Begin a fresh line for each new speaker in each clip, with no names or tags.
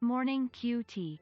Morning QT.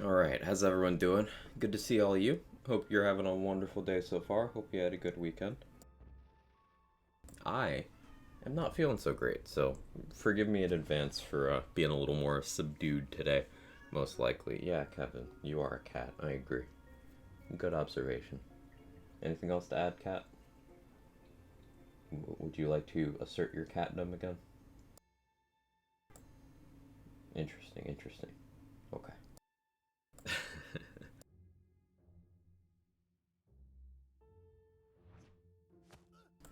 Alright, how's everyone doing? Good to see all of you. Hope you're having a wonderful day so far. Hope you had a good weekend. I am not feeling so great, so forgive me in advance for being a little more subdued today, most likely. Yeah, Kevin, you are a cat. I agree. Good observation. Anything else to add, Cat? Would you like to assert your catdom again? Interesting, interesting. Okay.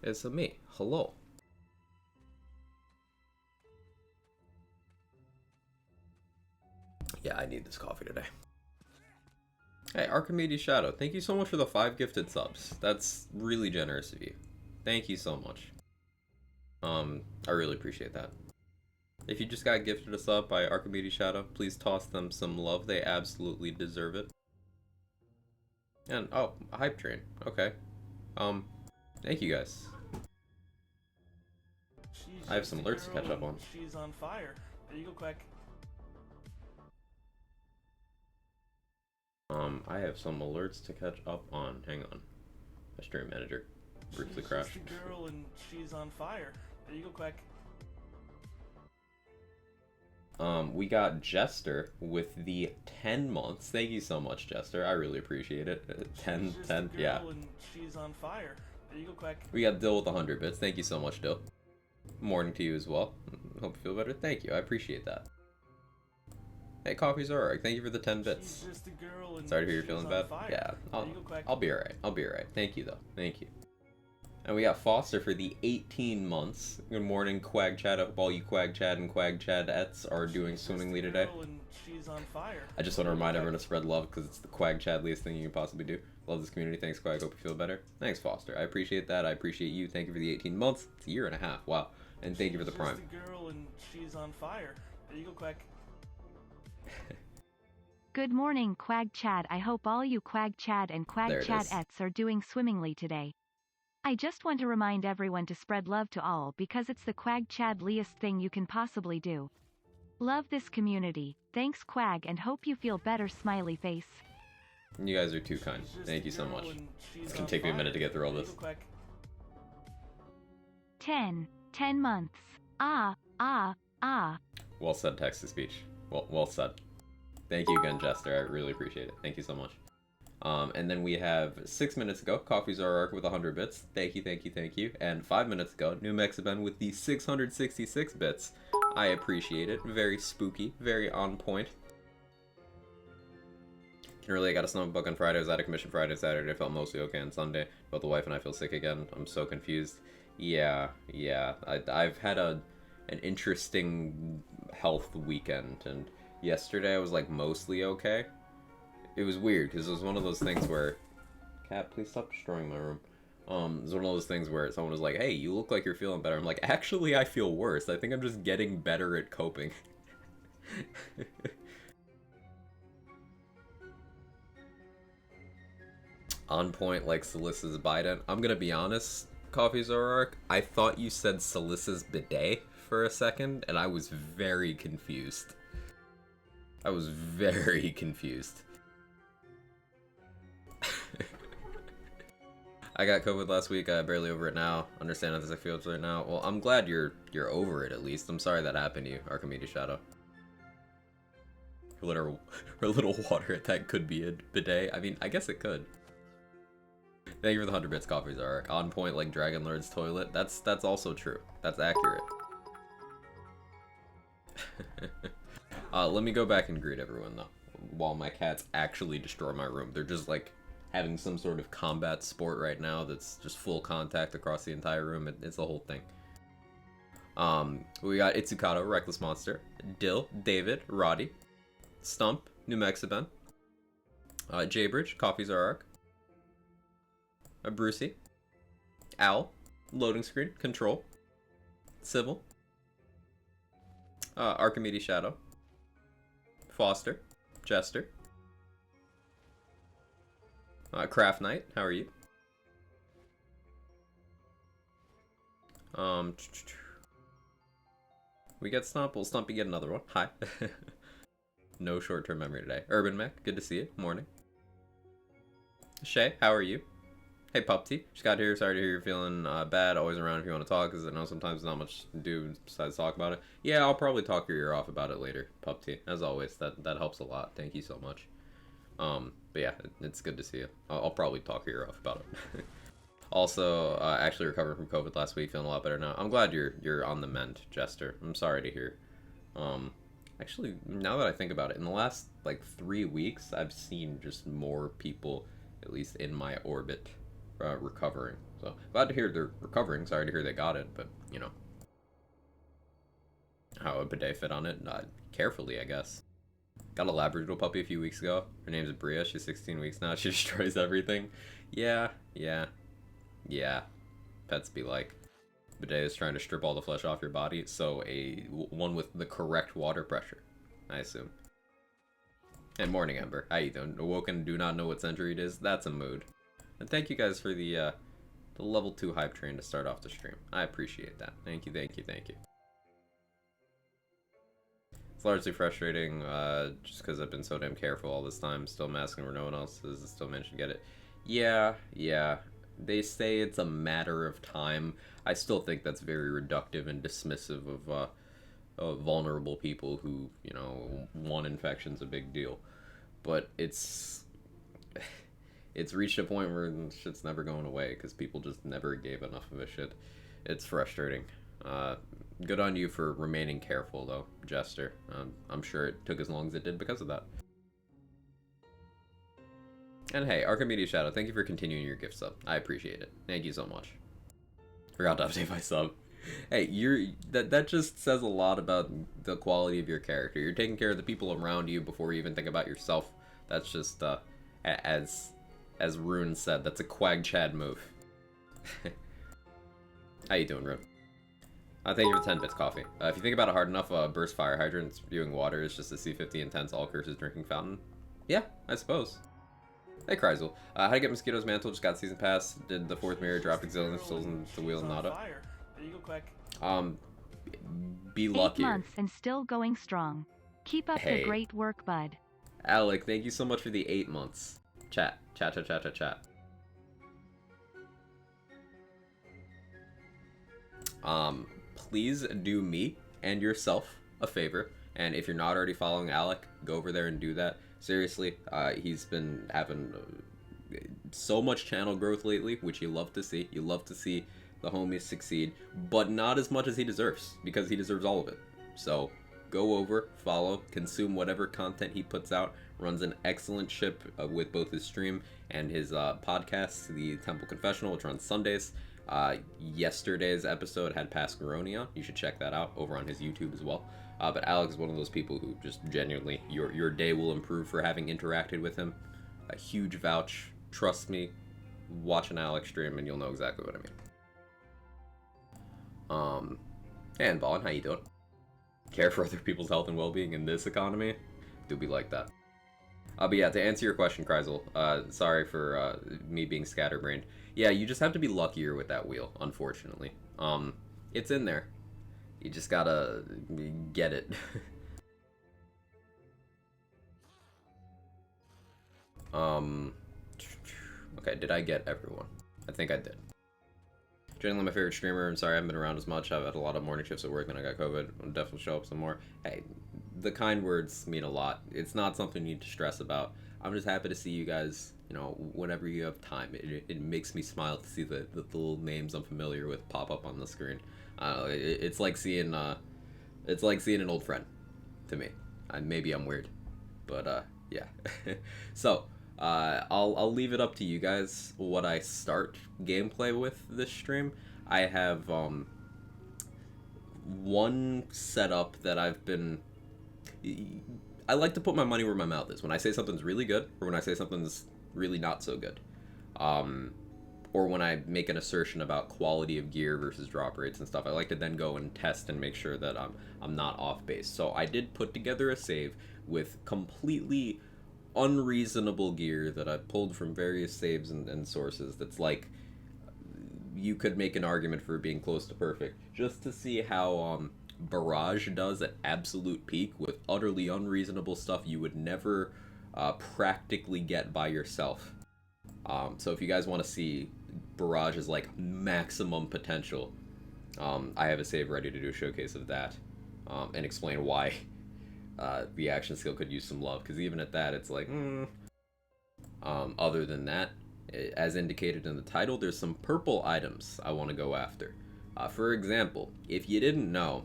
It's me. Hello. Yeah, I need this coffee today. Hey, Archimedes Shadow, thank you so much for the 5 gifted subs. That's really generous of you. Thank you so much. I really appreciate that. If you just got gifted a sub by Archimedes Shadow, please toss them some love. They absolutely deserve it. And, oh, a hype train. Okay. Thank you guys. I have some alerts to catch up on.
She's on fire. There you go, Quack.
I have some alerts to catch up on. Hang on. My stream manager briefly crashed.
She's the girl and she's on fire. There you go, Quack.
We got Jester with the 10 months. Thank you so much, Jester. I really appreciate it. 10,
She's
10,
the girl
yeah.
And she's on fire. There you go, Quack.
We got Dill with 100 bits. Thank you so much, Dill. Morning to you as well. Hope you feel better. Thank you. I appreciate that. Hey, Coffee's alright. Thank you for the 10 bits.
She's just a girl and
Sorry to hear you're feeling bad.
fire.
Yeah,
There you go, Quack.
I'll be alright. I'll be alright. Thank you, though. Thank you. And we got Foster for the 18 months. Good morning, Quag Chad. I hope all you Quag Chad and Quag Chadettes are doing swimmingly today.
And she's on fire.
I just want to remind everyone to spread love because it's the Quag Chadliest thing you can possibly do. Love this community. Thanks, Quag. Hope you feel better. Thanks, Foster. I appreciate that. I appreciate you. Thank you for the 18 months. It's a year and a half. Wow. And thank you for the prime.
She's the girl and she's on fire. There you go, Quack.
Good morning, Quag Chad. I hope all you Quag Chad and Quag
There it is.
Chadettes are doing swimmingly today. I just want to remind everyone to spread love to all because it's the Quag Chadliest thing you can possibly do. Love this community. Thanks, Quag, and hope you feel better, smiley face.
You guys are too kind.
She's just
Thank
a
you so
girl
much.
and she's
It's gonna
on
take me a minute
fire.
to get through all
There you
this.
go, quack.
10 months. Ah, ah, ah.
Well said, text-to-speech. Well said. Thank you again, Jester. I really appreciate it. Thank you so much. And then we have 6 minutes ago, Coffee Zarark with 100 bits. Thank you, thank you, thank you. And 5 minutes ago, New Mexiben with the 666 bits. I appreciate it. Very spooky, very on point. Really, I got a snowman book on Friday. I was out of commission Friday, Saturday. I felt mostly okay on Sunday. But the wife and I feel sick again. I'm so confused. Yeah. I've had an interesting health weekend, and yesterday I was like mostly okay. It was weird because it was one of those things where, cat, please stop destroying my room. It was one of those things where someone was like, "Hey, you look like you're feeling better." I'm like, actually, I feel worse. I think I'm just getting better at coping. On point like Salissa's Biden. I'm gonna be honest, Coffee Zorark, I thought you said Salissa's bidet for a second, and I was very confused. I was very confused. I got COVID last week. I'm barely over it now. Understand how this feels right now. Well, I'm glad you're over it at least. I'm sorry that happened to you, Archimedes Shadow. Her little water attack could be a bidet. I mean, I guess it could. Thank you for the 100 bits, Coffee Zarark. On point like Dragon Lord's toilet. That's also true. That's accurate. Let me go back and greet everyone though. While my cats actually destroy my room. They're just like having some sort of combat sport right now that's just full contact across the entire room. It's the whole thing. We got Itsukado, Reckless Monster, Dill, David, Roddy, Stump, New Mexiben, Jaybridge, Coffee Zarark, Brucey, Owl, Loading Screen, Control, Sybil, Archimedes Shadow, Foster, Jester, Craft Knight, how are you? We get Stump, we'll Stumpy get another one. Hi. No short-term memory today. Urban Mech, good to see you. Morning. Shay, how are you? Hey, Pupty. Just got here. Sorry to hear you're feeling bad. Always around if you want to talk, because I know sometimes not much to do besides talk about it. Yeah, I'll probably talk your ear off about it later, Pupty. As always, that helps a lot. Thank you so much. But yeah, it's good to see you. I'll probably talk your ear off about it. Also, actually recovering from COVID last week, feeling a lot better now. I'm glad you're on the mend, Jester. I'm sorry to hear. Actually, now that I think about it, in the last like 3 weeks, I've seen just more people, at least in my orbit, recovering. So glad to hear they're recovering. Sorry to hear they got it, but you know how a bidet fit on it. Carefully, I guess. Got a Labradoodle puppy a few weeks ago. Her name's Bria. She's 16 weeks now. She destroys everything. Yeah. Pets be like. Bidet is trying to strip all the flesh off your body, so one with the correct water pressure, I assume. And morning, Ember. How you doing? Awoken, do not know what century it is. That's a mood. And thank you guys for the level 2 hype train to start off the stream. I appreciate that. Thank you. It's largely frustrating, just because I've been so damn careful all this time, still masking where no one else is, still managed to get it. Yeah. They say it's a matter of time. I still think that's very reductive and dismissive of vulnerable people who, you know, one infection's a big deal. But it's reached a point where shit's never going away because people just never gave enough of a shit. It's frustrating. Good on you for remaining careful, though, Jester. I'm sure it took as long as it did because of that. And hey, Archimedes Shadow, thank you for continuing your gift sub. I appreciate it. Thank you so much. Forgot to update my sub. Hey, that just says a lot about the quality of your character. You're taking care of the people around you before you even think about yourself. That's just as Rune said, that's a Quag Chad move. How you doing, Rune? Thank you for 10 bits, Coffee. If you think about it hard enough, burst fire hydrant spewing water is just a C50 intense all curses drinking fountain. Yeah, I suppose. Hey, Kryzel. How to get Mosquito's Mantle, just got season pass, did the 4th mirror, dropped Exilium, souls in the wheel, nada.
There you go, quack.
Be
8
lucky.
months and still going strong. Keep up
Hey.
the great work, bud.
Alec, thank you so much for the 8 months. Chat. Chat, chat, chat, chat, chat. Please do me and yourself a favor, and if you're not already following Alec, go over there and do that. Seriously, he's been having so much channel growth lately, which you love to see. You love to see the homies succeed, but not as much as he deserves, because he deserves all of it. So go over, follow, consume whatever content he puts out. Runs an excellent ship with both his stream and his podcast, the Temple Confessional, which runs Sundays. Yesterday's episode had Pascaronia. You should check that out over on his YouTube as well. But Alex is one of those people who just genuinely, your day will improve for having interacted with him. A huge vouch. Trust me, watch an Alex stream and you'll know exactly what I mean. Hey, and Vaughn, how you doing? Care for other people's health and well-being in this economy? Do be like that. But yeah, to answer your question, Kreisel, sorry for me being scatterbrained. Yeah, you just have to be luckier with that wheel, unfortunately. It's in there. You just gotta get it. Okay, did I get everyone? I think I did. Generally my favorite streamer. I'm sorry I haven't been around as much. I've had a lot of morning shifts at work and I got COVID. I'll definitely show up some more. Hey, the kind words mean a lot. It's not something you need to stress about. I'm just happy to see you guys, you know, whenever you have time. It makes me smile to see the little names I'm familiar with pop up on the screen. It's like seeing an old friend to me. Maybe I'm weird, but yeah. So I'll leave it up to you guys what I start gameplay with this stream. I have one setup that I like to put my money where my mouth is. When I say something's really good, or when I say something's really not so good. Or when I make an assertion about quality of gear versus drop rates and stuff, I like to then go and test and make sure that I'm not off base. So I did put together a save with completely unreasonable gear that I pulled from various saves and sources that's like, you could make an argument for being close to perfect, just to see how Barrage does at absolute peak with utterly unreasonable stuff you would never practically get by yourself. So if you guys want to see Barrage's like maximum potential, I have a save ready to do a showcase of that, and explain why the action skill could use some love, because even at that it's like other than that, as indicated in the title, there's some purple items I want to go after. For example, if you didn't know,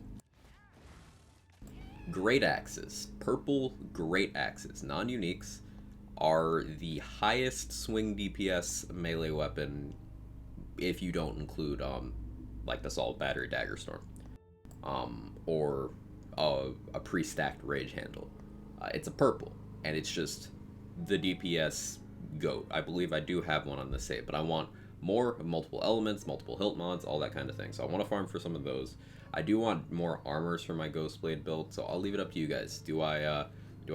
Great Axes, purple Great Axes, non-uniques, are the highest swing DPS melee weapon if you don't include like the Assault Battery Dagger Storm, or a pre-stacked Rage Handle. It's a purple, and it's just the DPS GOAT. I believe I do have one on the save, but I want more, multiple elements, multiple hilt mods, all that kind of thing. So I want to farm for some of those. I do want more armors for my Ghostblade build, so I'll leave it up to you guys. Do I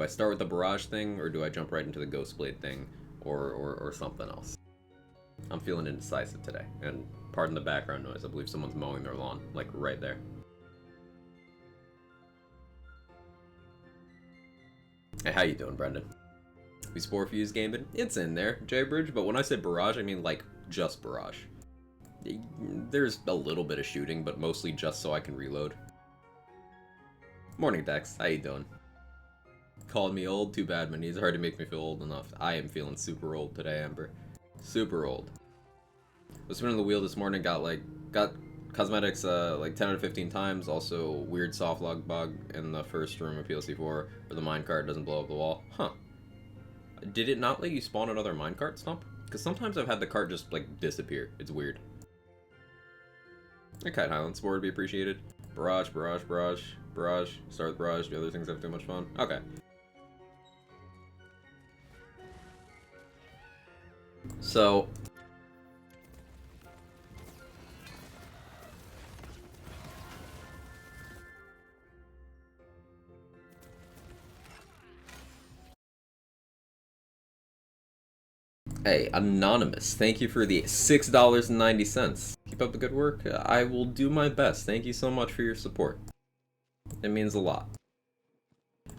start with the Barrage thing, or do I jump right into the Ghostblade thing, or something else? I'm feeling indecisive today, and pardon the background noise. I believe someone's mowing their lawn, like right there. Hey, how you doing, Brendan? We Sporefuse gaming? It's in there, J-Bridge, but when I say Barrage, I mean like just Barrage. There's a little bit of shooting, but mostly just so I can reload. Morning, Dex. How you doing? Called me old? Too bad, man. He's hard to make me feel old enough. I am feeling super old today, Ember. Super old. Was spinning the wheel this morning, got cosmetics like 10 out of 15 times, also weird soft log bug in the first room of PLC4 where the minecart doesn't blow up the wall. Huh. Did it not let you spawn another minecart, Stump? Because sometimes I've had the cart just like disappear. It's weird. Okay, Highland Spore would be appreciated. Barrage, Barrage, Barrage, Barrage. Start with Barrage. Do other things have too much fun? Okay. So... Hey, Anonymous, thank you for the $6.90. Keep up the good work. I will do my best. Thank you so much for your support. It means a lot.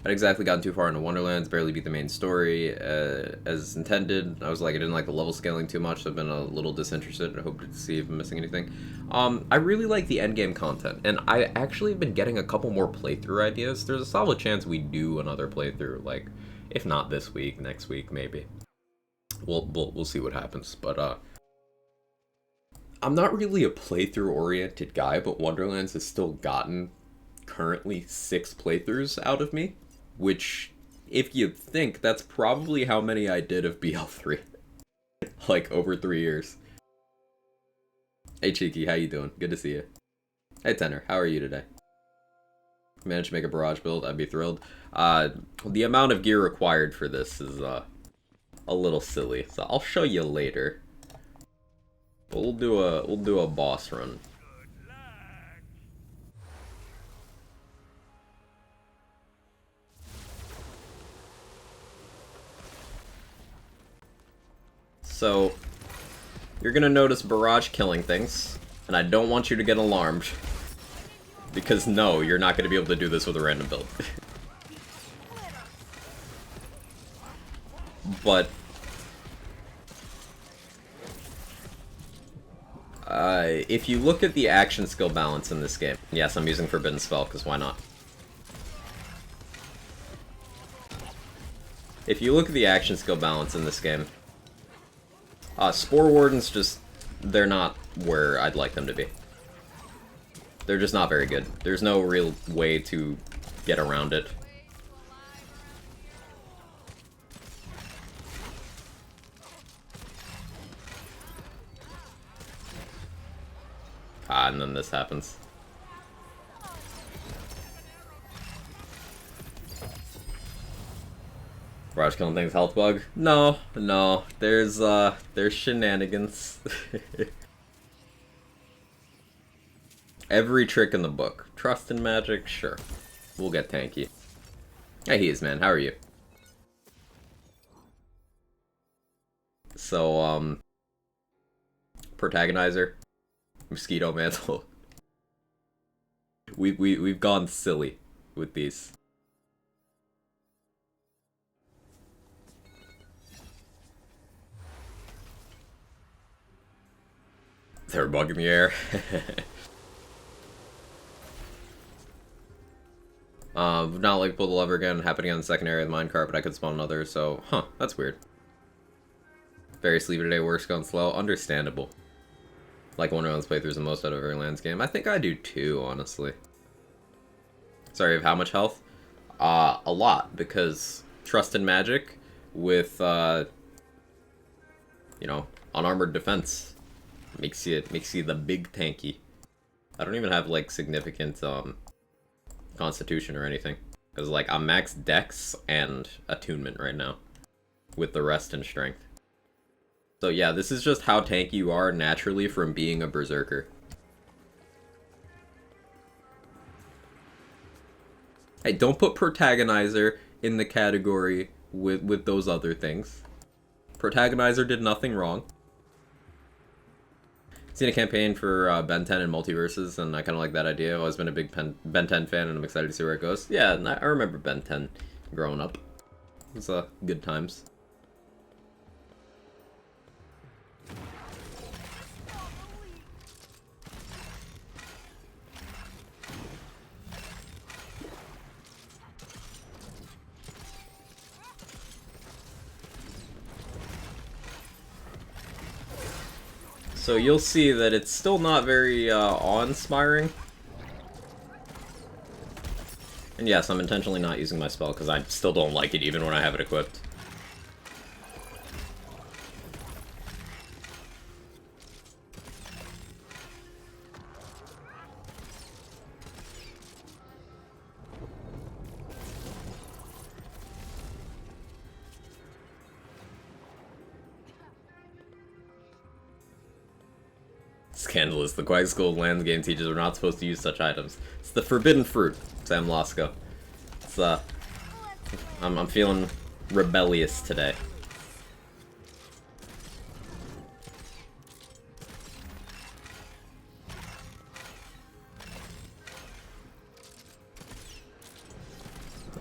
I'd exactly gotten too far into Wonderlands, barely beat the main story as intended. I was like, I didn't like the level scaling too much, so I've been a little disinterested. I hope to see if I'm missing anything. I really like the endgame content, and I actually have been getting a couple more playthrough ideas. There's a solid chance we do another playthrough, like, if not this week, next week, maybe. We'll see what happens, but, I'm not really a playthrough-oriented guy, but Wonderlands has still gotten currently 6 playthroughs out of me, which, if you think, that's probably how many I did of BL3. Like, over 3 years. Hey, Cheeky, how you doing? Good to see you. Hey, Tenor, how are you today? Managed to make a barrage build, I'd be thrilled. The amount of gear required for this is, a little silly, so I'll show you later. But we'll do a boss run. So, you're gonna notice Barrage killing things, and I don't want you to get alarmed. Because no, you're not gonna be able to do this with a random build. But, if you look at the action skill balance in this game, yes, I'm using Forbidden Spell, because why not? If you look at the action skill balance in this game, Spore Wardens just, they're not where I'd like them to be. They're just not very good. There's no real way to get around it. And then this happens. Barrage killing things, health bug? No, there's shenanigans. Every trick in the book. Trust in magic? Sure. We'll get tanky. Hey, he is, man. How are you? So, Protagonizer. Mosquito Mantle. We've gone silly with these. They're bugging the air. Not like pull the lever again, happening on the second area of the minecart, but I could spawn another, so, that's weird. Very sleepy today, work's going slow. Understandable. Like Wonderland's playthroughs the most out of every Lands game. I think I do too, honestly. Sorry, of how much health? A lot, because Trust in Magic with, you know, unarmored defense makes you the big tanky. I don't even have, like, significant, constitution or anything. Because, like, I'm max dex and attunement right now. With the rest in strength. So yeah, this is just how tanky you are naturally from being a berserker. Hey, don't put Protagonizer in the category with those other things. Protagonizer did nothing wrong. Seen a campaign for Ben 10 and Multiverses, and I kind of like that idea. I've always been a big Ben 10 fan, and I'm excited to see where it goes. Yeah, I remember Ben 10 growing up. It was good times. So you'll see that it's still not very awe-inspiring. And yes, I'm intentionally not using my spell because I still don't like it even when I have it equipped. Scandalous. The Quag School Lands game teaches we're not supposed to use such items. It's the forbidden fruit, Sam Lasco. It's, I'm feeling rebellious today.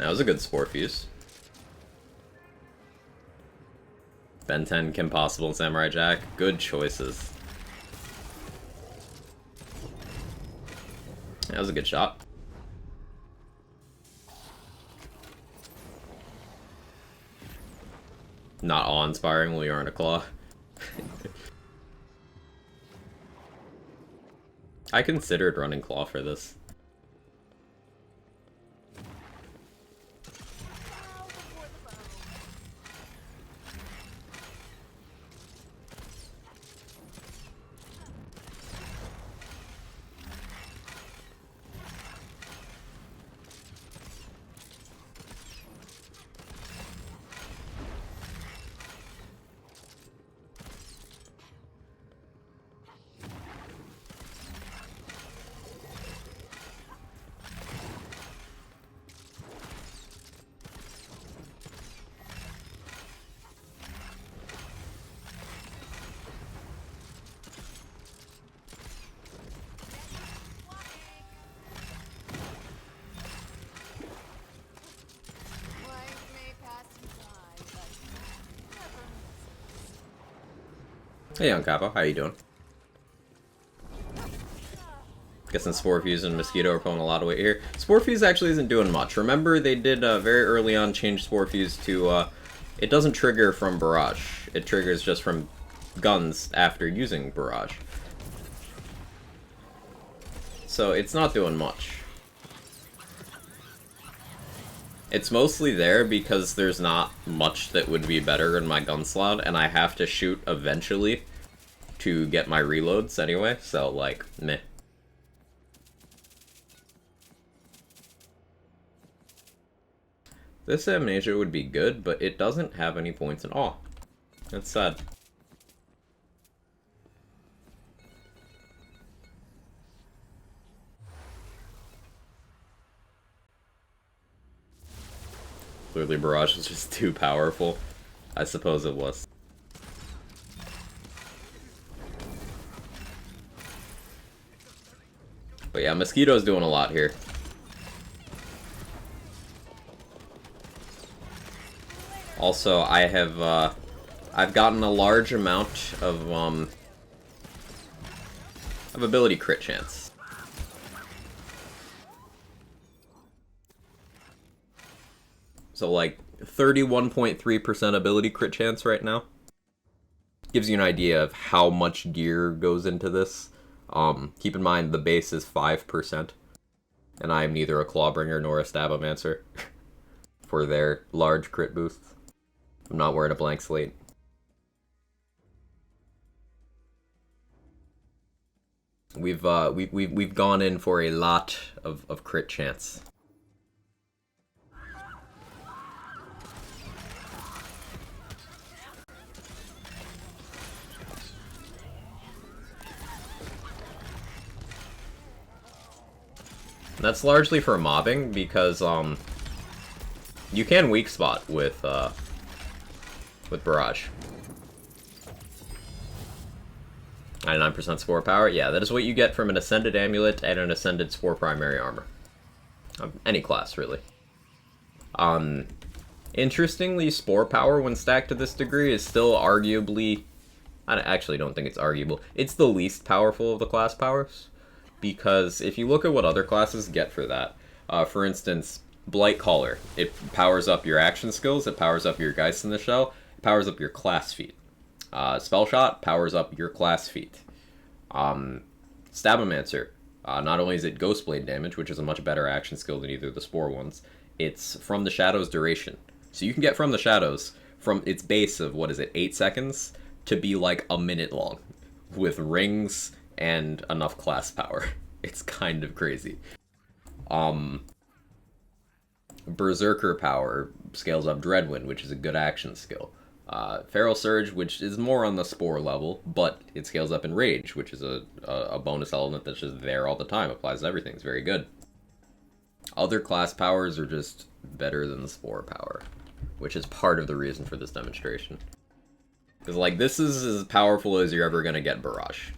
That was a good Spore Fuse. Ben 10, Kim Possible, and Samurai Jack. Good choices. That was a good shot. Not awe-inspiring while you aren't a claw. I considered running claw for this. Hey, Young Kappa, how you doing? Guessing Spore Fuse and Mosquito are pulling a lot of weight here. Spore Fuse actually isn't doing much. Remember, they did very early on change Spore Fuse to, it doesn't trigger from Barrage. It triggers just from guns after using Barrage. So it's not doing much. It's mostly there because there's not much that would be better in my gun slot, and I have to shoot eventually to get my reloads anyway, so, like, meh. This Amnesia would be good, but it doesn't have any points in awe. That's sad. Clearly Barrage was just too powerful. I suppose it was. But yeah, Mosquito's doing a lot here. Also, I have, I've gotten a large amount of ability crit chance. So, like, 31.3% ability crit chance right now. Gives you an idea of how much gear goes into this. Keep in mind, the base is 5%. And I am neither a Clawbringer nor a Stabomancer for their large crit boosts. I'm not wearing a blank slate. We've gone in for a lot of crit chance. That's largely for mobbing, because, you can weak spot with Barrage. 99% Spore power? Yeah, that is what you get from an Ascended Amulet and an Ascended Spore primary armor. Any class, really. Interestingly, Spore power, when stacked to this degree, is still arguably... I actually don't think it's arguable. It's the least powerful of the class powers. Because if you look at what other classes get for that, for instance, Blight Caller, it powers up your action skills, it powers up your Geist in the Shell, it powers up your class feat. Spell Shot powers up your class feat. Stabomancer, not only is it Ghostblade damage, which is a much better action skill than either of the Spore ones, it's From the Shadows duration. So you can get From the Shadows from its base of, 8 seconds, to be like a minute long, with rings and enough class power. It's kind of crazy. Berserker power scales up Dreadwind, which is a good action skill. Feral Surge, which is more on the Spore level, but it scales up in Rage, which is a bonus element that's just there all the time, applies to everything. It's very good. Other class powers are just better than the Spore power, which is part of the reason for this demonstration. Because, like, this is as powerful as you're ever going to get Barrage.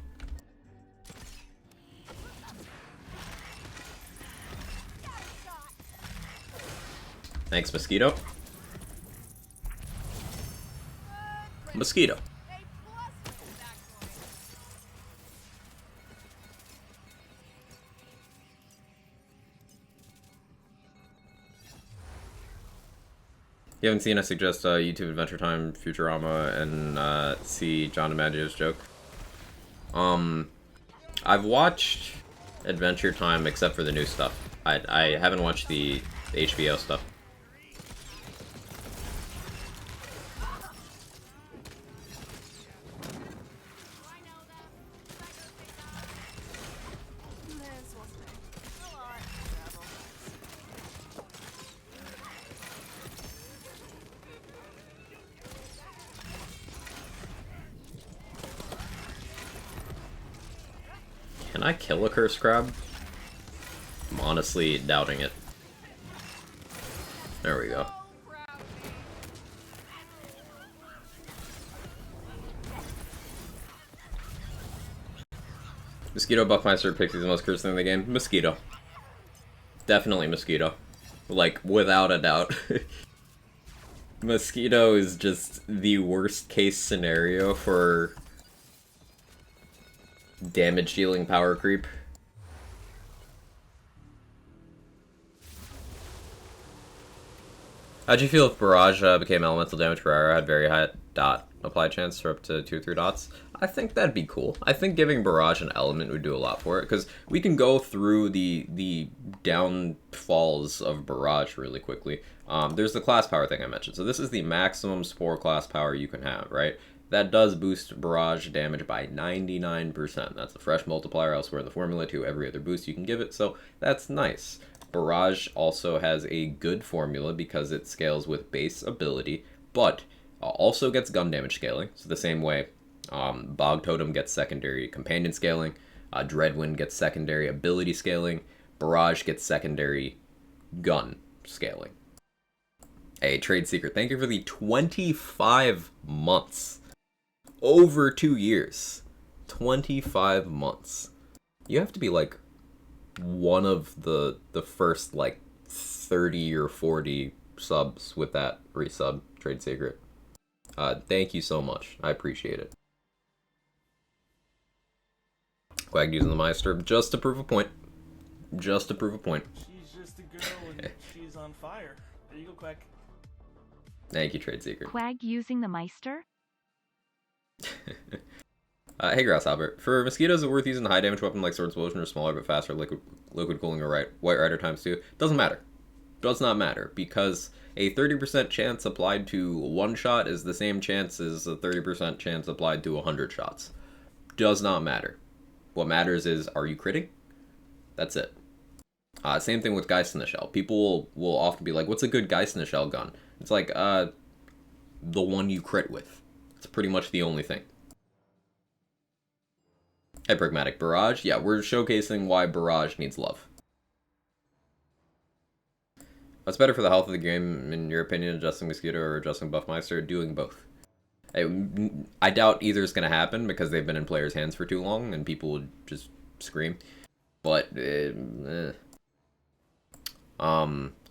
Thanks, Mosquito. Mosquito. You haven't seen, I suggest YouTube Adventure Time, Futurama, and see John DiMaggio's joke. I've watched Adventure Time except for the new stuff. I haven't watched the HBO stuff. Can I kill a Curse Crab? I'm honestly doubting it. There we go. Mosquito Buffmeister Pixie's the most cursed thing in the game. Mosquito. Definitely Mosquito. Like, without a doubt. Mosquito is just the worst case scenario for damage dealing power creep. How'd you feel if Barrage became elemental damage for arrow, had very high dot apply chance for up to 2 or 3 dots? I think that'd be cool. I think giving Barrage an element would do a lot for it, because we can go through the downfalls of Barrage really quickly. There's the class power thing I mentioned. So this is the maximum Spore class power you can have, right? That does boost Barrage damage by 99%. That's a fresh multiplier elsewhere in the formula to every other boost you can give it, so that's nice. Barrage also has a good formula because it scales with base ability, but also gets gun damage scaling. So the same way Bog Totem gets secondary companion scaling, Dreadwind gets secondary ability scaling, Barrage gets secondary gun scaling. Hey, Trade Secret, thank you for the 25 months. Over 2 years. 25 months. You have to be like one of the first like 30 or 40 subs with that resub, Trade Secret. Thank you so much. I appreciate it. Quag using the Meister just to prove a point. Just to prove a point.
She's just a girl and she's on fire. There you go, Quack.
Thank you, Trade Secret.
Quag using the Meister?
Hey, Grasshopper. For Mosquitoes, is it worth using a high damage weapon like Sword Explosion or smaller but faster liquid cooling or White Rider ×2? Doesn't matter. Does not matter, because a 30% chance applied to one shot is the same chance as a 30% chance applied to 100 shots. Does not matter. What matters is, are you critting? That's it. Same thing with Geist in the Shell. People will often be like, what's a good Geist in the Shell gun? It's like, the one you crit with. It's pretty much the only thing. Hey, Pragmatic. Barrage? Yeah, we're showcasing why Barrage needs love. What's better for the health of the game, in your opinion, adjusting Mosquito or adjusting Buffmeister? Doing both. I doubt either is going to happen because they've been in players' hands for too long and people would just scream. But, I'd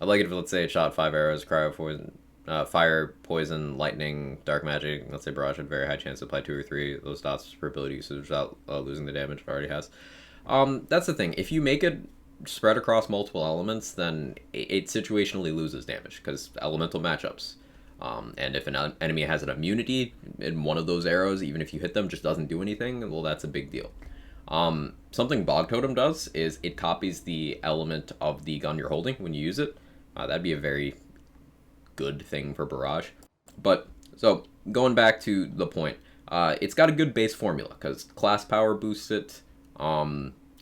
like it if, let's say, it shot 5 arrows, cryo poison, fire, poison, lightning, dark magic. Let's say Barrage had very high chance to apply 2 or 3 of those dots for ability usage without losing the damage it already has. That's the thing. If you make it spread across multiple elements, then it situationally loses damage because elemental matchups. And if an enemy has an immunity in one of those arrows, even if you hit them, just doesn't do anything, well, that's a big deal. Something Bog Totem does is it copies the element of the gun you're holding when you use it. That'd be a very good thing for Barrage. But, so, going back to the point, it's got a good base formula, because class power boosts it.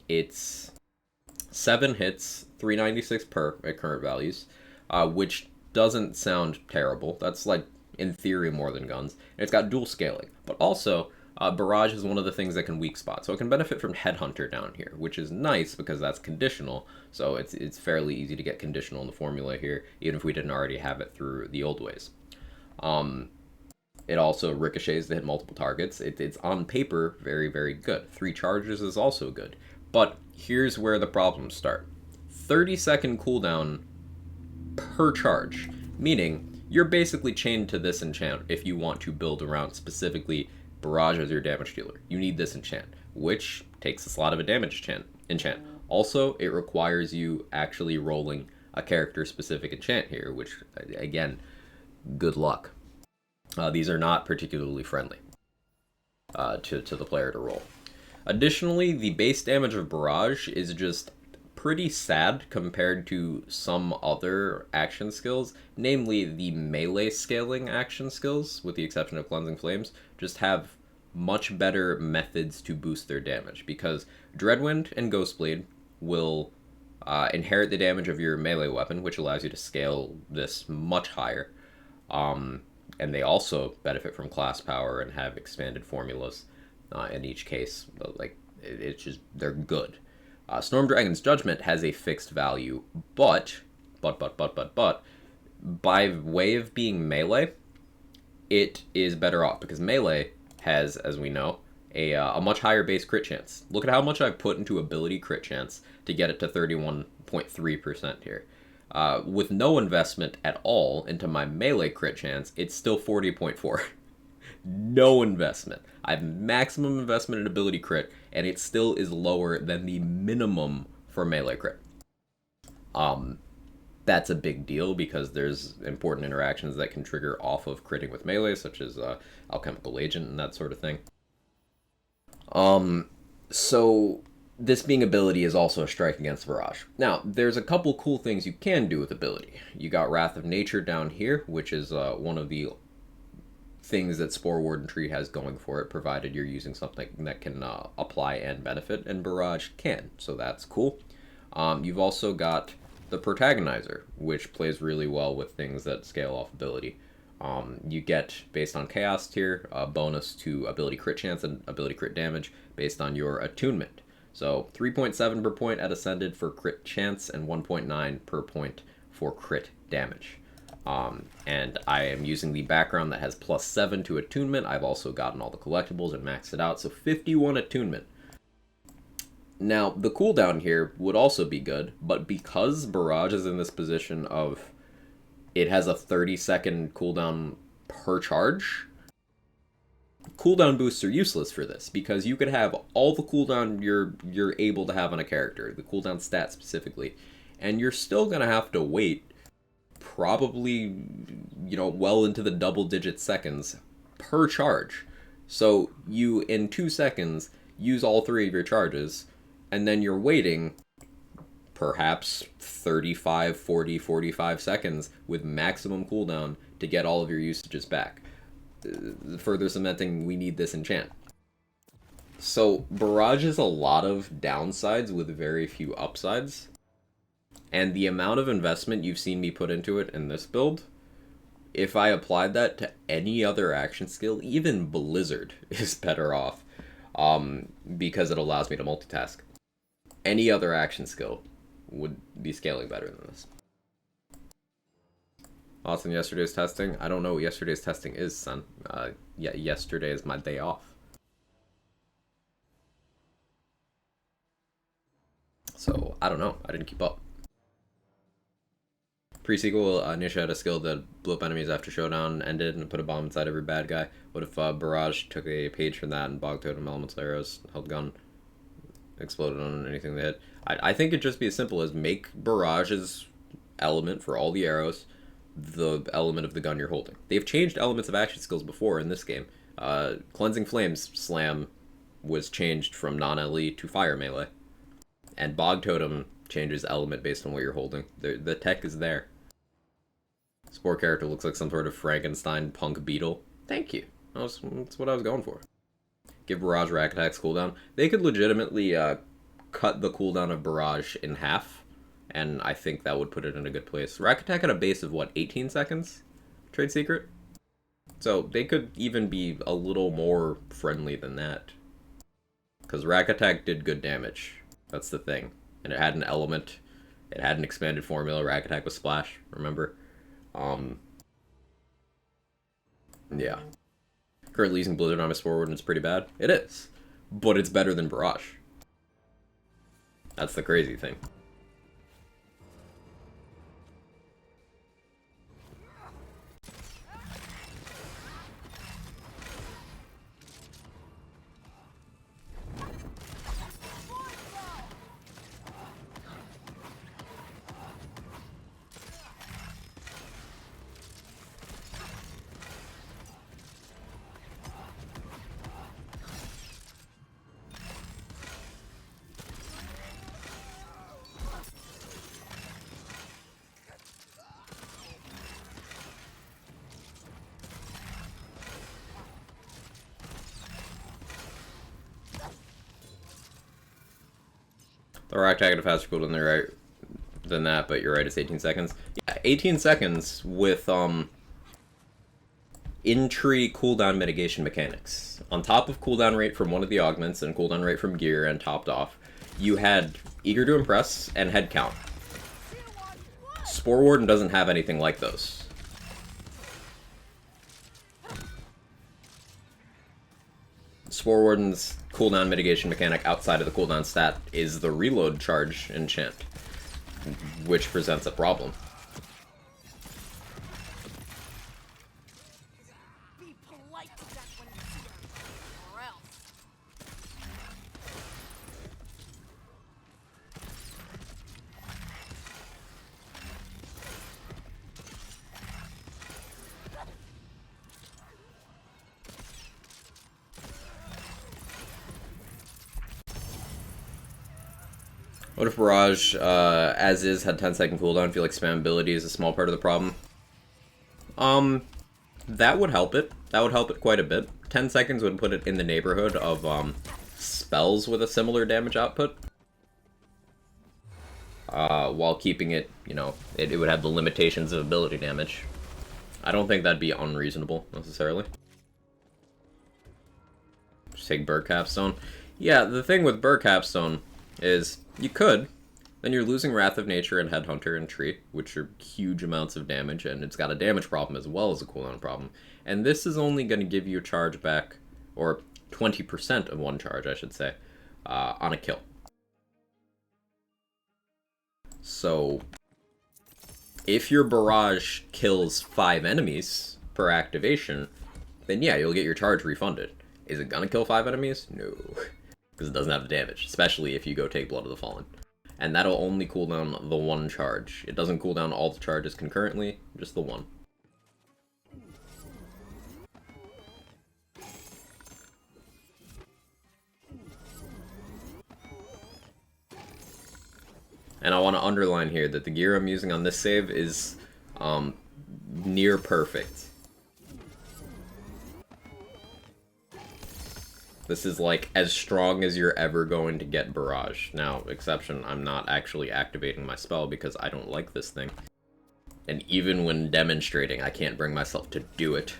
It's 7 hits, 396 per at current values, which doesn't sound terrible. That's, like, in theory, more than guns. And it's got dual scaling. But also, Barrage is one of the things that can weak spot, so it can benefit from Headhunter down here, which is nice because that's conditional, so it's fairly easy to get conditional in the formula here, even if we didn't already have it through the old ways. It also ricochets to hit multiple targets. It's on paper very, very good. 3 charges is also good. But here's where the problems start. 30-second cooldown per charge, meaning you're basically chained to this enchant if you want to build around specifically Barrage as your damage dealer. You need this enchant, which takes a slot of a damage enchant. Also, it requires you actually rolling a character-specific enchant here, which, again, good luck. These are not particularly friendly to the player to roll. Additionally, the base damage of Barrage is just pretty sad compared to some other action skills, namely the melee scaling action skills, with the exception of Cleansing Flames, just have much better methods to boost their damage, because Dreadwind and Ghostblade will inherit the damage of your melee weapon, which allows you to scale this much higher, and they also benefit from class power and have expanded formulas in each case. Like, it's just, they're good. Storm Dragon's Judgment has a fixed value, but, by way of being melee, it is better off, because melee has, as we know, a much higher base crit chance. Look at how much I've put into ability crit chance to get it to 31.3% here. With no investment at all into my melee crit chance, it's still 40.4. No investment. I have maximum investment in ability crit, and it still is lower than the minimum for melee crit. That's a big deal because there's important interactions that can trigger off of critting with melee, such as Alchemical Agent and that sort of thing. So this being ability is also a strike against Barrage. Now, there's a couple cool things you can do with ability. You got Wrath of Nature down here, which is one of the things that Spore Warden Tree has going for it, provided you're using something that can apply and benefit, and Barrage can, so that's cool. You've also got the Protagonizer, which plays really well with things that scale off ability. You get, based on Chaos Tier, a bonus to ability crit chance and ability crit damage based on your attunement. So 3.7 per point at Ascended for crit chance and 1.9 per point for crit damage. And I am using the background that has +7 to attunement. I've also gotten all the collectibles and maxed it out, so 51 attunement. Now, the cooldown here would also be good, but because Barrage is in this position of it has a 30-second cooldown per charge, cooldown boosts are useless for this, because you could have all the cooldown you're able to have on a character, the cooldown stat specifically, and you're still going to have to wait probably, well into the double-digit seconds per charge. So you, in 2 seconds, use all 3 of your charges, and then you're waiting perhaps 35, 40, 45 seconds with maximum cooldown to get all of your usages back. Further cementing, we need this enchant. So Barrage has a lot of downsides with very few upsides. And the amount of investment you've seen me put into it in this build, if I applied that to any other action skill, even Blizzard is better off, because it allows me to multitask. Any other action skill would be scaling better than this. Thoughts on yesterday's testing? I don't know what yesterday's testing is, son. Yeah, yesterday is my day off. So, I don't know. I didn't keep up. Pre-sequel, Nisha had a skill that blew up enemies after showdown ended and put a bomb inside every bad guy. What if Barrage took a page from that and Bog Totem, Elemental Arrows, held gun, exploded on anything they hit? I think it'd just be as simple as make Barrage's element for all the arrows the element of the gun you're holding. They've changed elements of action skills before in this game. Cleansing Flames Slam was changed from non-LE to fire melee. And Bog Totem changes element based on what you're holding. The tech is there. Spore character looks like some sort of Frankenstein punk beetle. Thank you. That's what I was going for. Give Barrage Rack Attack's cooldown. They could legitimately cut the cooldown of Barrage in half, and I think that would put it in a good place. Rack Attack at a base of, 18 seconds? Trade Secret? So they could even be a little more friendly than that. Because Rack Attack did good damage. That's the thing. And it had an element. It had an expanded formula. Rack Attack was Splash, remember? Yeah. Currently using Blizzard on my Spore Warden is pretty bad. It is. But it's better than Barrage. That's the crazy thing. The Rock Tag had a faster cooldown than that, but you're right, it's 18 seconds. Yeah, 18 seconds with in-tree cooldown mitigation mechanics. On top of cooldown rate from one of the augments and cooldown rate from gear and topped off, you had Eager to Impress and Head Count. Spore Warden doesn't have anything like those. Spore Warden's cooldown mitigation mechanic outside of the cooldown stat is the reload charge enchant, which presents a problem.
Be polite to that when you see her, or else.
What if Barrage, as is, had 10-second cooldown? I feel like spammability is a small part of the problem. That would help it. That would help it quite a bit. 10 seconds would put it in the neighborhood of, spells with a similar damage output. While keeping it, you know, it would have the limitations of ability damage. I don't think that'd be unreasonable, necessarily. Just take Burr Capstone. Yeah, the thing with Burr Capstone is you could, then you're losing Wrath of Nature and Headhunter and Tree, which are huge amounts of damage, and it's got a damage problem as well as a cooldown problem. And this is only going to give you a charge back, or 20% of one charge, I should say, on a kill. So, if your Barrage kills 5 enemies per activation, then yeah, you'll get your charge refunded. Is it gonna kill 5 enemies? No. Because it doesn't have the damage, especially if you go take Blood of the Fallen. And that'll only cool down the one charge. It doesn't cool down all the charges concurrently, just the one. And I want to underline here that the gear I'm using on this save is near perfect. This is like as strong as you're ever going to get Barrage. Now, exception, I'm not actually activating my spell because I don't like this thing. And even when demonstrating, I can't bring myself to do it.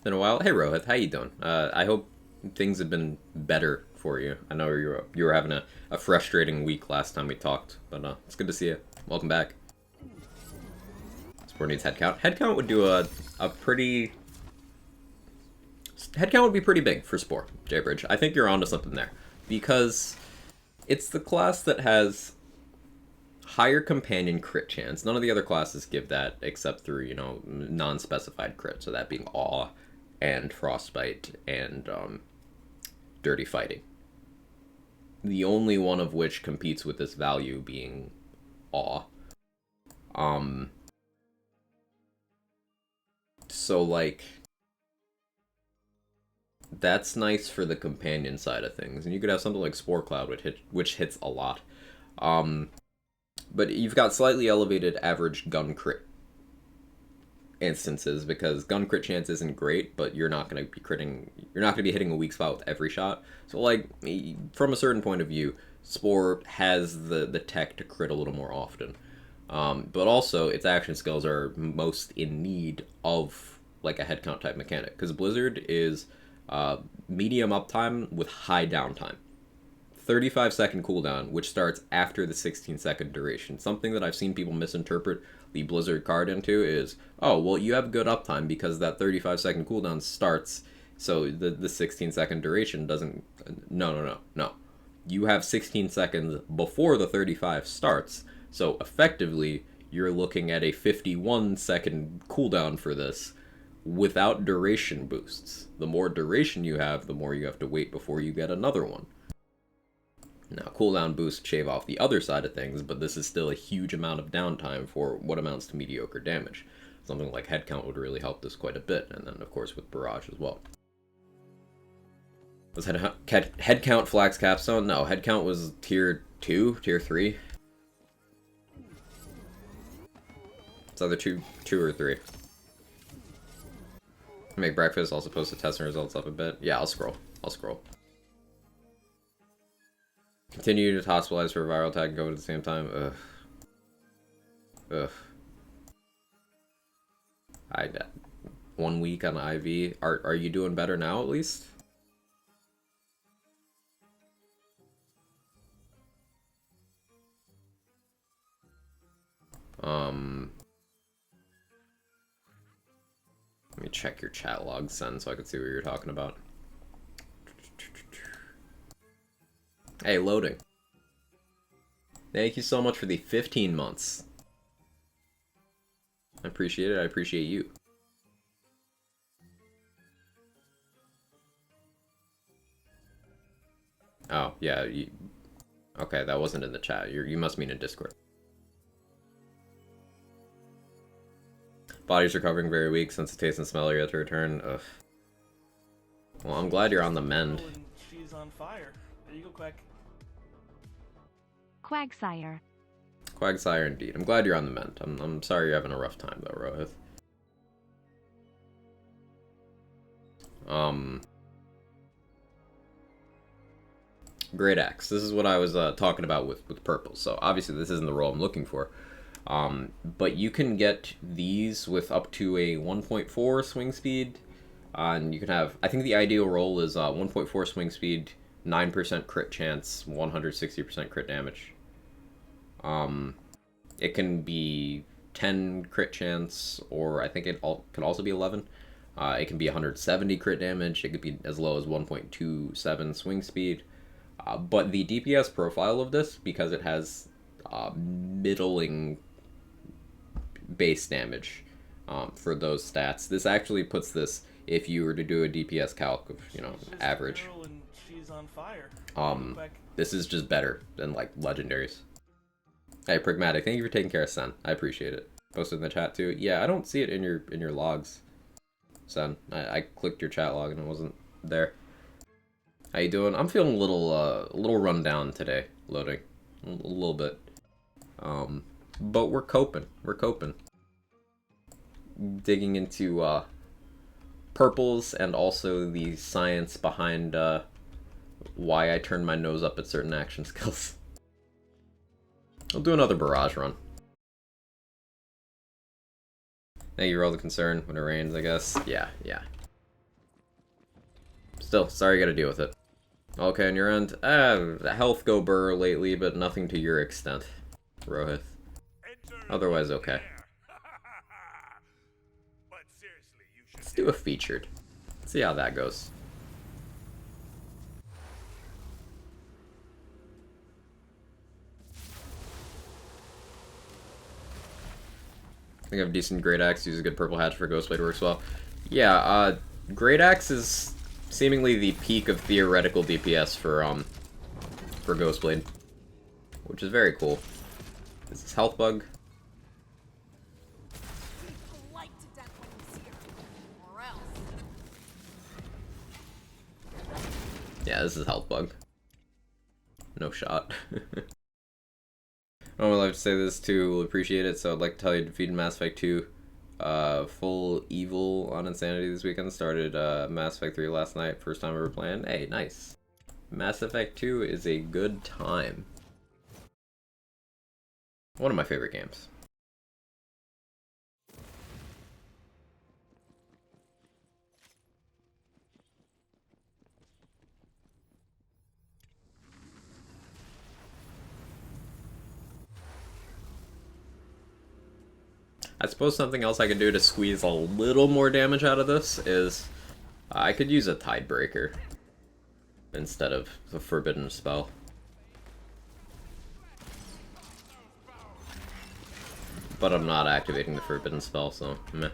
Been a while. Hey Rohith, how you doing? I hope things have been better for you. I know you were having a frustrating week last time we talked, but it's good to see you. Welcome back. Spore needs head count. Head count would do a pretty... Head count would be pretty big for Spore, J-Bridge. I think you're onto something there. Because it's the class that has higher companion crit chance. None of the other classes give that except through, you know, non-specified crit. So that being Awe and Frostbite and Dirty Fighting. The only one of which competes with this value being Awe. So, like, that's nice for the companion side of things. And you could have something like Spore Cloud, which hits a lot. But you've got slightly elevated average gun crit instances, because gun crit chance isn't great, but you're not going to be hitting a weak spot with every shot. So, like, from a certain point of view, Spore has the tech to crit a little more often. But also, its action skills are most in need of, like, a head count type mechanic. Because Blizzard is medium uptime with high downtime. 35-second cooldown, which starts after the 16-second duration. Something that I've seen people misinterpret the Blizzard card into is, oh, well, you have good uptime because that 35-second cooldown starts, so the 16-second duration doesn't... No. You have 16 seconds before the 35 starts, so effectively, you're looking at a 51-second cooldown for this without duration boosts. The more duration you have, the more you have to wait before you get another one. Now, cooldown boosts shave off the other side of things, but this is still a huge amount of downtime for what amounts to mediocre damage. Something like head count would really help this quite a bit, and then, of course, with Barrage as well. Was head count Flax Capstone? No, head count was tier 2, tier 3. It's either two or 3. Make breakfast, also post the testing results up a bit. Yeah, I'll scroll. Continue to hospitalize for a viral attack and go at the same time. Ugh. I 1 week on IV. Are you doing better now at least? Let me check your chat log, Sen, so I can see what you're talking about. Hey, loading. Thank you so much for the 15 months. I appreciate it. I appreciate you. Oh, yeah. Okay, that wasn't in the chat. You must mean in Discord. Body's recovering very weak since the taste and smell are yet to return. Ugh. Well, I'm glad you're on the mend.
She's on fire. There you go, Quack.
Quagsire.
Quagsire indeed. I'm glad you're on the mend. I'm sorry you're having a rough time though, Rohith. Great Axe. This is what I was talking about with purple. So obviously this isn't the role I'm looking for. But you can get these with up to a 1.4 swing speed. And you can have, I think the ideal roll is 1.4 swing speed, 9% crit chance, 160% crit damage. It can be 10 crit chance, or I think it can also be 11. It can be 170 crit damage. It could be as low as 1.27 swing speed. But the DPS profile of this, because it has middling base damage for those stats, this actually puts this, if you were to do a DPS calc of, average,
She's on fire.
this is just better than like legendaries. Hey, Pragmatic, thank you for taking care of Sen. I appreciate it. Posted in the chat too. Yeah, I don't see it in your logs, Sen. I clicked your chat log and it wasn't there. How you doing? I'm feeling a little run down today, loading. A little bit. But we're coping. Digging into purples and also the science behind why I turn my nose up at certain action skills. I'll do another barrage run. Thank you for all the concern when it rains, I guess. Yeah. Still, sorry you gotta deal with it. Okay, on your end, health go burr lately, but nothing to your extent, Rohith. Otherwise, okay. Let's do a featured. See how that goes. I think I have decent Great Axe, use a good purple hatch for Ghostblade, works well. Yeah, Great Axe is seemingly the peak of theoretical DPS for Ghostblade, which is very cool. Is this health bug?
Polite to death when you see her, or else.
Yeah, this is health bug. No shot. I would like to say this too, will appreciate it, so I'd like to tell you defeated Mass Effect 2. Full evil on Insanity this weekend. Started Mass Effect 3 last night, first time ever playing. Hey, nice. Mass Effect 2 is a good time. One of my favorite games. I suppose something else I could do to squeeze a little more damage out of this is I could use a Tidebreaker instead of the Forbidden Spell. But I'm not activating the Forbidden Spell, so meh.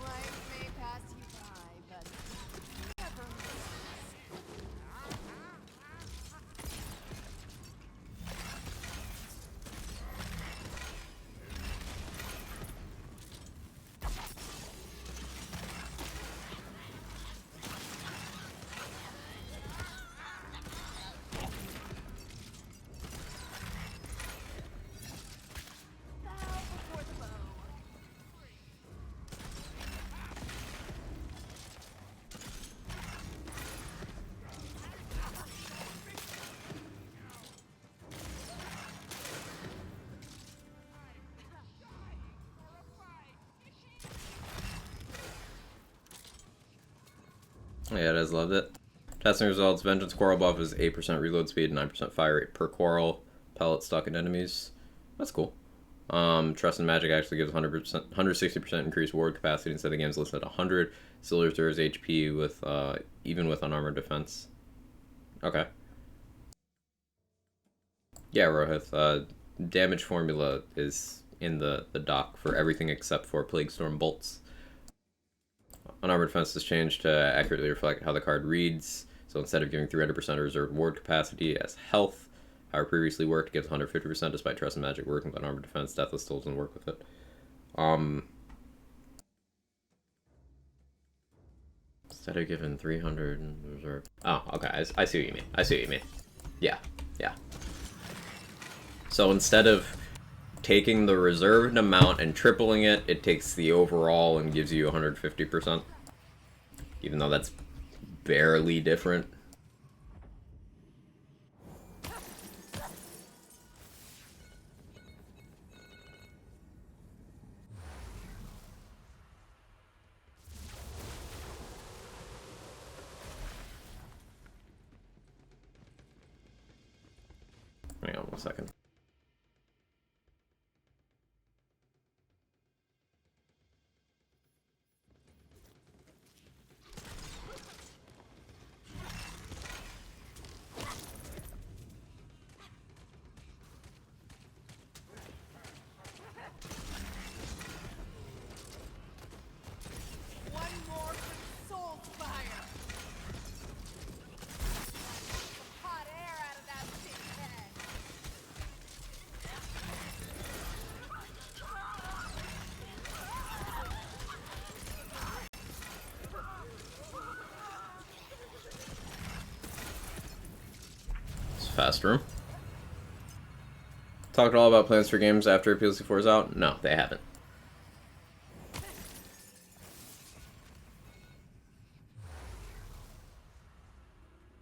Life may pass you by, but never misses.
Yeah, it has loved it. Testing results, Vengeance Quarrel buff is 8% reload speed, 9% fire rate per quarrel, pellet stuck in enemies. That's cool. Trust and Magic actually gives 100%, 160% increased ward capacity instead of the game's listed at 100. Still reserves HP with, even with unarmored defense. Okay. Yeah, Rohith, damage formula is in the dock for everything except for Plague Storm bolts. Unarmored defense is changed to accurately reflect how the card reads. So instead of giving 300% reserved ward capacity as health, how it previously worked, it gives 150% despite Trust and Magic working with unarmored defense. Deathless still doesn't work with it. Instead of giving 300 reserve. Oh, okay. I see what you mean. I see what you mean. Yeah, yeah. So instead of taking the reserved amount and tripling it, it takes the overall and gives you 150%. Even though that's barely different. Hang on 1 second.
One more for soul fire. Hot air out of that big head.
It's a fast room. Talked all about plans for games after PLC4 is out? No, they haven't.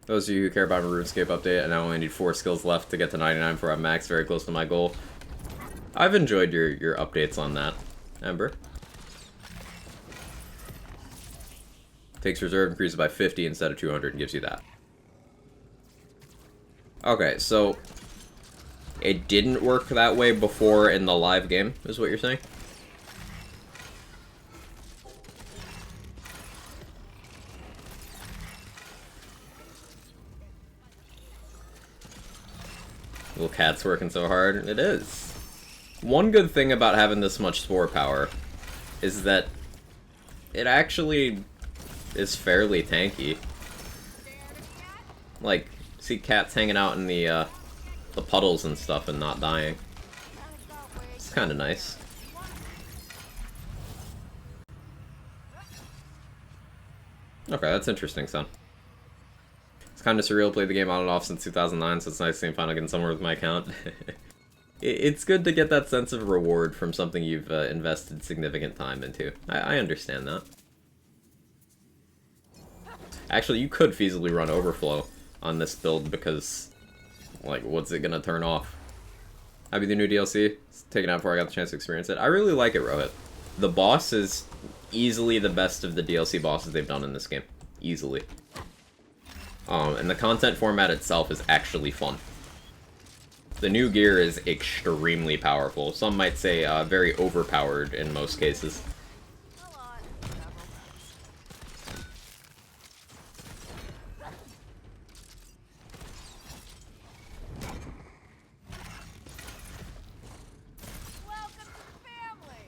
Those of you who care about my RuneScape update, I now only need 4 skills left to get to 99 before I'm max, very close to my goal. I've enjoyed your updates on that, Ember. Takes reserve, increases by 50 instead of 200 and gives you that. Okay, so it didn't work that way before in the live game, is what you're saying? Little cat's working so hard. It is. One good thing about having this much spore power is that it actually is fairly tanky. Like, see cats hanging out in the puddles and stuff and not dying. It's kind of nice. Okay, that's interesting, son. It's kind of surreal. Played the game on and off since 2009, so it's nice seeing finally getting somewhere with my account. It's good to get that sense of reward from something you've invested significant time into. I understand that. Actually, you could feasibly run Overflow on this build because, like, what's it gonna turn off? I'd be the new DLC. It's taken out before I got the chance to experience it. I really like it, Rohit. The boss is easily the best of the DLC bosses they've done in this game. Easily. And the content format itself is actually fun. The new gear is extremely powerful. Some might say very overpowered in most cases.
A lot. Several times. Welcome to the family.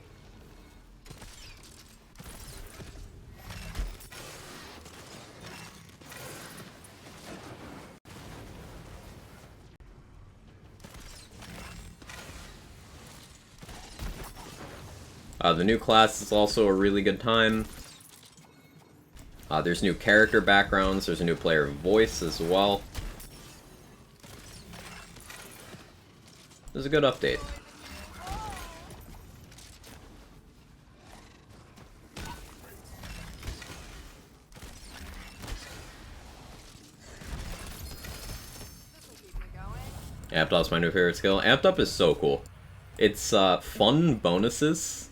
The new class is also a really good time. There's new character backgrounds, there's a new player voice as well. There's a good update.
This'll keep me going.
Amped Up's my new favorite skill. Amped Up is so cool. It's fun bonuses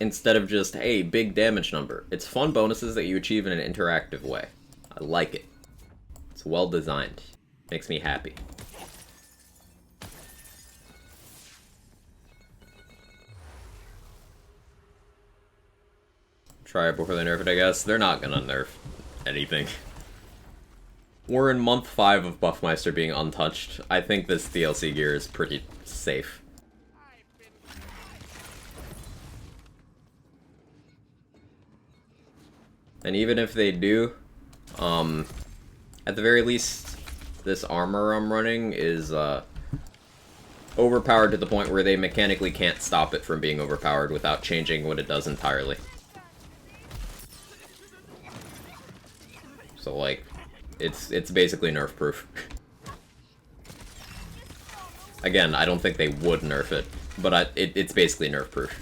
instead of just, hey, big damage number. It's fun bonuses that you achieve in an interactive way. I like it. It's well designed. Makes me happy. Try it before they nerf it, I guess. They're not gonna nerf anything. We're in month 5 of Buffmeister being untouched. I think this DLC gear is pretty safe. And even if they do, at the very least, this armor I'm running is overpowered to the point where they mechanically can't stop it from being overpowered without changing what it does entirely. So, like, it's basically nerf-proof. Again, I don't think they would nerf it, but it's basically nerf-proof.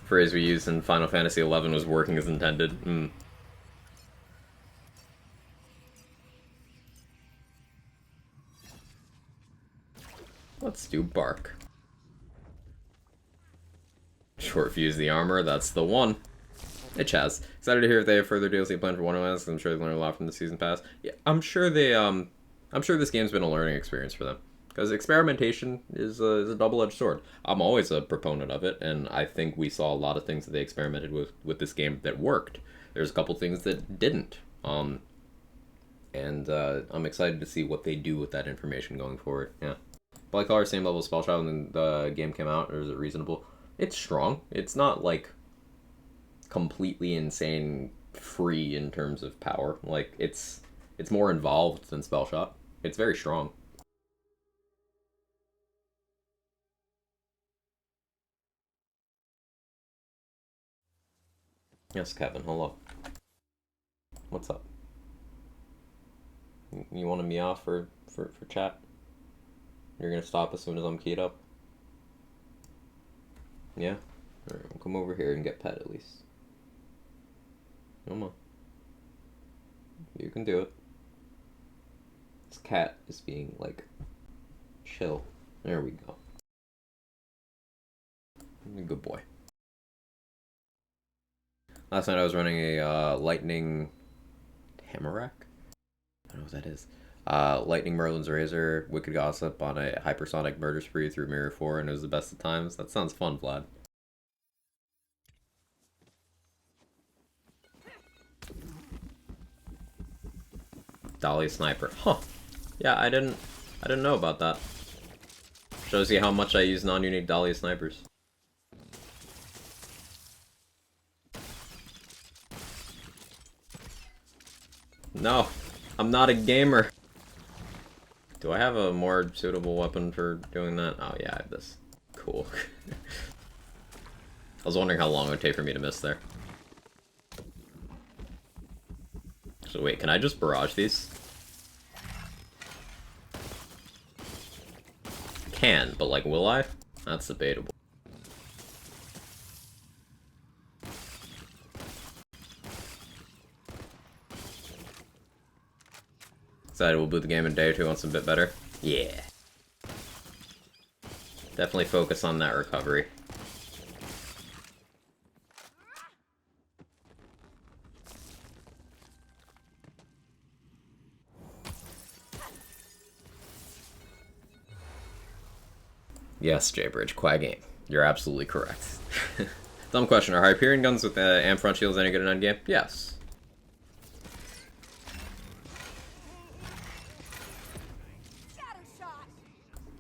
Phrase we used in Final Fantasy XI was working as intended. Let's do Bark. Short fuse the armor, that's the one. Hey Chaz, excited to hear if they have further DLC planned for One OS. I'm sure they learned a lot from the season pass. Yeah, I'm sure this game's been a learning experience for them. Because experimentation is a double-edged sword. I'm always a proponent of it, and I think we saw a lot of things that they experimented with this game that worked. There's a couple things that didn't. I'm excited to see what they do with that information going forward. Yeah. Black Collar, same level as Spellchild when the game came out, or is it reasonable? It's strong. It's not, like, completely insane free in terms of power. Like, it's more involved than Spellshot. It's very strong. Yes, Kevin, hello. What's up? You want to meow for chat? You're gonna stop as soon as I'm keyed up? Yeah? Alright, we'll come over here and get pet at least. Come on. You can do it. This cat is being, like, chill. There we go. Good boy. Last night I was running a Lightning Tamarack? I don't know what that is. Lightning Merlin's Razor, Wicked Gossip on a hypersonic murder spree through Mirror 4, and it was the best of times. That sounds fun, Vlad. Dahlia Sniper. Huh. Yeah, I didn't know about that. Shows you how much I use non-unique Dahlia Snipers. No, I'm not a gamer. Do I have a more suitable weapon for doing that? Oh yeah, I have this. Cool. I was wondering how long it would take for me to miss there. So wait, can I just barrage these? Can, but like, will I? That's debatable. Decided we'll boot the game in a day or two once it's a bit better. Yeah. Definitely focus on that recovery. Yes, J-Bridge, Quag Game. You're absolutely correct. Dumb question, are Hyperion guns with amp front shields any good in endgame? Yes.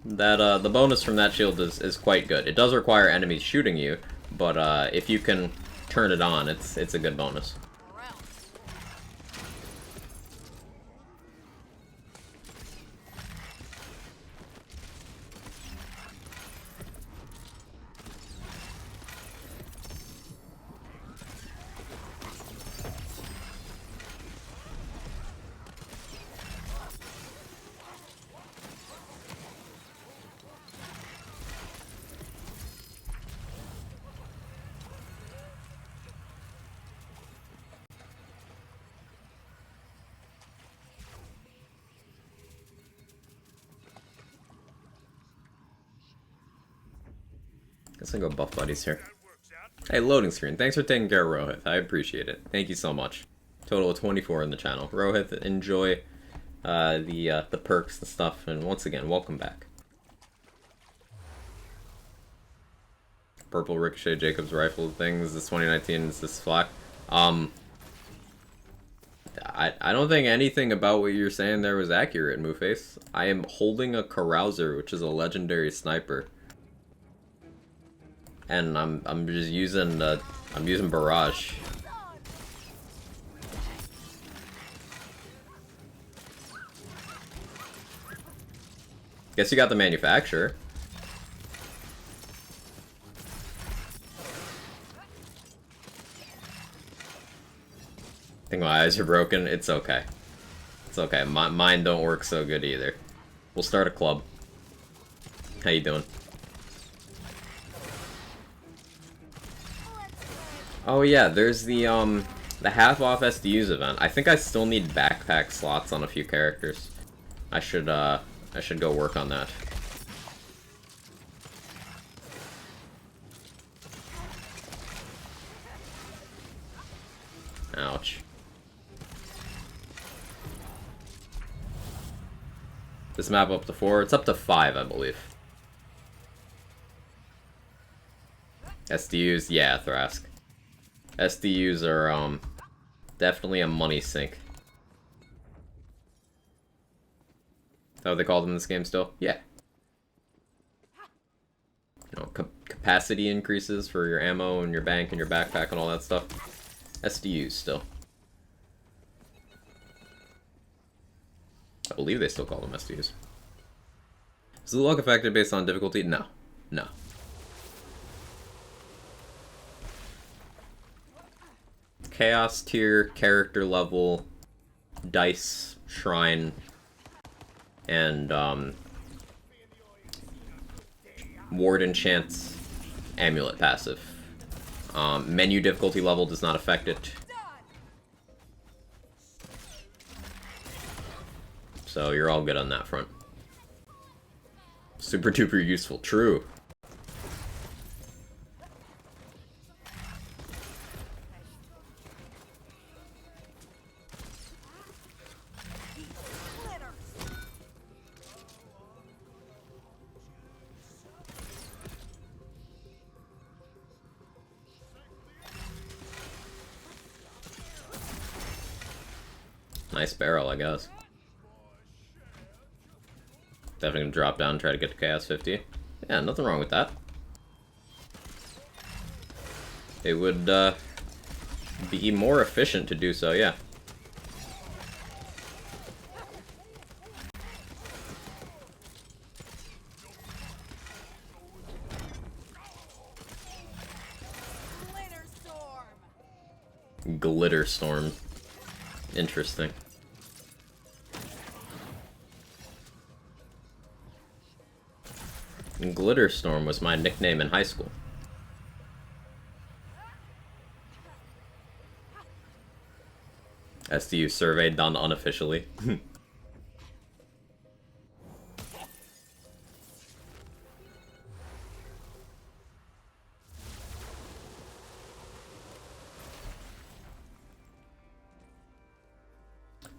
That the bonus from that shield is quite good. It does require enemies shooting you, but if you can turn it on, it's a good bonus. Guess I go buff buddies here. Hey, loading screen. Thanks for taking care of Rohith. I appreciate it. Thank you so much. Total of 24 in the channel. Rohith, enjoy the perks and stuff, and once again, welcome back. Purple Ricochet Jacobs rifle thing. Is this 2019? Is this flak? I don't think anything about what you're saying there was accurate, Mooface. I am holding a Carouser, which is a legendary sniper. And I'm just using I'm using Barrage. Guess you got the manufacturer. I think my eyes are broken. It's okay. It's okay. Mine don't work so good either. We'll start a club. How you doing? Oh yeah, there's the half off SDUs event. I think I still need backpack slots on a few characters. I should go work on that. Ouch. This map up to 4? It's up to 5, I believe. SDUs? Yeah, Thrask. SDUs are, definitely a money sink. Is that what they call them in this game still? Yeah. You know, capacity increases for your ammo and your bank and your backpack and all that stuff. SDUs still. I believe they still call them SDUs. Is the luck affected based on difficulty? No. No. Chaos tier, character level, dice, shrine, and ward enchants, amulet passive. Menu difficulty level does not affect it. So you're all good on that front. Super duper useful, true. Nice barrel, I guess. Definitely gonna drop down and try to get to Chaos 50. Yeah, nothing wrong with that. It would be more efficient to do so, yeah. Glitter Storm. Interesting. Glitter Storm was my nickname in high school. SDU survey done unofficially.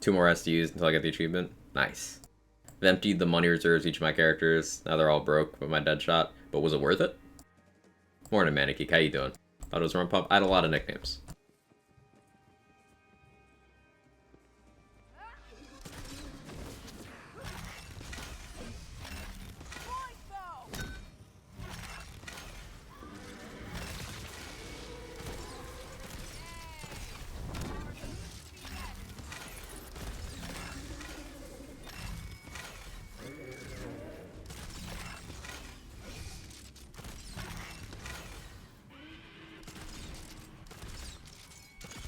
Two more SDUs until I get the achievement. Nice. I've emptied the money reserves each of my characters. Now they're all broke with my dead shot. But was it worth it? Morning, Manigeek. How you doing? Thought it was Run Pump. I had a lot of nicknames.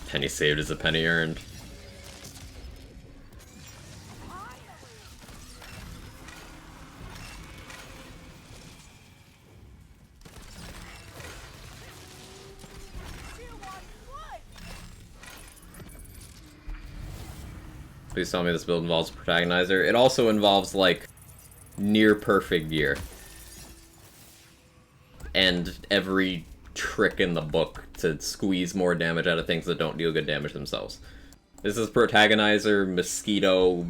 Penny saved is a penny earned. Please tell me this build involves a protagonizer. It also involves, like, near perfect gear. And every trick in the book to squeeze more damage out of things that don't deal good damage themselves. This is Protagonizer, Mosquito,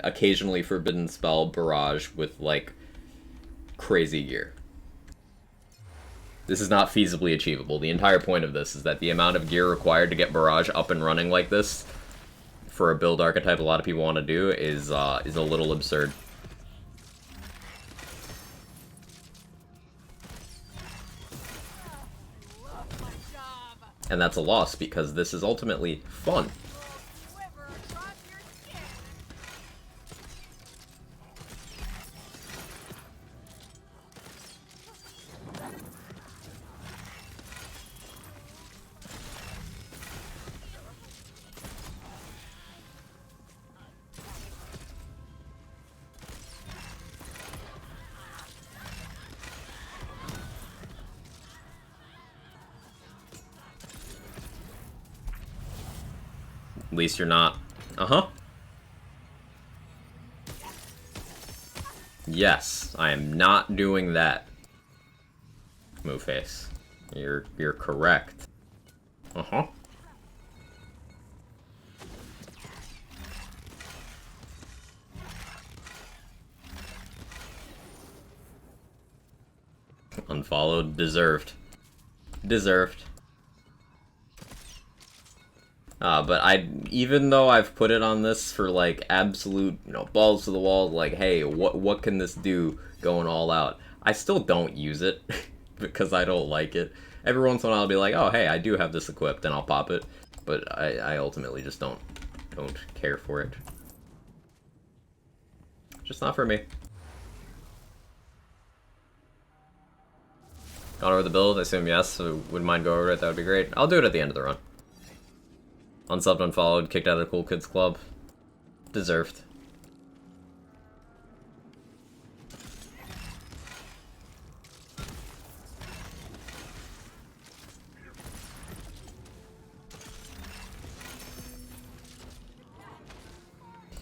occasionally Forbidden Spell, Barrage with, like, crazy gear. This is not feasibly achievable. The entire point of this is that the amount of gear required to get Barrage up and running like this, for a build archetype a lot of people want to do, is a little absurd. And that's a loss, because this is ultimately fun. At least you're not. Yes, I am not doing that. Move face. You're correct. Unfollowed. Deserved. Deserved. But even though I've put it on this for, like, absolute, you know, balls to the wall, like, hey, what can this do going all out, I still don't use it, because I don't like it. Every once in a while I'll be like, oh, hey, I do have this equipped, and I'll pop it, but I ultimately just don't care for it. Just not for me. Gone over the build? I assume yes, so wouldn't mind going over it, that would be great. I'll do it at the end of the run. Unsubbed, unfollowed, kicked out of the Cool Kids Club. Deserved.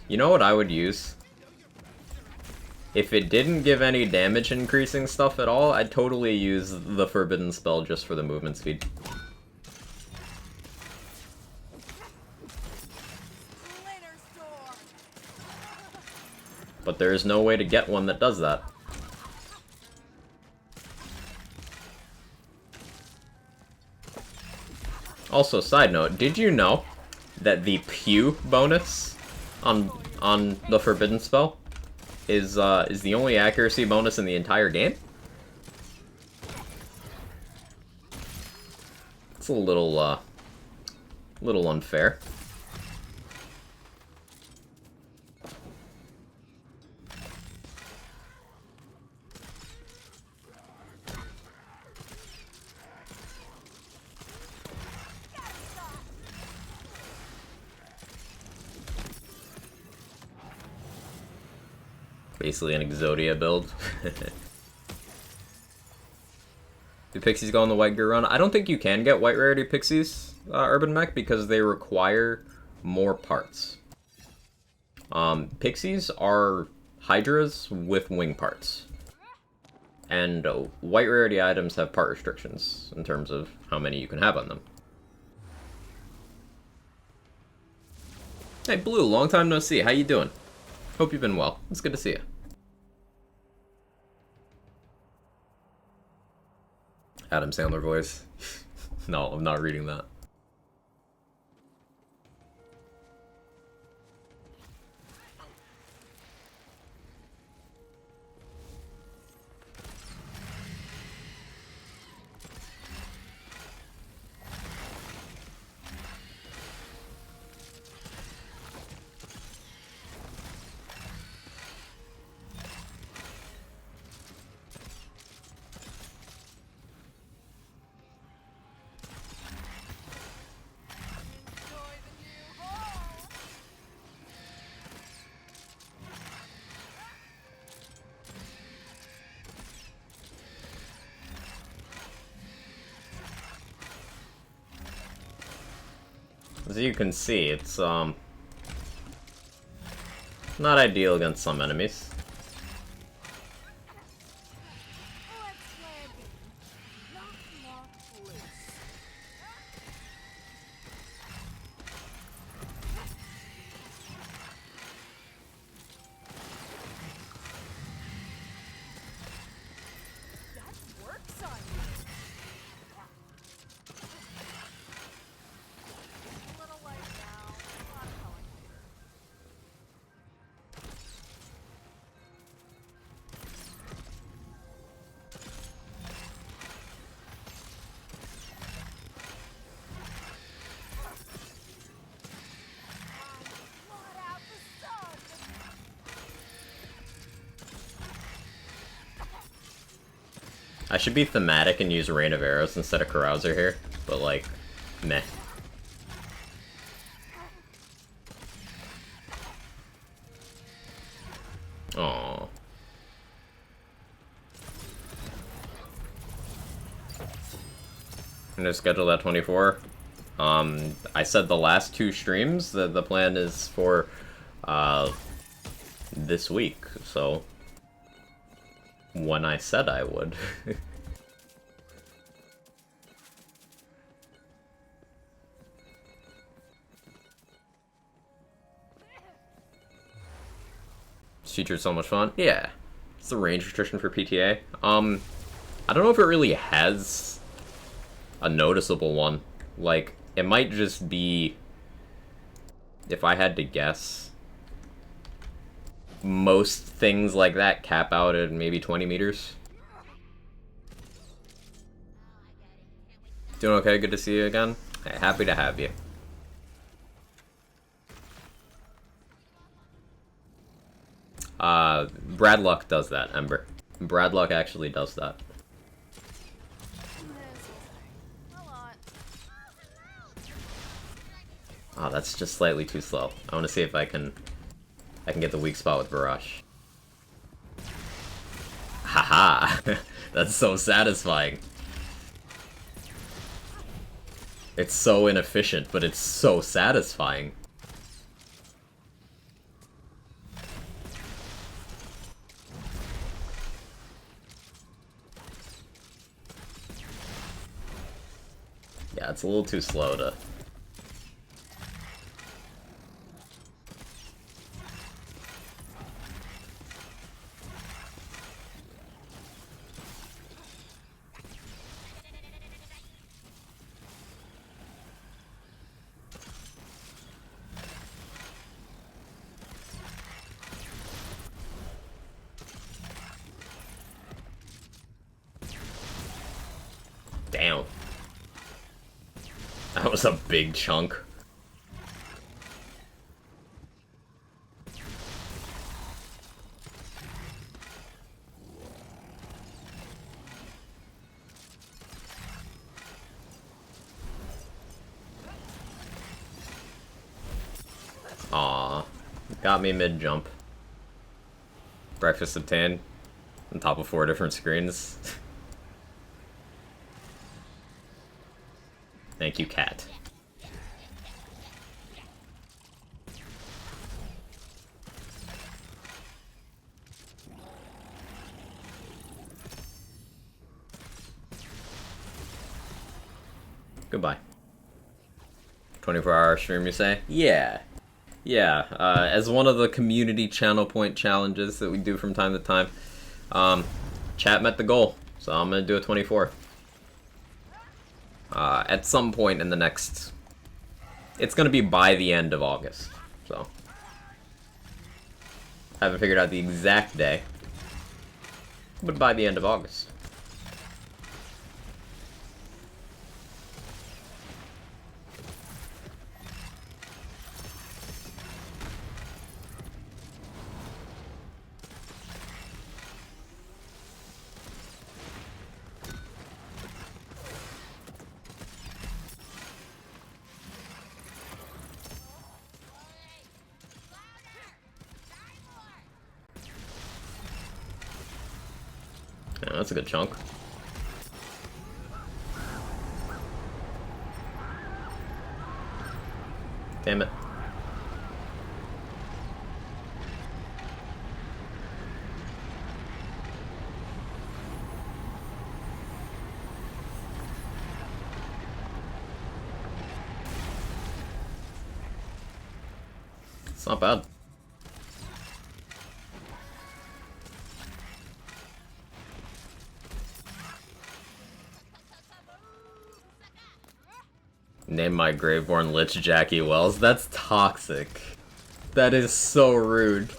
You know what I would use? If it didn't give any damage increasing stuff at all, I'd totally use the Forbidden Spell just for the movement speed. But there is no way to get one that does that. Also, side note, did you know that the Pew bonus on the Forbidden Spell is the only accuracy bonus in the entire game? It's a little unfair. Basically an Exodia build. Do pixies go on the white gear run? I don't think you can get white rarity pixies, Urban Mech, because they require more parts. Pixies are hydras with wing parts. And white rarity items have part restrictions in terms of how many you can have on them. Hey Blue, long time no see. How you doing? Hope you've been well. It's good to see you. Adam Sandler voice. No, I'm not reading that. As you can see, it's not ideal against some enemies. I should be thematic and use Rain of Arrows instead of Carouser here, but like, meh. Aww. I'm gonna schedule that 24. I said the last 2 streams, the plan is for, this week, so when I said I would. This feature's so much fun. Yeah. It's the range restriction for PTA. I don't know if it really has a noticeable one. Like, it might just be, if I had to guess, most things like that cap out at maybe 20 meters. Doing okay? Good to see you again. Hey, happy to have you. Brad Luck does that, Ember. Brad Luck actually does that.
A lot.
Oh, that's just slightly too slow. I want to see if I can get the weak spot with Barrage. Haha! That's so satisfying. It's so inefficient, but it's so satisfying. Yeah, it's a little too slow to... Damn. That was a big chunk. Aw, got me mid-jump. Breakfast obtained. On top of 4 different screens. Thank you, cat. Goodbye. 24-hour stream, you say? Yeah. Yeah, as one of the community channel point challenges that we do from time to time, chat met the goal, so I'm gonna do a 24. At some point in the next... It's gonna be by the end of August, so... I haven't figured out the exact day, but by the end of August. Yeah, that's a good chunk. Damn it. It's not bad. Name my Graveborn Lich Jackie Wells. That's toxic. That is so rude.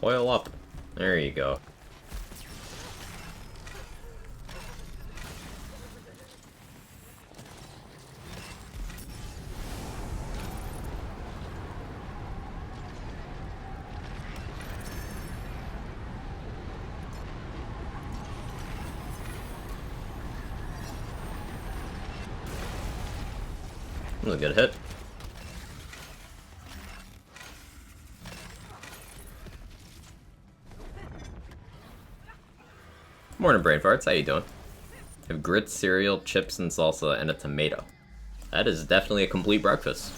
Coil up. There you go. That was a good hit. Morning, brain farts. How you doing? I have grits, cereal, chips, and salsa, and a tomato. That is definitely a complete breakfast.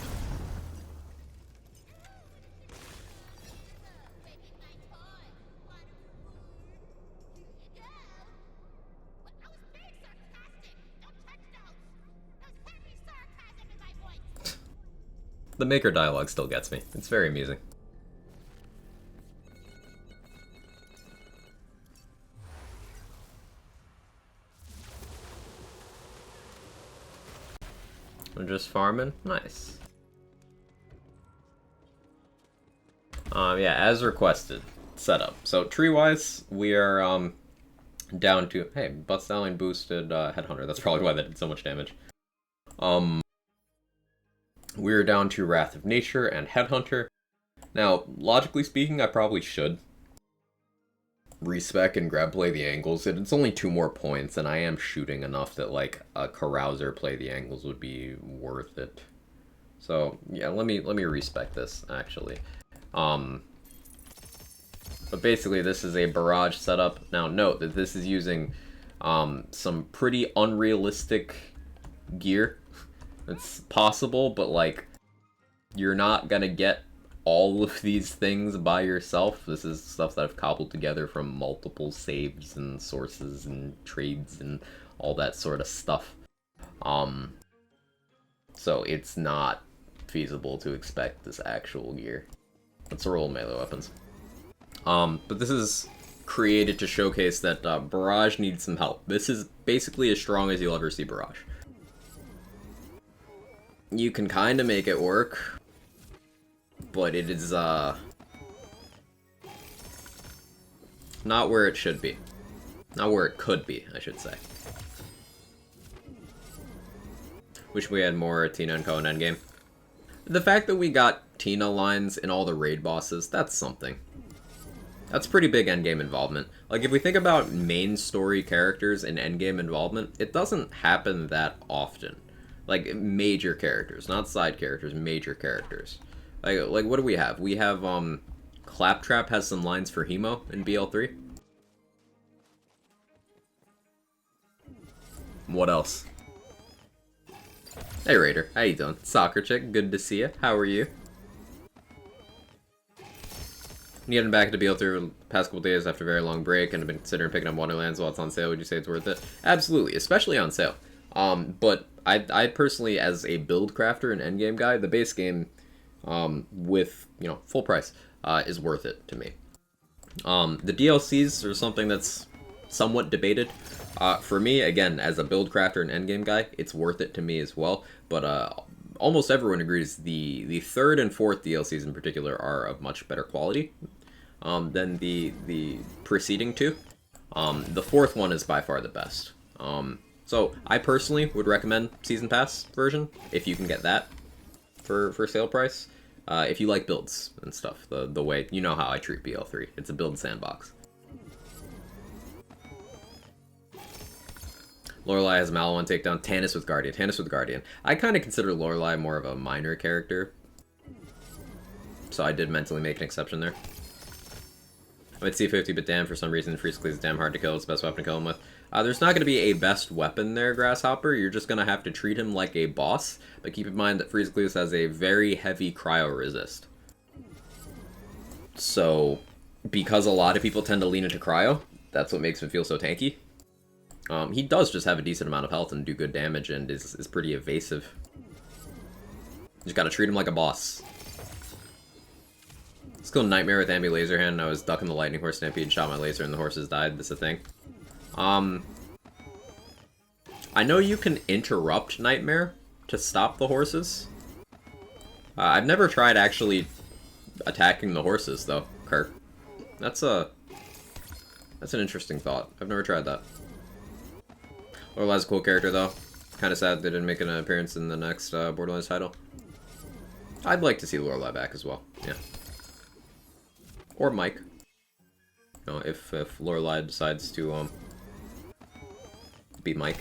The Maker dialogue still gets me. It's very amusing. We're just farming? Nice. Yeah, as requested. Setup. So, tree-wise, we are, down to... Hey, Butt Stallion boosted, Headhunter. That's probably why that did so much damage. We're down to Wrath of Nature and Headhunter. Now, logically speaking, I probably should respec and grab play the angles. It's only 2 more points, and I am shooting enough that, like, a Carouser play the angles would be worth it. So, yeah, let me respec this, actually. But basically, this is a barrage setup. Now, note that this is using some pretty unrealistic gear. It's possible, but, like, you're not gonna get all of these things by yourself. This is stuff that I've cobbled together from multiple saves and sources and trades and all that sort of stuff. So it's not feasible to expect this actual gear. Let's roll melee weapons. But this is created to showcase that Barrage needs some help. This is basically as strong as you'll ever see Barrage. You can kind of make it work, but it is, not where it should be. Not where it could be, I should say. Wish we had more Tina and Co in endgame. The fact that we got Tina lines in all the raid bosses, that's something. That's pretty big endgame involvement. Like, if we think about main story characters in endgame involvement, it doesn't happen that often. Like, major characters, not side characters, major characters. Like what do we have? We have, Claptrap has some lines for Hemo in BL3. What else? Hey Raider, how you doing? Soccer Chick, good to see you. How are you? Getting back to BL3 the past couple days after a very long break, and have been considering picking up Wonderlands while it's on sale. Would you say it's worth it? Absolutely, especially on sale. But I personally, as a build crafter and endgame guy, the base game, with, you know, full price, is worth it to me. The DLCs are something that's somewhat debated. For me, again, as a build crafter and endgame guy, it's worth it to me as well. But almost everyone agrees the third and fourth DLCs in particular are of much better quality than the preceding two. The fourth one is by far the best. So I personally would recommend Season Pass version, if you can get that for sale price. If you like builds and stuff, the way, you know how I treat BL3. It's a build sandbox. Lorelei has Maliwan takedown, Tannis with Guardian. Tannis with Guardian. I kind of consider Lorelei more of a minor character, so I did mentally make an exception there. I'm at C50, but damn, for some reason, Freezecleave is damn hard to kill. It's the best weapon to kill him with. There's not going to be a best weapon there, Grasshopper. You're just going to have to treat him like a boss, but keep in mind that Freezecleave has a very heavy cryo resist. So, because a lot of people tend to lean into cryo, that's what makes him feel so tanky. He does just have a decent amount of health and do good damage and is pretty evasive. You just gotta treat him like a boss. Let's go Nightmare with Ambi Laser Hand. I was ducking the Lightning Horse Stampede and shot my laser and the horses died. This is a thing. I know you can interrupt Nightmare to stop the horses. I've never tried actually attacking the horses, though, Kirk. That's an interesting thought. I've never tried that. Lorelai's a cool character, though. Kind of sad they didn't make an appearance in the next Borderlands title. I'd like to see Lorelai back as well. Yeah. Or Mike. You know, if Lorelai decides to be Mike.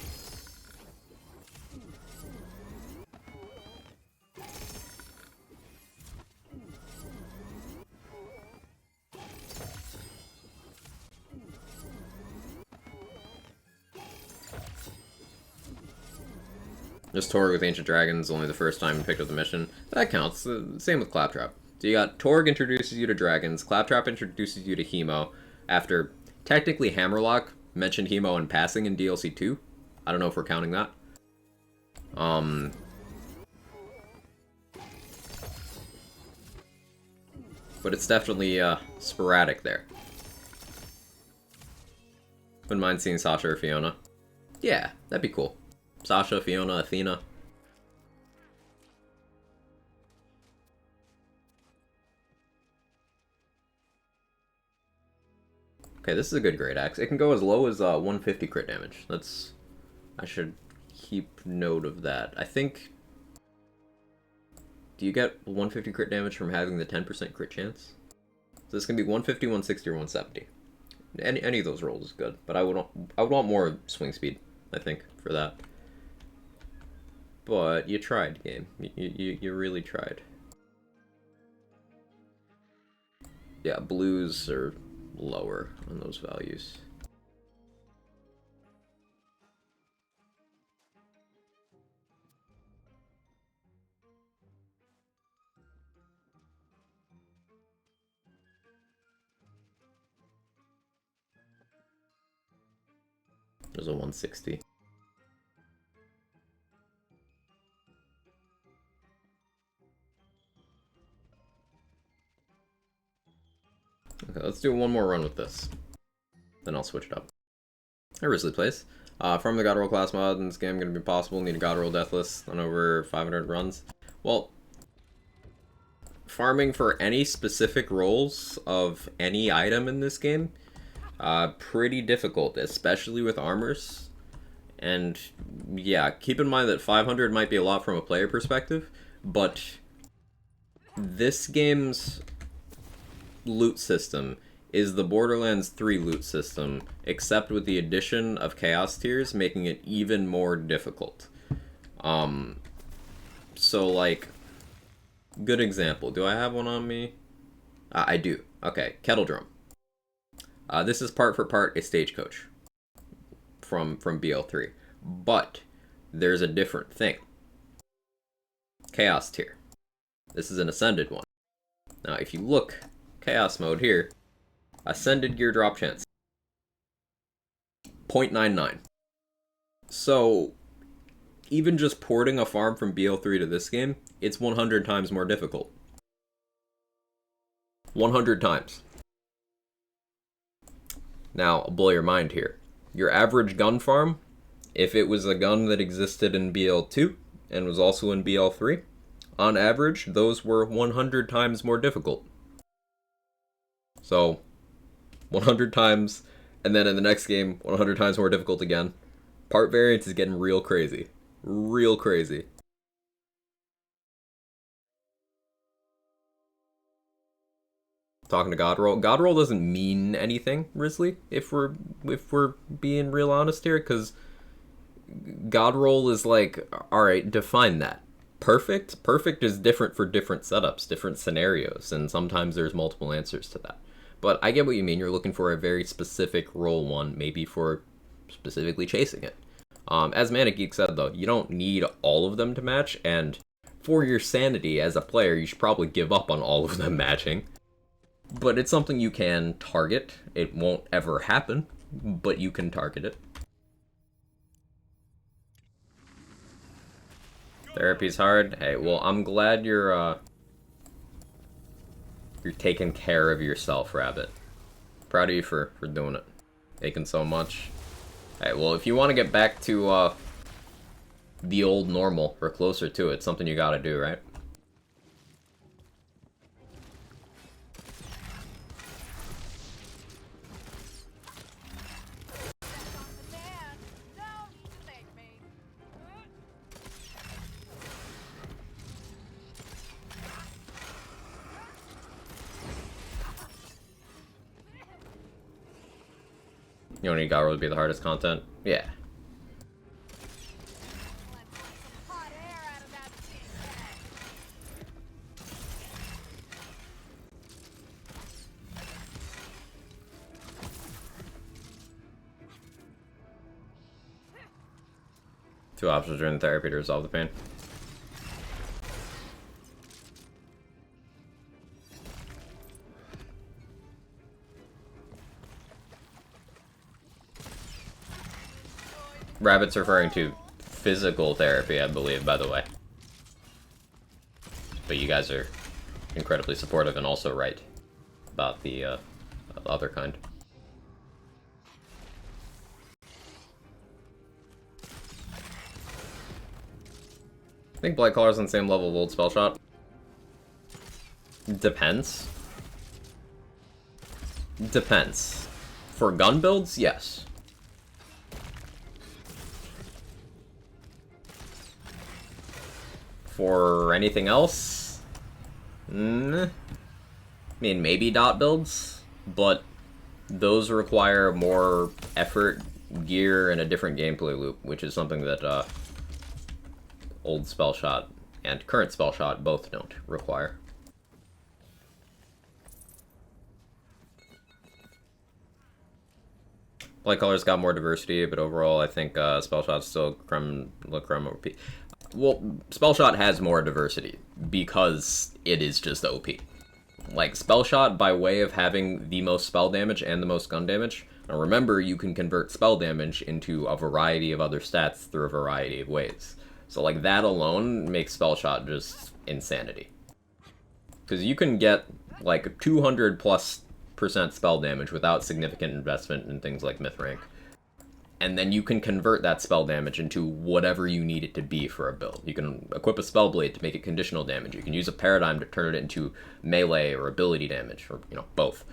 Just Torg with Ancient Dragons, only the first time you picked up the mission. That counts. Same with Claptrap. So you got Torg introduces you to dragons, Claptrap introduces you to Hemo, after technically Hammerlock mentioned Hemo in passing in DLC 2. I don't know if we're counting that. But it's definitely sporadic there. Wouldn't mind seeing Sasha or Fiona. Yeah, that'd be cool. Sasha, Fiona, Athena. Okay, this is a good Great Axe. It can go as low as 150 crit damage. I should keep note of that. I think... Do you get 150 crit damage from having the 10% crit chance? So this can be 150, 160, or 170. Any of those rolls is good, but I would want more swing speed, I think, for that. But you tried, game. You really tried. Yeah, blues are lower on those values. There's a 160. Okay, let's do one more run with this. Then I'll switch it up. Hey, Risley Place. From the God Roll class mod in this game, going to be possible. Need a God Roll Deathless on over 500 runs. Well, farming for any specific rolls of any item in this game, pretty difficult, especially with armors. And yeah, keep in mind that 500 might be a lot from a player perspective, but this game's loot system is the Borderlands 3 loot system, except with the addition of Chaos Tiers, making it even more difficult. So like, good example. Do I have one on me? I do. Okay, Kettle Drum. This is part for part a stagecoach from BL3, but there's a different thing. Chaos Tier. This is an Ascended one. Now, if you look Chaos mode here, Ascended gear drop chance 0.99. So even just porting a farm from BL3 to this game, it's 100 times more difficult. 100 times. Now, I'll blow your mind here. Your average gun farm, if it was a gun that existed in BL2 and was also in BL3, on average, those were 100 times more difficult. So, 100 times, and then in the next game, 100 times more difficult again. Part variance is getting real crazy. Real crazy. Talking to Godroll. Godroll doesn't mean anything, Risley, if we're being real honest here, because Godroll is like, alright, define that. Perfect? Perfect is different for different setups, different scenarios, and sometimes there's multiple answers to that. But I get what you mean. You're looking for a very specific roll one, maybe for specifically chasing it. As Manic Geek said, though, you don't need all of them to match, and for your sanity as a player, you should probably give up on all of them matching. But it's something you can target. It won't ever happen, but you can target it. Therapy's hard. Hey, well, I'm glad you're taking care of yourself, Rabbit. Proud of you for doing it. Taking so much. Hey, well, if you want to get back to the old normal, or closer to it, something you gotta do, right? You don't need Garou to be the hardest content? Yeah.
Let's get some hot air out of that tin bag.
Two options during therapy to resolve the pain. Rabbit's referring to physical therapy, I believe, by the way. But you guys are incredibly supportive and also right about the other kind. I think Blightcaller's on the same level of old Spellshot. Depends. Depends. For gun builds, yes. For anything else? I mean, maybe dot builds, but those require more effort, gear, and a different gameplay loop, which is something that old Spellshot and current Spellshot both don't require. Blightcaller's got more diversity, but overall I think Spellshot's still creme OP. Well, Spellshot has more diversity because it is just OP. Like, Spellshot, by way of having the most spell damage and the most gun damage, now remember, you can convert spell damage into a variety of other stats through a variety of ways. So, like, that alone makes Spellshot just insanity. Because you can get, like, 200+% spell damage without significant investment in things like Myth Rank. And then you can convert that spell damage into whatever you need it to be for a build. You can equip a Spellblade to make it conditional damage. You can use a Paradigm to turn it into melee or ability damage, or, you know, both.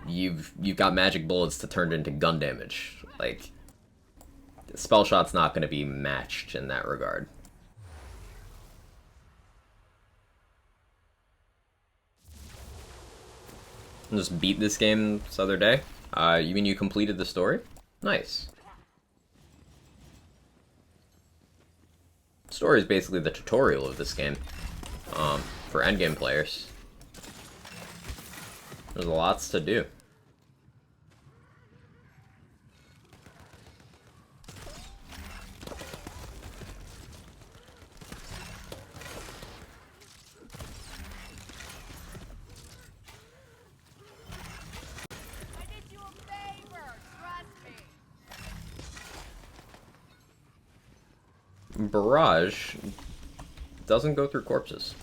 You've got magic bullets to turn it into gun damage. Like, Spellshot's not going to be matched in that regard. I just beat this game this other day. You mean you completed the story? Nice. The story is basically the tutorial of this game, for endgame players. There's lots to do. Barrage doesn't go through corpses.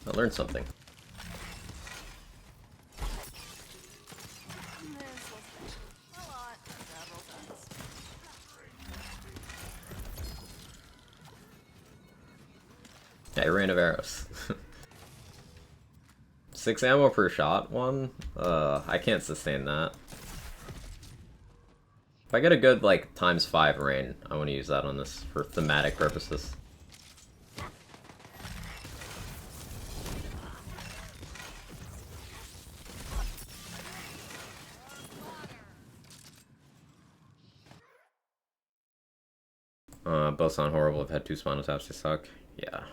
I learned something. Yeah, I ran of arrows. 6 ammo per shot one? I can't sustain that. If I get a good, like, ×5 rain, I want to use that on this for thematic purposes. Both sound horrible. I've had 2 Spinal Taps, they suck. Yeah.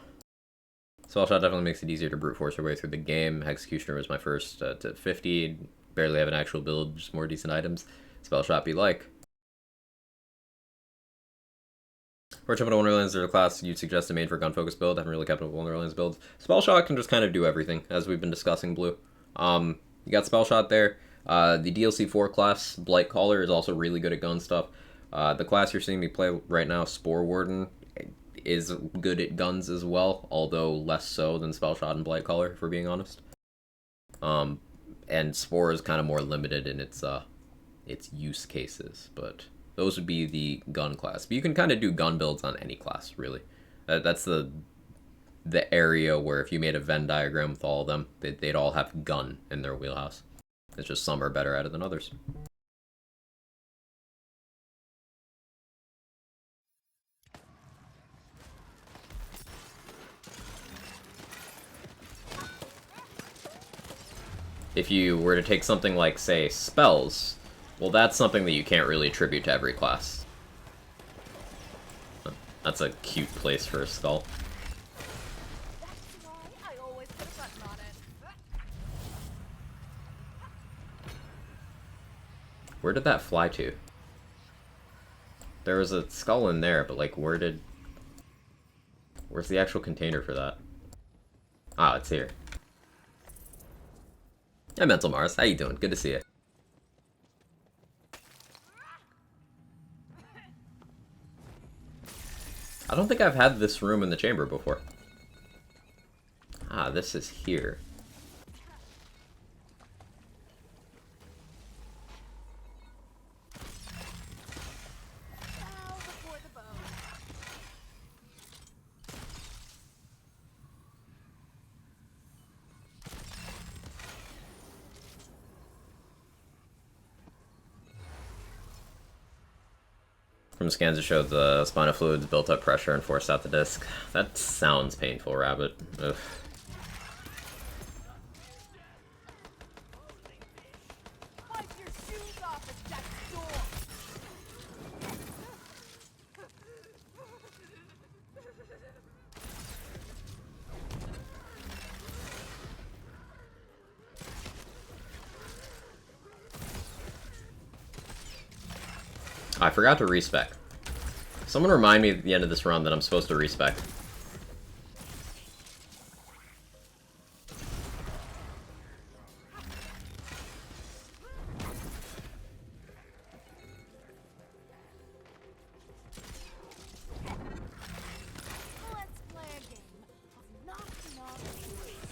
Spellshot definitely makes it easier to brute force your way through the game. Executioner was my first to 50. Barely have an actual build, just more decent items. Spellshot be like. For Jumping to Wonderlands, there's a class you'd suggest a main for gun-focused build. I haven't really kept up with Wonderlands builds. Spellshot can just kind of do everything, as we've been discussing, Blue. You got Spellshot there. The DLC 4 class, Blightcaller, is also really good at gun stuff. The class you're seeing me play right now, Spore Warden, is good at guns as well, although less so than Spellshot and Blightcaller, if we're being honest. And Spore is kind of more limited in its use cases, but those would be the gun class. But you can kind of do gun builds on any class, really. That's the area where if you made a Venn diagram with all of them, they'd all have gun in their wheelhouse. It's just some are better at it than others. if you were to take something like, say, spells, well, that's something that you can't really attribute to every class. That's a cute place for a skull.
That's why I always put a button on it.
Where did that fly to? There was a skull in there, but, like, where's the actual container for that? Ah, it's here. Hey, Mental Mars, how you doing? Good to see you. I don't think I've had this room in the chamber before. Ah, this is here.
Bow before the bone.
From scans that showed the spinal fluids built up pressure and forced out the disc. That sounds painful, Rabbit. Ugh.
Wipe your shoes off at that door.
I forgot to respec. Someone remind me at the end of this run that I'm supposed to respec.
Let's play a game of knocking off boots.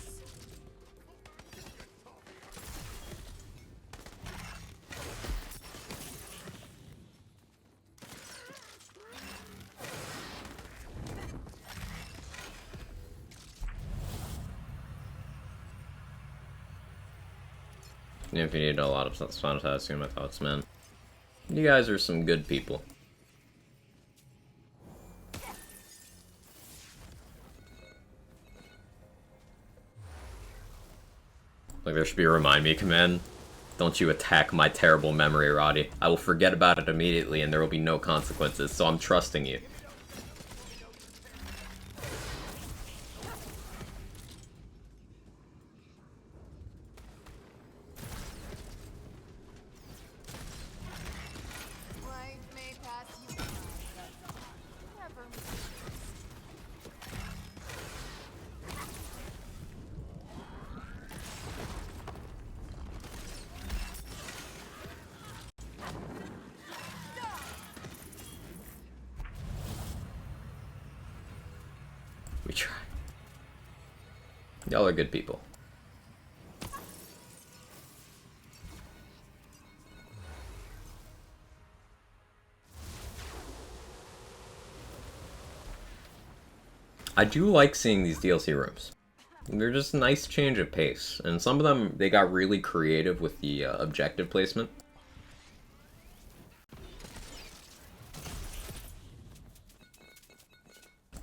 If you need a lot of spinal tasking, my thoughts, man. You guys are some good people. Like, there should be a remind me command. Don't you attack my terrible memory, Roddy. I will forget about it immediately and there will be no consequences, so I'm trusting you.
Life may pass you by, but never misses.
We try. Y'all are good people. I do like seeing these DLC rooms. They're just a nice change of pace, and some of them, they got really creative with the objective placement.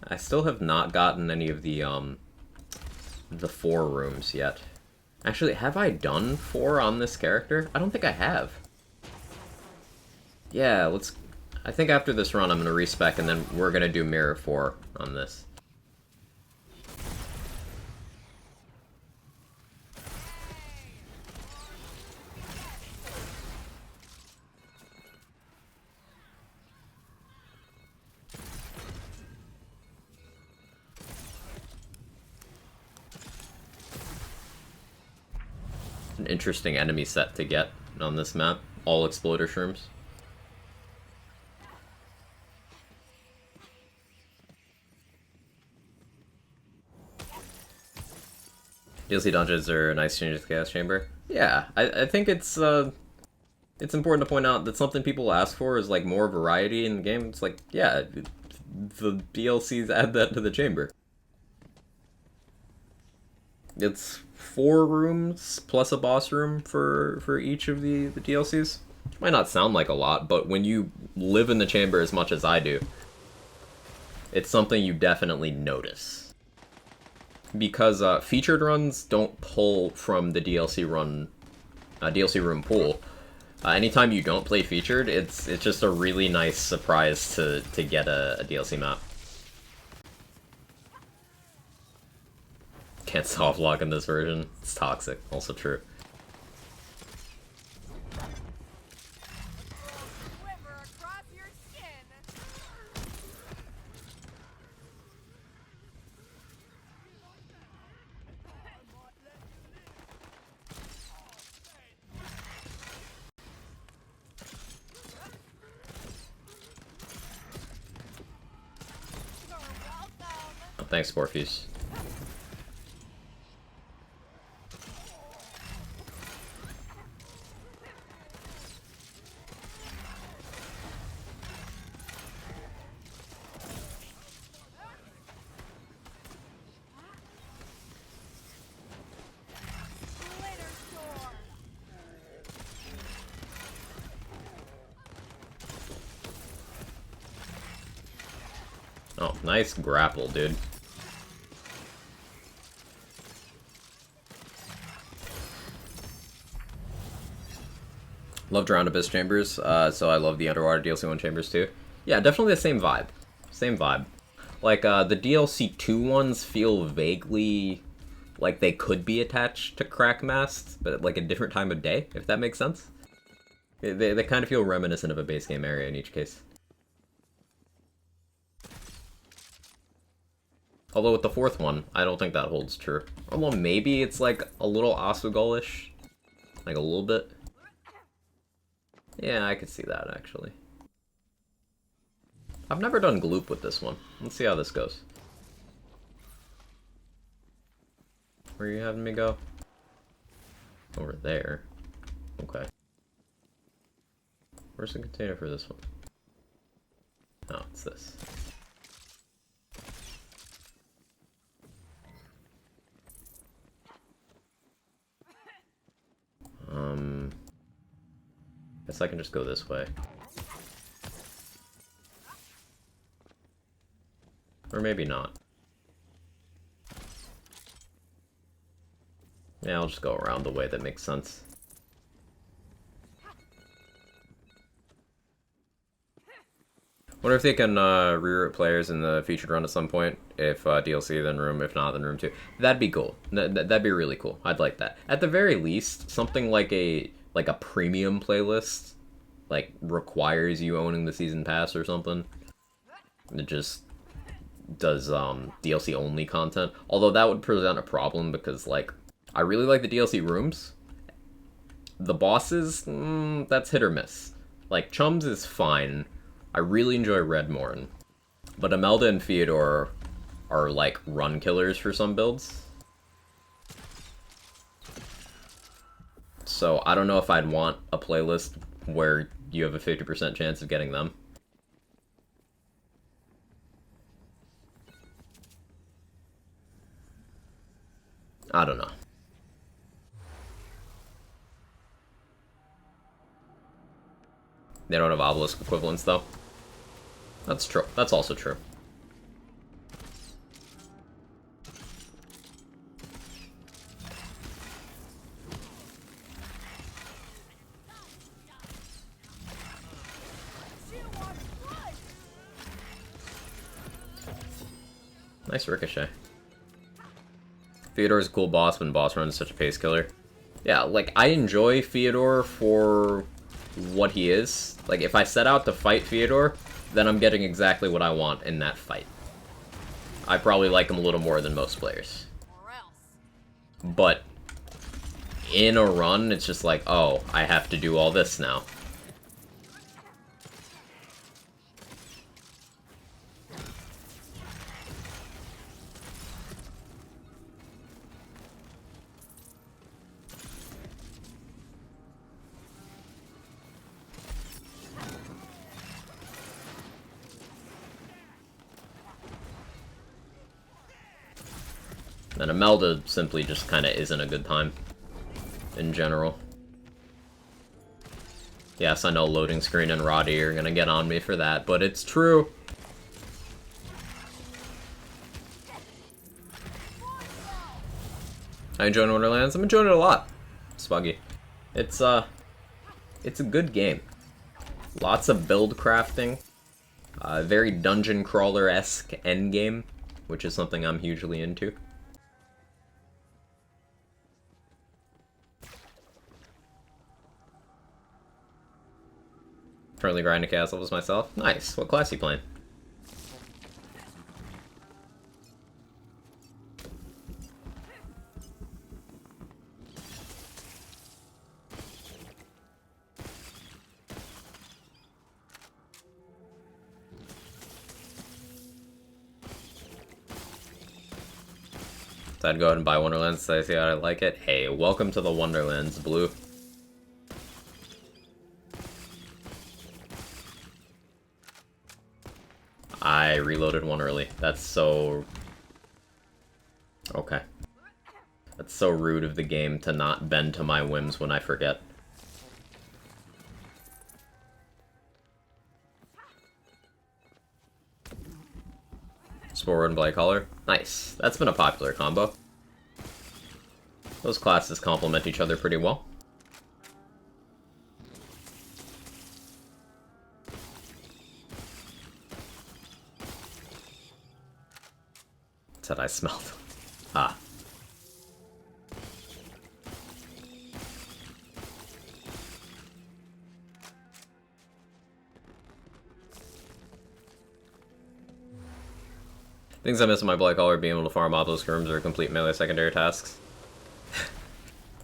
I still have not gotten any of the 4 rooms yet. Actually, have I done 4 on this character? I don't think I have. Yeah, let's... I think after this run I'm gonna respec and then we're gonna do Mirror 4 on this. An interesting enemy set to get on this map. All Exploder Shrooms. DLC dungeons are a nice change to the Chaos Chamber. Yeah, I think it's important to point out that something people ask for is like more variety in the game. It's like, yeah, the DLCs add that to the chamber. It's 4 rooms plus a boss room for each of the DLCs. Might not sound like a lot, but when you live in the chamber as much as I do, it's something you definitely notice. because featured runs don't pull from the DLC room pool. Anytime you don't play featured, it's just a really nice surprise to get a DLC map. Can't soft lock in this version. It's toxic. Also true.
Quiver across your skin. You're welcome.
Oh, thanks, Morpheus.
Glitter storm.
Oh, nice grapple, dude. Love Drowned Abyss Chambers, so I love the Underwater DLC 1 Chambers too. Yeah, definitely the same vibe. Same vibe. Like, the DLC 2 ones feel vaguely like they could be attached to Crackmast, but like a different time of day, if that makes sense. They kind of feel reminiscent of a base game area in each case. Although with the fourth one, I don't think that holds true. Although maybe it's like a little Asugol-ish. Like a little bit. Yeah, I could see that actually. I've never done Gloop with this one. Let's see how this goes. Where are you having me go? Over there. Okay. Where's the container for this one? Oh, it's this. Guess I can just go this way. Or maybe not. Yeah, I'll just go around the way that makes sense. Wonder if they can reroute players in the featured run at some point. If DLC, then room. If not, then room 2. That'd be cool. That'd be really cool. I'd like that. At the very least, something like a premium playlist, like requires you owning the season pass or something. It just does DLC only content. Although that would present a problem because like I really like the DLC rooms. The bosses, that's hit or miss. Like Chums is fine. I really enjoy Redmorn, but Imelda and Theodore are like run killers for some builds. So I don't know if I'd want a playlist where you have a 50% chance of getting them. I don't know. They don't have obelisk equivalents though. That's true. That's also true. Nice ricochet. Theodore's a cool boss when boss run is such a pace killer. Yeah, like, I enjoy Theodore for what he is. Like, if I set out to fight Theodore, then I'm getting exactly what I want in that fight. I probably like him a little more than most players.
Or else.
But in a run, it's just like, oh, I have to do all this now. And Imelda simply just kind of isn't a good time, in general. Yes, I know loading screen and Roddy are gonna get on me for that, but it's true. I enjoy Wonderlands. I'm enjoying it a lot. Spuggy. It's a good game. Lots of build crafting. Very dungeon crawler-esque endgame, which is something I'm hugely into. Currently grinding chaos levels myself. Nice. What class you playing? So I'd go ahead and buy Wonderlands so I see how I like it. Hey, welcome to the Wonderlands, Blue. I reloaded one early. That's so... Okay. That's so rude of the game to not bend to my whims when I forget. Spore and Black Collar. Nice. That's been a popular combo. Those classes complement each other pretty well. Said I smelled. Ah. Things I miss in my Black Collar, being able to farm obelisk rooms or complete melee secondary tasks.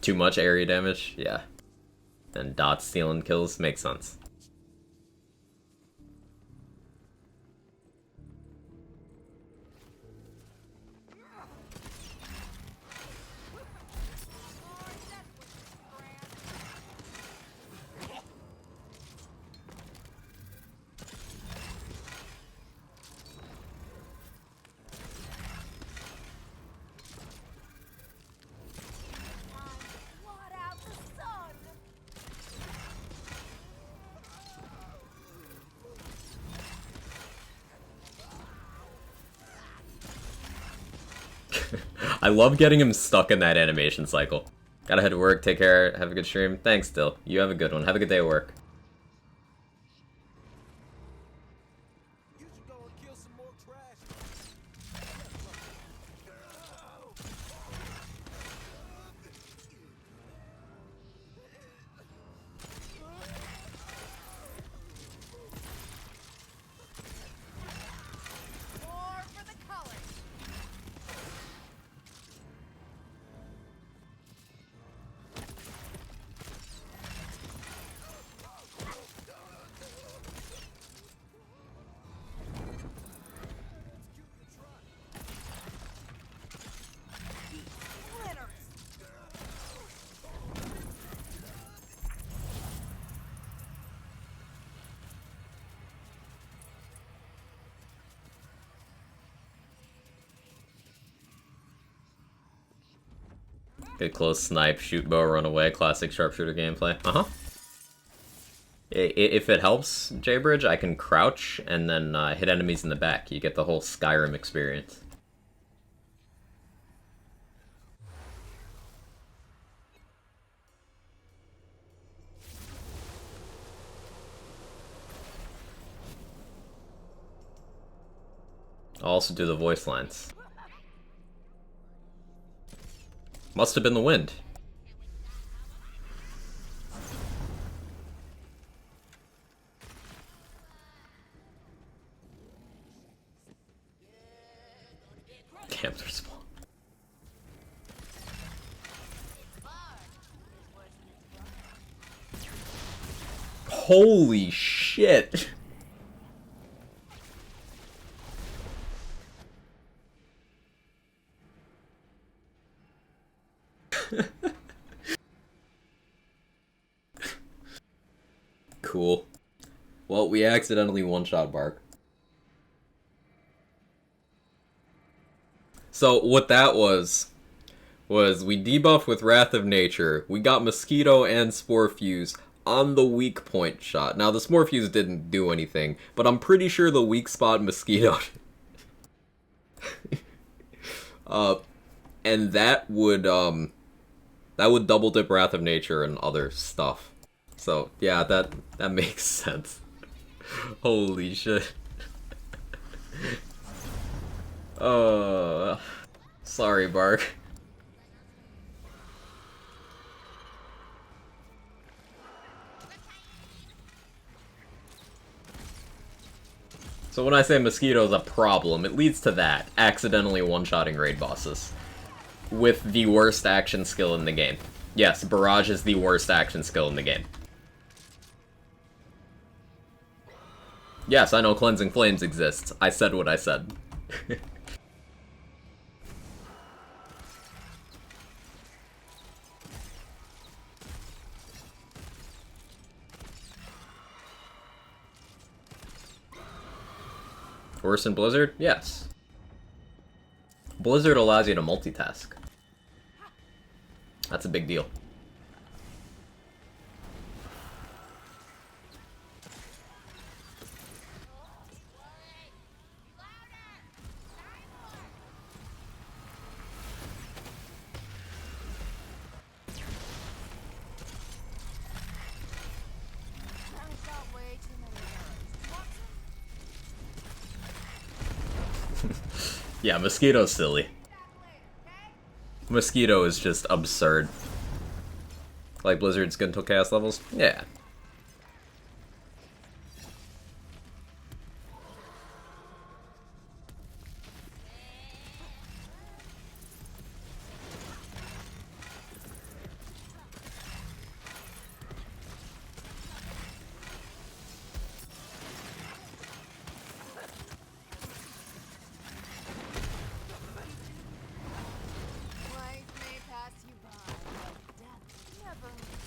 Too much area damage? Yeah. And dot stealing kills makes sense.
Blot out the sun.
I love getting him stuck in that animation cycle. Gotta head to work, take care, have a good stream. Thanks, Dill. You have a good one. Have a good day at work.
You should go and kill some more trash.
More for the colors. Glitters.
Good close snipe, shoot bow, run away, classic sharpshooter gameplay. Uh-huh. If it helps, J-Bridge, I can crouch and then hit enemies in the back. You get the whole Skyrim experience. I'll also do the voice lines. Must have been the wind. Damn, they're small. Holy shit! Cool. Well, we accidentally one-shot Bark. So what that was we debuffed with Wrath of Nature. We got Mosquito and Spore Fuse on the weak point shot. Now the Spore Fuse didn't do anything, but I'm pretty sure the weak spot Mosquito and that would double dip Wrath of Nature and other stuff. So yeah, that makes sense. Holy shit. Sorry, Bark. So when I say Mosquito's a problem, it leads to that. Accidentally one-shotting raid bosses. With the worst action skill in the game. Yes, Barrage is the worst action skill in the game. Yes, I know Cleansing Flames exists. I said what I said. Worse than Blizzard? Yes. Blizzard allows you to multitask. That's a big deal.
I've got way too many arrows. Want some?
Yeah, Mosquito's silly. Mosquito is just absurd. Like Blizzard's good until chaos levels? Yeah.
Life may pass you by, but death never misses.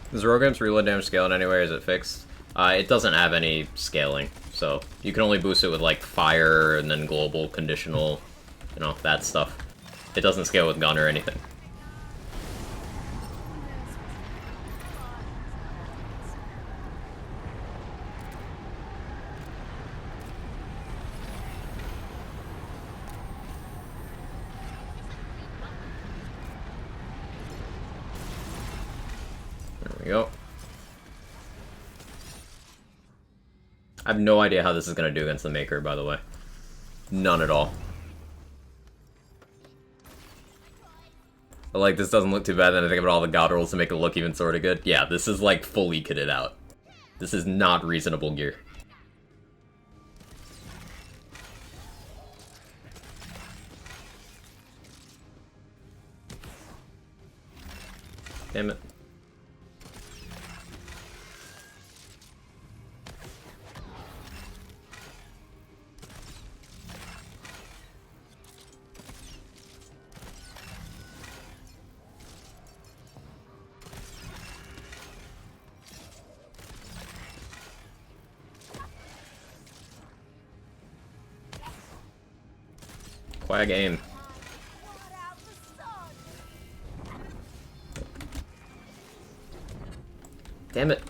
Does Rogam's reload damage scale in any way, or is it fixed? It doesn't have any scaling, so you can only boost it with like fire and then global, conditional, you know, that stuff. It doesn't scale with gun or anything. There we go. I have no idea how this is going to do against the Maker, by the way. None at all. But, like, this doesn't look too bad, then I think about all the god rolls to make it look even sort of good. Yeah, this is, like, fully kitted out. This is not reasonable gear. Damn it. Quag aim. Damn it.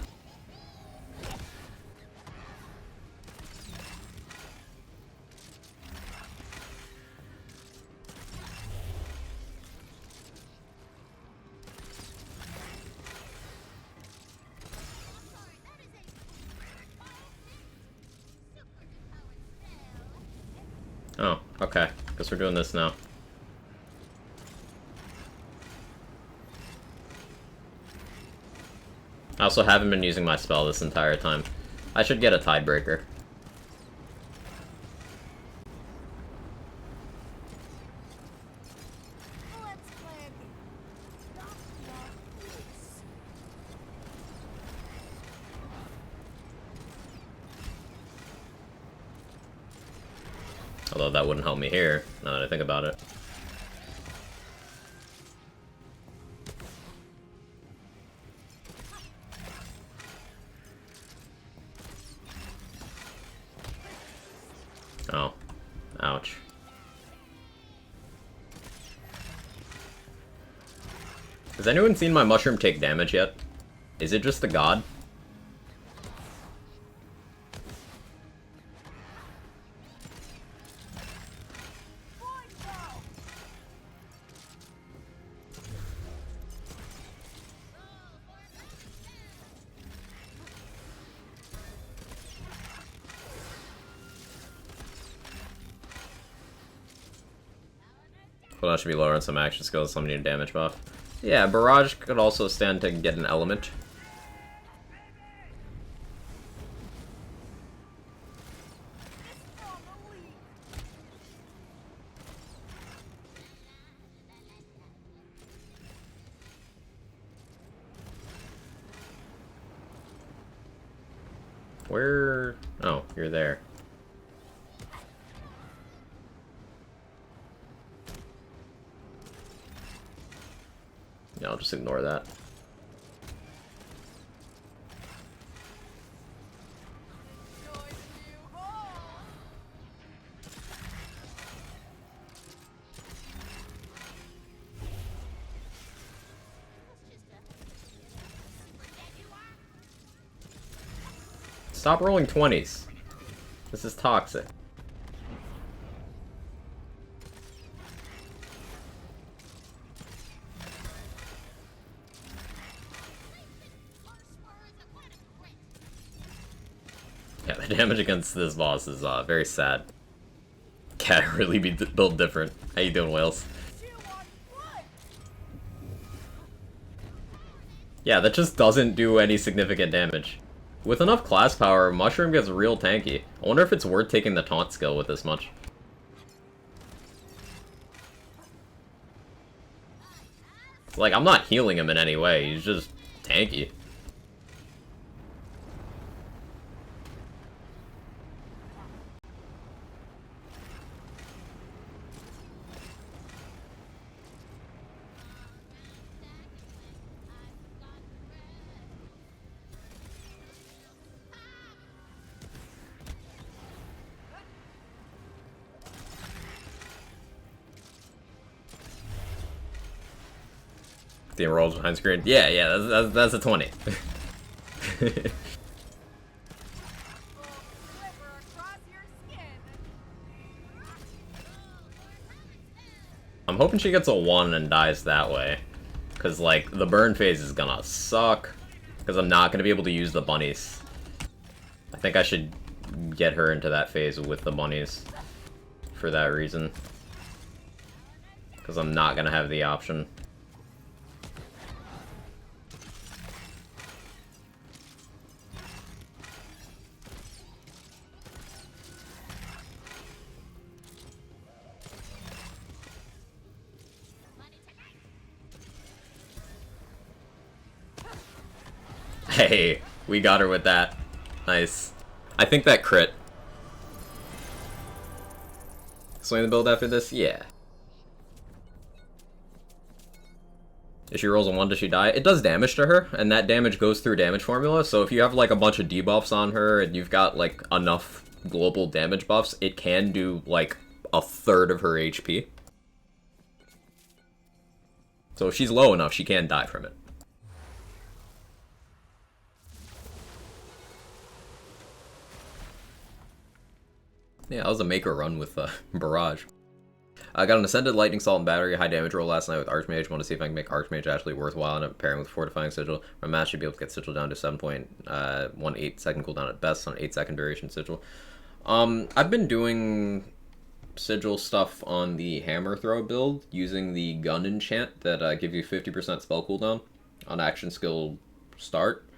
Oh, okay. Guess we're doing this now. I also haven't been using my spell this entire time. I should get a tiebreaker.
Let's plan it. Not like this.
Although that wouldn't help me here, now that I think about it. Has anyone seen my mushroom take damage yet? Is it just the god? Cooldown should be lower on some action skills, some need a damage buff. Yeah, Barrage could also stand to get an element. Where? Oh, you're there. Yeah, I'll just ignore that. Stop rolling 20s. This is toxic. Yeah, the damage against this boss is very sad. Cat really be built different. How you doing, Wales? Yeah, that just doesn't do any significant damage. With enough class power, Mushroom gets real tanky. I wonder if it's worth taking the taunt skill with this much. Like, I'm not healing him in any way, he's just tanky. The enrolls behind screen. Yeah, yeah, that's a 20. I'm hoping she gets a 1 and dies that way. Because, like, the burn phase is gonna suck. Because I'm not gonna be able to use the bunnies. I think I should get her into that phase with the bunnies. For that reason. Because I'm not gonna have the option. Hey, we got her with that. Nice. I think that crit. Swing the build after this? Yeah. If she rolls a 1, does she die? It does damage to her, and that damage goes through damage formula, so if you have like a bunch of debuffs on her, and you've got like enough global damage buffs, it can do like a third of her HP. So if she's low enough, she can die from it. Yeah, that was a maker run with Barrage. I got an Ascended Lightning Salt and Battery, high damage roll last night with Archmage. Want to see if I can make Archmage actually worthwhile and I'm pairing with Fortifying Sigil. My match should be able to get Sigil down to 7.18 second cooldown at best on 8-second duration Sigil. I've been doing Sigil stuff on the Hammer Throw build using the Gun enchant that gives you 50% spell cooldown on action skill start.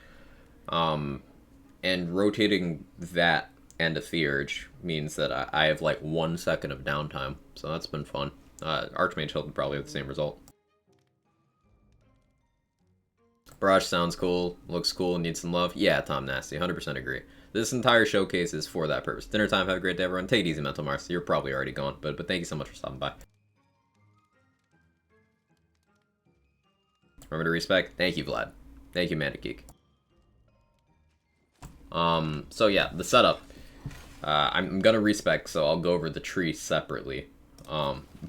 And rotating that and a Theurge means that I have like 1 second of downtime, so that's been fun. Archmage helped probably with the same result. Barrage sounds cool, looks cool, needs some love. Yeah, Tom Nasty, 100% agree. This entire showcase is for that purpose. Dinner time, have a great day, everyone. Take it easy, Mental Mars. You're probably already gone, but thank you so much for stopping by. Remember to respect. Thank you, Vlad. Thank you, Mandageek. So yeah, the setup. I'm gonna respec, so I'll go over the tree separately.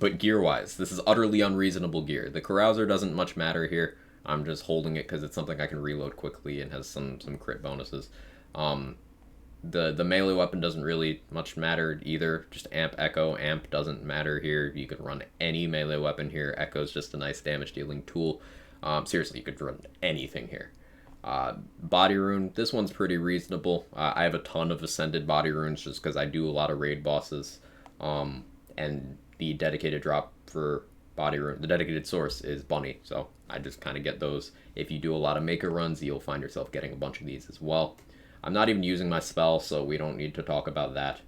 But gear-wise, this is utterly unreasonable gear. The Carouser doesn't much matter here. I'm just holding it because it's something I can reload quickly and has some crit bonuses. The melee weapon doesn't really much matter either. Just amp Echo. Amp doesn't matter here. You could run any melee weapon here. Echo's just a nice damage dealing tool. Seriously, you could run anything here. Body rune, this one's pretty reasonable. I have a ton of ascended body runes just because I do a lot of raid bosses. And the dedicated drop for body rune, the dedicated source is Bunny, so I just kind of get those. If you do a lot of maker runs, you'll find yourself getting a bunch of these as well. I'm not even using my spell, so we don't need to talk about that.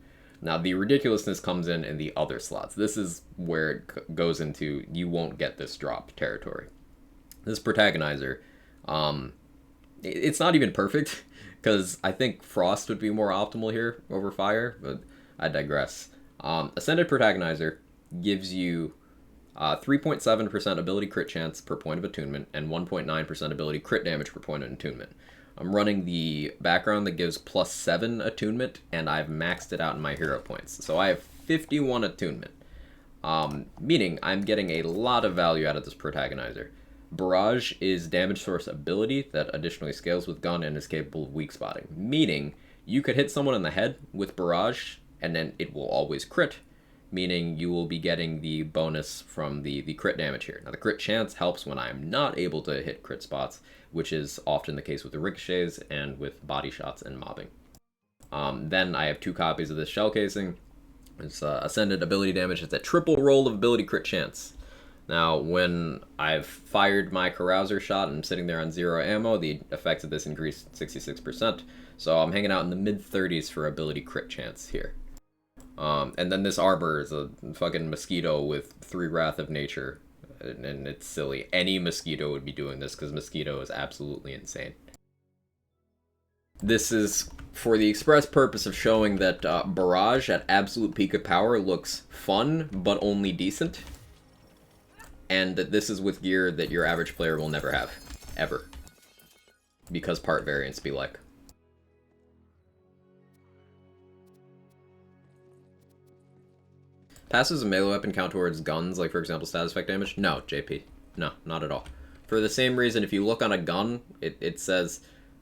Now, the ridiculousness comes in the other slots. This is where it goes into you won't get this drop territory. This Protagonizer, it's not even perfect, because I think Frost would be more optimal here over Fire, but I digress. Ascended Protagonizer gives you 3.7% ability crit chance per point of attunement and 1.9% ability crit damage per point of attunement. I'm running the background that gives +7 attunement, and I've maxed it out in my hero points. So I have 51 attunement, meaning I'm getting a lot of value out of this Protagonizer. Barrage is damage source ability that additionally scales with gun and is capable of weak spotting, meaning you could hit someone in the head with Barrage, and then it will always crit, meaning you will be getting the bonus from the crit damage here. Now, the crit chance helps when I am not able to hit crit spots, which is often the case with the ricochets and with body shots and mobbing. Then I have 2 copies of this shell casing. It's ascended ability damage. It's a triple roll of ability crit chance. Now, when I've fired my Carouser shot and I'm sitting there on 0 ammo, the effects of this increase 66%. So I'm hanging out in the mid-30s for ability crit chance here. And then this Arbor is a fucking mosquito with 3 Wrath of Nature. And it's silly. Any mosquito would be doing this because mosquito is absolutely insane. This is for the express purpose of showing that Barrage at absolute peak of power looks fun, but only decent. And that this is with gear that your average player will never have. Ever. Because part variants be like. Passes a melee weapon count towards guns, like for example status effect damage? No, JP. No, not at all. For the same reason, if you look on a gun, it says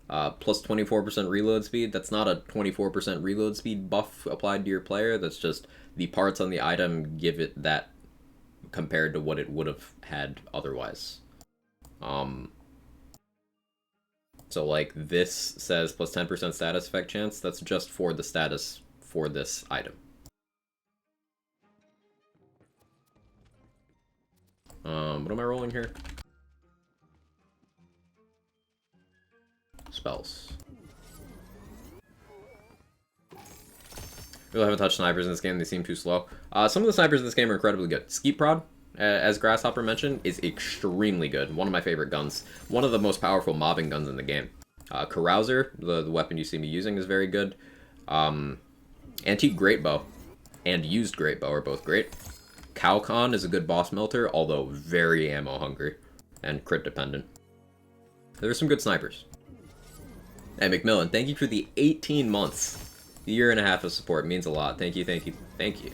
plus 24% reload speed. That's not a 24% reload speed buff applied to your player. That's just the parts on the item give it that compared to what it would have had otherwise. So like this says plus 10% status effect chance. That's just for the status for this item. What am I rolling here? Spells. Really haven't touched snipers in this game. They seem too slow. Some of the snipers in this game are incredibly good. Skeet Prod, as Grasshopper mentioned, is extremely good. One of my favorite guns. One of the most powerful mobbing guns in the game. Carouser, the weapon you see me using, is very good. Antique Great Bow and Used Great Bow are both great. Cowcon is a good boss melter, although very ammo hungry and crit dependent. There's some good snipers. Hey, McMillan, thank you for the 18 months. The year and a half of support means a lot. Thank you, thank you, thank you.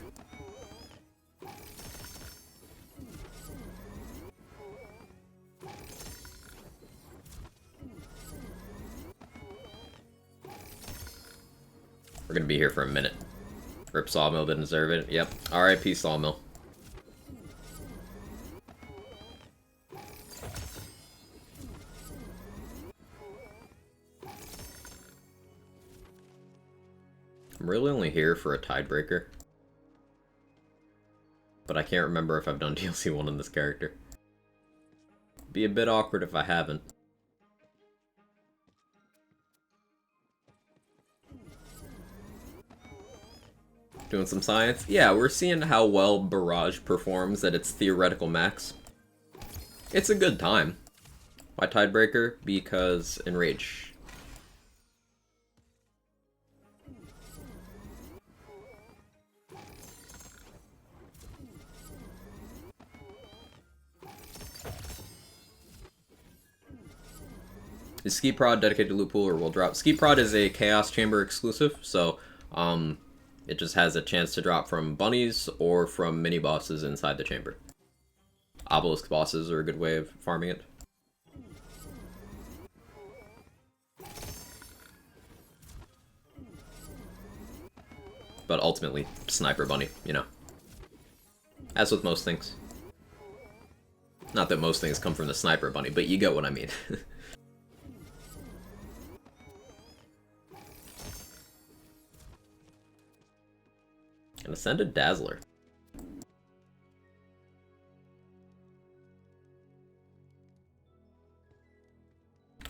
We're gonna be here for a minute. Rip Sawmill didn't deserve it. Yep. R.I.P. Sawmill. I'm really only here for a Tidebreaker. But I can't remember if I've done DLC 1 on this character. Be a bit awkward if I haven't. Doing some science? Yeah, we're seeing how well Barrage performs at its theoretical max. It's a good time. Why Tidebreaker? Because Enrage. Is Skeet Prod dedicated to loot pool or will drop? Skeet Prod is a Chaos Chamber exclusive, so It just has a chance to drop from bunnies or from mini bosses inside the chamber. Obelisk bosses are a good way of farming it. But ultimately, Sniper Bunny, you know. As with most things. Not that most things come from the Sniper Bunny, but you get what I mean. An Ascended Dazzler.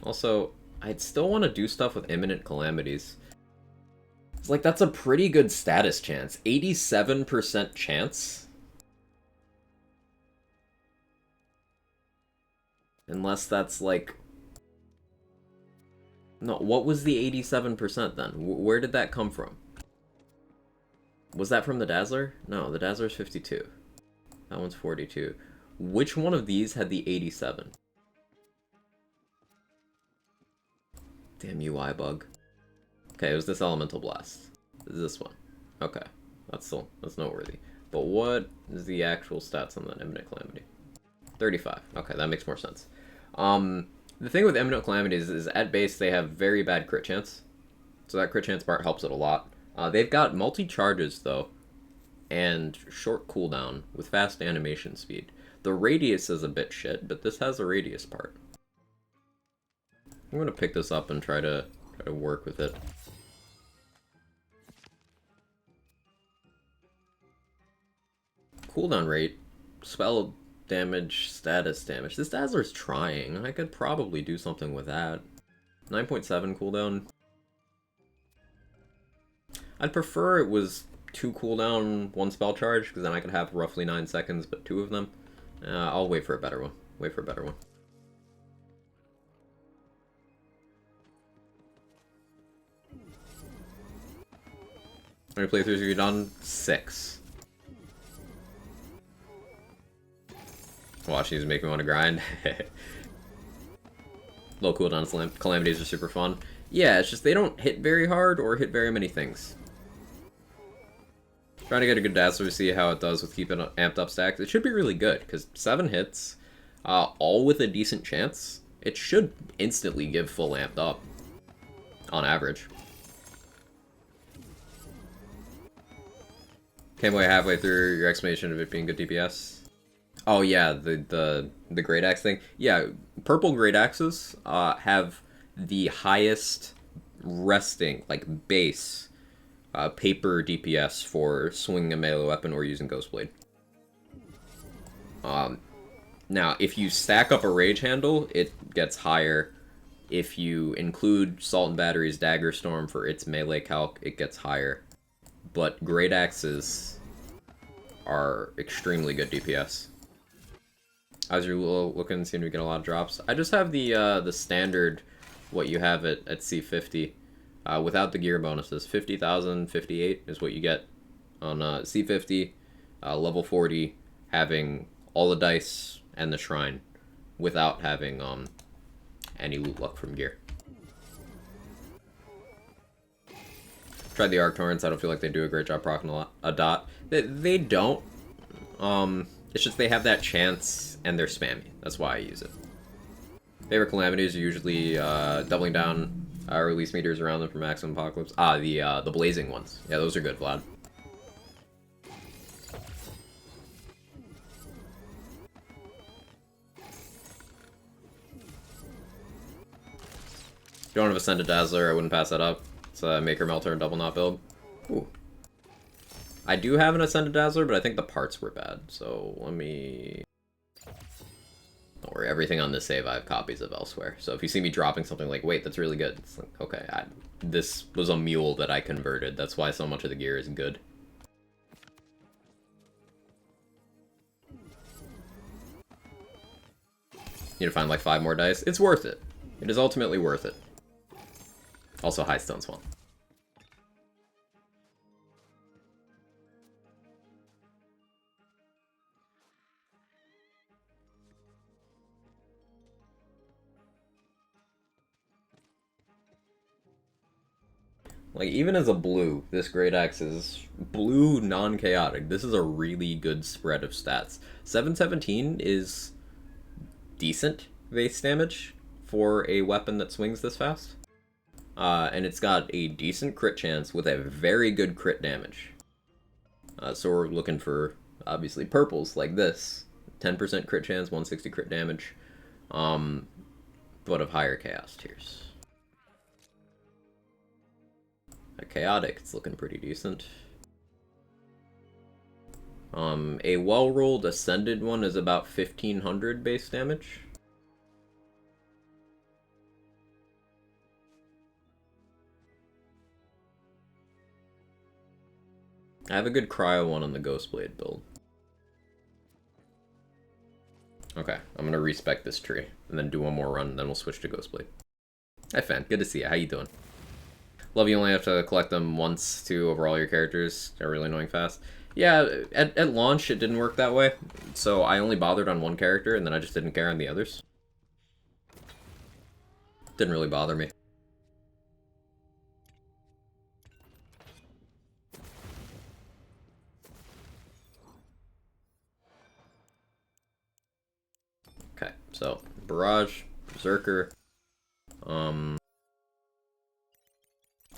Also, I'd still want to do stuff with Imminent Calamities. It's like, that's a pretty good status chance. 87% chance? Unless that's like... No, what was the 87% then? Where did that come from? Was that from the Dazzler? No, the Dazzler's 52. That one's 42. Which one of these had the 87? Damn UI bug. Okay, it was this Elemental Blast. This one. Okay. That's noteworthy. But what is the actual stats on that Imminent Calamity? 35. Okay, that makes more sense. The thing with Imminent Calamities is at base they have very bad crit chance. So that crit chance part helps it a lot. They've got multi-charges though, and short cooldown with fast animation speed. The radius is a bit shit, but this has a radius part. I'm gonna pick this up and try to work with it. Cooldown rate, spell damage, status damage. This Dazzler's trying. I could probably do something with that. 9.7 cooldown. I'd prefer it was 2 cooldown, 1 spell charge, because then I could have roughly 9 seconds, but 2 of them. I'll wait for a better one. Wait for a better one. How many playthroughs have you done? 6. Watching these make me want to grind. Low cooldown calamities are super fun. Yeah, it's just they don't hit very hard or hit very many things. Trying to get a good Dazzler to see how it does with keeping amped up stacks. It should be really good, because 7 hits, all with a decent chance, it should instantly give full amped up, on average. Came away halfway through your explanation of it being good DPS. Oh yeah, the Great Axe thing. Yeah, purple Great Axes have the highest resting, like base, paper DPS for swinging a melee weapon or using Ghostblade. Now, if you stack up a Rage Handle, it gets higher. If you include Salt and Battery's Dagger Storm for its melee calc, it gets higher. But Great Axes are extremely good DPS. As you're looking, seem to get a lot of drops. I just have the standard, what you have at C50, without the gear bonuses. 50,058 is what you get on C50, level 40, having all the dice and the shrine, without having any loot luck from gear. Tried the Arc Torrents. I don't feel like they do a great job proccing a dot. They don't. It's just they have that chance and they're spammy. That's why I use it. Favorite calamities are usually doubling down release meters around them for maximum apocalypse. The blazing ones. Yeah, those are good, Vlad. If you don't have Ascended Dazzler, I wouldn't pass that up. It's a Maker Melter and Double Knot build. Ooh. I do have an Ascended Dazzler, but I think the parts were bad. So let me... Don't worry, everything on this save I have copies of elsewhere. So if you see me dropping something like, wait, that's really good. It's like, okay, this was a mule that I converted. That's why so much of the gear is good. Need to find like 5 more dice. It's worth it. It is ultimately worth it. Also, High Stone Swamp. Like, even as a blue, this Great Axe is blue non-chaotic. This is a really good spread of stats. 717 is decent base damage for a weapon that swings this fast. And it's got a decent crit chance with a very good crit damage. So we're looking for, obviously, purples like this. 10% crit chance, 160 crit damage, but of higher chaos tiers. A chaotic, it's looking pretty decent. A well-rolled ascended one is about 1500 base damage. I have a good cryo one on the Ghostblade build. Okay, I'm gonna respec this tree, and then do one more run, and then we'll switch to Ghostblade. Hi Fan, good to see you. How you doing? Love you only have to collect them once to over all your characters. They're really annoying fast. Yeah, at launch it didn't work that way, so I only bothered on one character, and then I just didn't care on the others. Didn't really bother me. Okay, so Barrage, Berserker,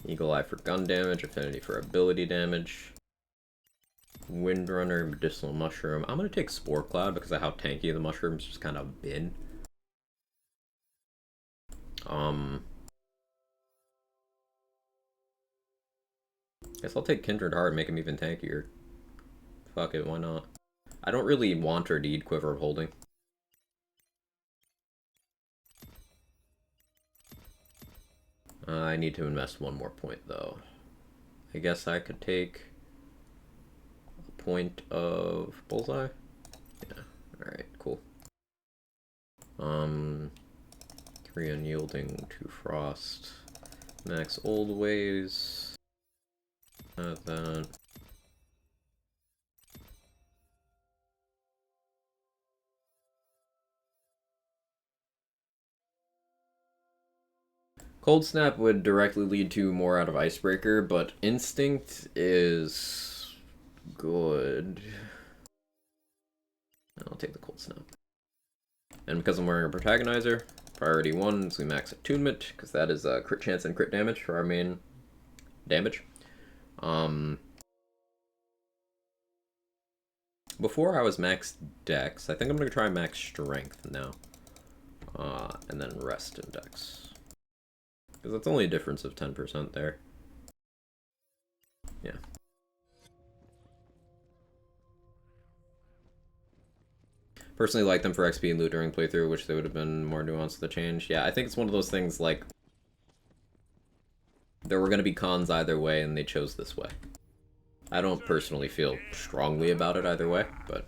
Eagle Eye for gun damage, Affinity for ability damage, Windrunner, Medicinal Mushroom. I'm gonna take Spore Cloud because of how tanky the mushrooms just kind of been. Guess I'll take Kindred Heart and make him even tankier. Fuck it, why not? I don't really want or need Quiver of Holding. I need to invest one more point, though. I guess I could take a point of Bullseye? Yeah, alright, cool. 3 Unyielding, 2 Frost. Max Old Ways. Have that. Cold Snap would directly lead to more out of Icebreaker, but Instinct is good. I'll take the Cold Snap. And because I'm wearing a Protagonizer, priority 1 is we max Attunement, because that is crit chance and crit damage for our main damage. Before I was max Dex, I think I'm going to try max Strength now. And then rest in Dex. Because that's only a difference of 10% there. Yeah. Personally like them for XP and loot during playthrough, which they would have been more nuanced to the change. Yeah, I think it's one of those things like there were going to be cons either way and they chose this way. I don't personally feel strongly about it either way, but...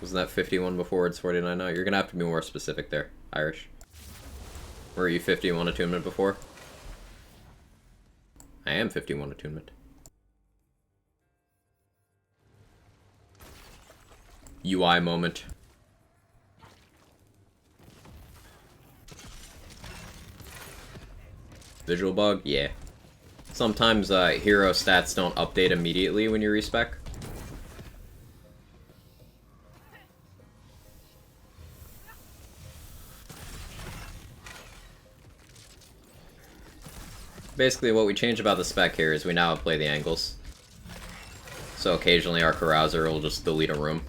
Wasn't that 51 before, it's 49 now? You're gonna have to be more specific there, Irish. Were you 51 attunement before? I am 51 attunement. UI moment. Visual bug? Yeah. Sometimes hero stats don't update immediately when you respec. Basically, what we change about the spec here is we now play the angles. So occasionally our Carouser will just delete a room.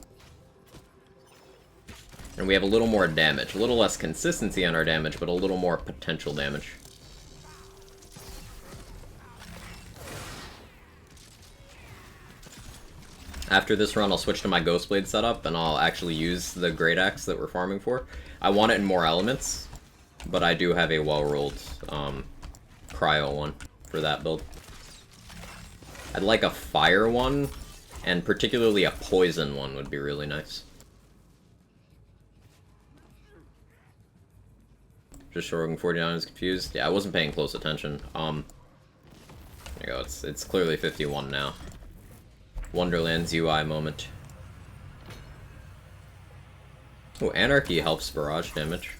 And we have a little more damage. A little less consistency on our damage, but a little more potential damage. After this run, I'll switch to my Ghostblade setup, and I'll actually use the Great Axe that we're farming for. I want it in more elements, but I do have a well-rolled cryo one for that build. I'd like a fire one, and particularly a poison one would be really nice. Just showing 49 is confused. Yeah, I wasn't paying close attention. There you go, it's clearly 51 now. Wonderland's UI moment. Oh, Anarchy helps barrage damage.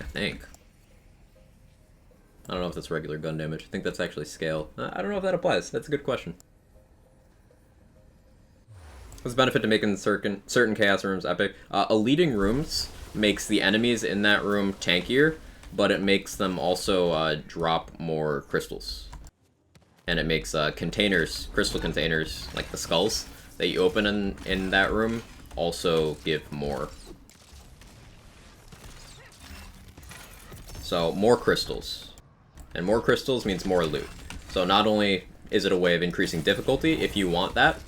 I think. I don't know if that's regular gun damage. I think that's actually scale. I don't know if that applies. That's a good question. There's a benefit to making certain chaos rooms epic. Eluding rooms makes the enemies in that room tankier, but it makes them also drop more crystals. And it makes containers, crystal containers, like the skulls that you open in that room, also give more. So, more crystals. And more crystals means more loot. So not only is it a way of increasing difficulty, if you want that,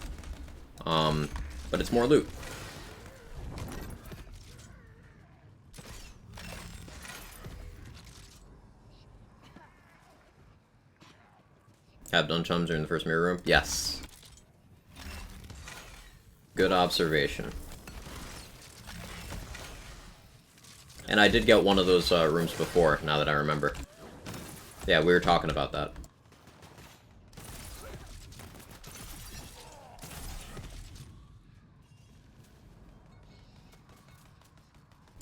but it's more loot. Have done chums during the first mirror room? Yes. Good observation. And I did get one of those rooms before, now that I remember. Yeah, we were talking about that.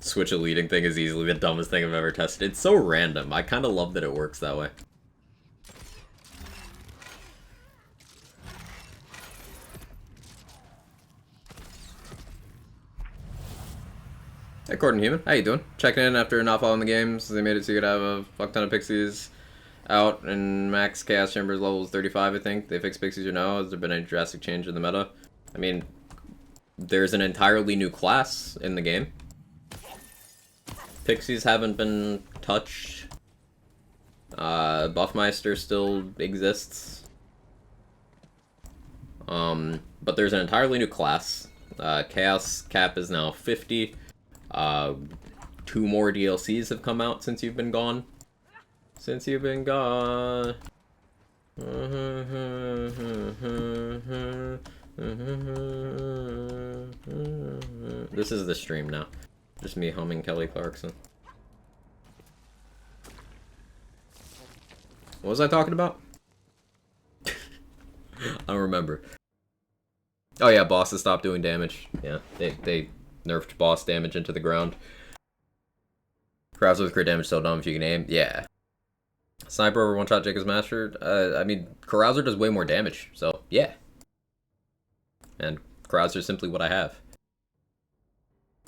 Switch a leading thing is easily the dumbest thing I've ever tested. It's so random. I kind of love that it works that way. Hey, Gordon Human. How you doing? Checking in after not following the games. They made it so you could have a fuck ton of pixies out, and max chaos chambers levels 35, I think. They fixed pixies or no? Has there been any drastic change in the meta? I mean, there's an entirely new class in the game. Pixies haven't been touched. Buffmeister still exists. But there's an entirely new class. Chaos cap is now 50. 2 more DLCs have come out since you've been gone. Since you've been gone. This is the stream now. Just me humming Kelly Clarkson. What was I talking about? I don't remember. Oh yeah, bosses stopped doing damage. Yeah, they nerfed boss damage into the ground. Crowds with crit damage so dumb if you can aim. Yeah. Sniper over one-shot Jacob's Master. I mean, Carouser does way more damage, so yeah. And Carouser is simply what I have.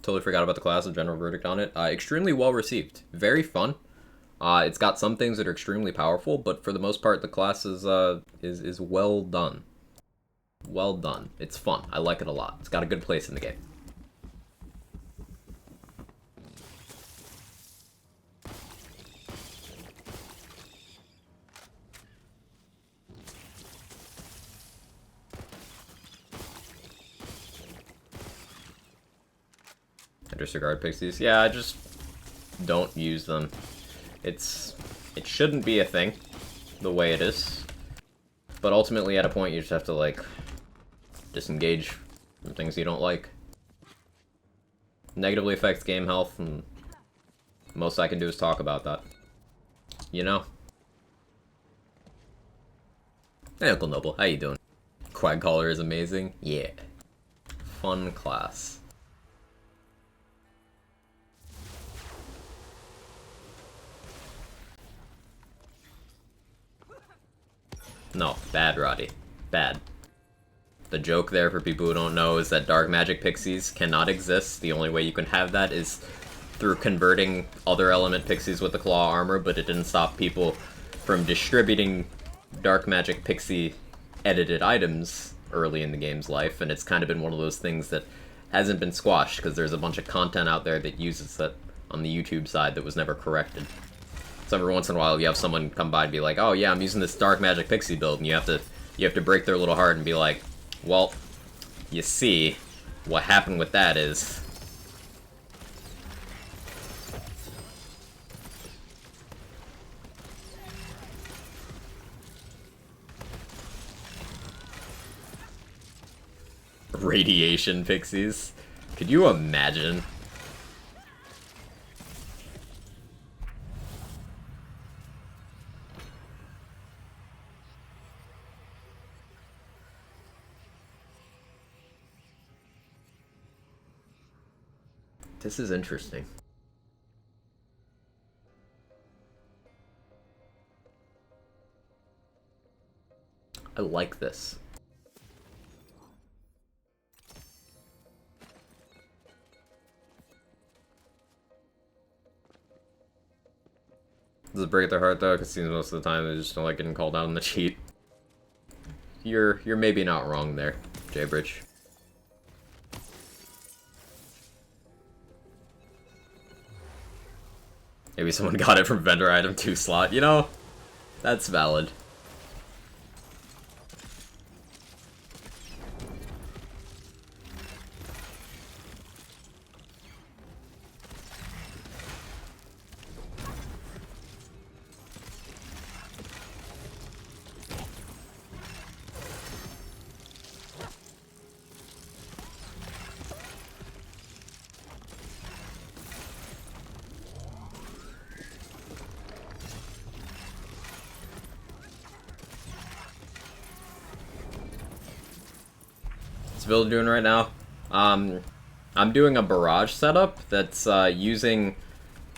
Totally forgot about the class. General verdict on it. Extremely well received. Very fun. It's got some things that are extremely powerful, but for the most part, the class is well done. Well done. It's fun. I like it a lot. It's got a good place in the game. I disregard pixies. Yeah, I just don't use them. It shouldn't be a thing, the way it is. But ultimately, at a point, you just have to, like, disengage from things you don't like. Negatively affects game health, and most I can do is talk about that. You know? Hey, Uncle Noble, how you doing? Quagcaller is amazing? Yeah. Fun class. No, bad, Roddy. Bad. The joke there, for people who don't know, is that dark magic pixies cannot exist. The only way you can have that is through converting other element pixies with the claw armor, but it didn't stop people from distributing dark magic pixie edited items early in the game's life, and it's kind of been one of those things that hasn't been squashed, because there's a bunch of content out there that uses that on the YouTube side that was never corrected. So every once in a while you have someone come by and be like, oh yeah, I'm using this dark magic pixie build, and you have to break their little heart and be like, well, you see, what happened with that is... Radiation pixies? Could you imagine? This is interesting. like this. Does it break their heart though? Because it seems most of the time they just don't like getting called out on the cheat. You're maybe not wrong there, J-Bridge. Maybe someone got it from vendor item 2 slot. You know, that's valid. Build doing right now? I'm doing a barrage setup that's using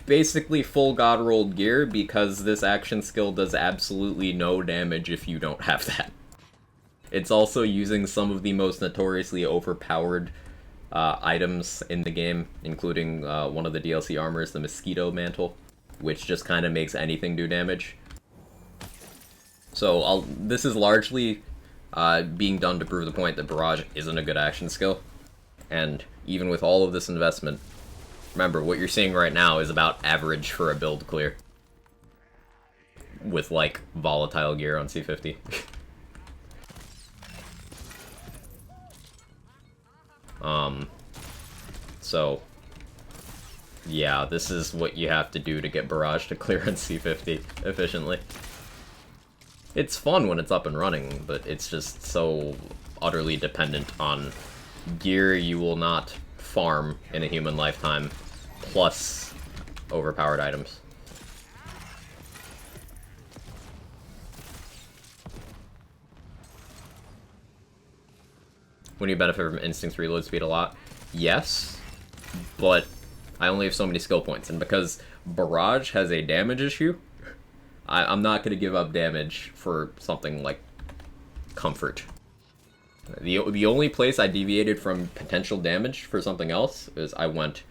basically full god rolled gear because this action skill does absolutely no damage if you don't have that. It's also using some of the most notoriously overpowered items in the game, including one of the DLC armors, the Mosquito Mantle, which just kind of makes anything do damage. So this is largely being done to prove the point that Barrage isn't a good action skill. And even with all of this investment, remember, what you're seeing right now is about average for a build clear. With, like, volatile gear on C50. So, yeah, this is what you have to do to get Barrage to clear on C50 efficiently. It's fun when it's up and running, but it's just so utterly dependent on gear you will not farm in a human lifetime, plus overpowered items. When you benefit from Instinct's reload speed a lot? Yes, but I only have so many skill points, and because Barrage has a damage issue, I'm not going to give up damage for something like Comfort. The only place I deviated from potential damage for something else is I went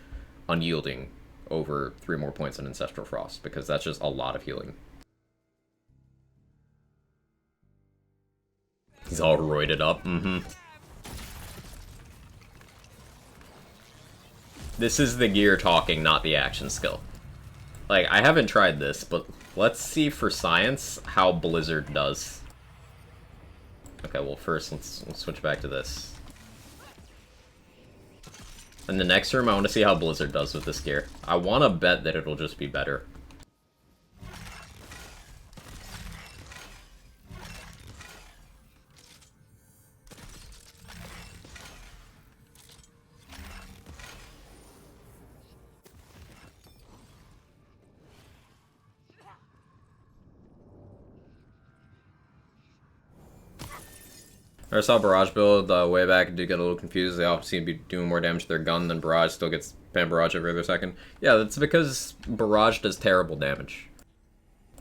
Unyielding over 3 more points in Ancestral Frost, because that's just a lot of healing. He's all roided up, This is the gear talking, not the action skill. Like, I haven't tried this, but let's see for science how Blizzard does. Okay, well first let's switch back to this. In the next room, I want to see how Blizzard does with this gear. I want to bet that it'll just be better. I saw Barrage build way back and did get a little confused. They all seem to be doing more damage to their gun than Barrage still gets Pan Barrage every other second. Yeah, that's because Barrage does terrible damage.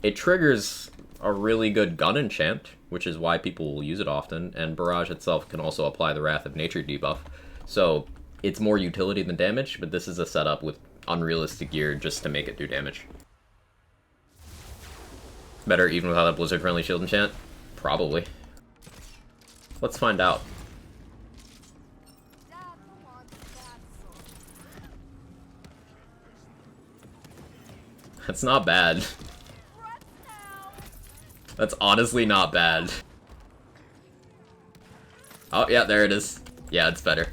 It triggers a really good gun enchant, which is why people will use it often, and Barrage itself can also apply the Wrath of Nature debuff. So it's more utility than damage, but this is a setup with unrealistic gear just to make it do damage. Better even without a Blizzard-friendly shield enchant? Probably. Let's find out. That's not bad. That's honestly not bad. Oh, yeah, there it is. Yeah, it's better.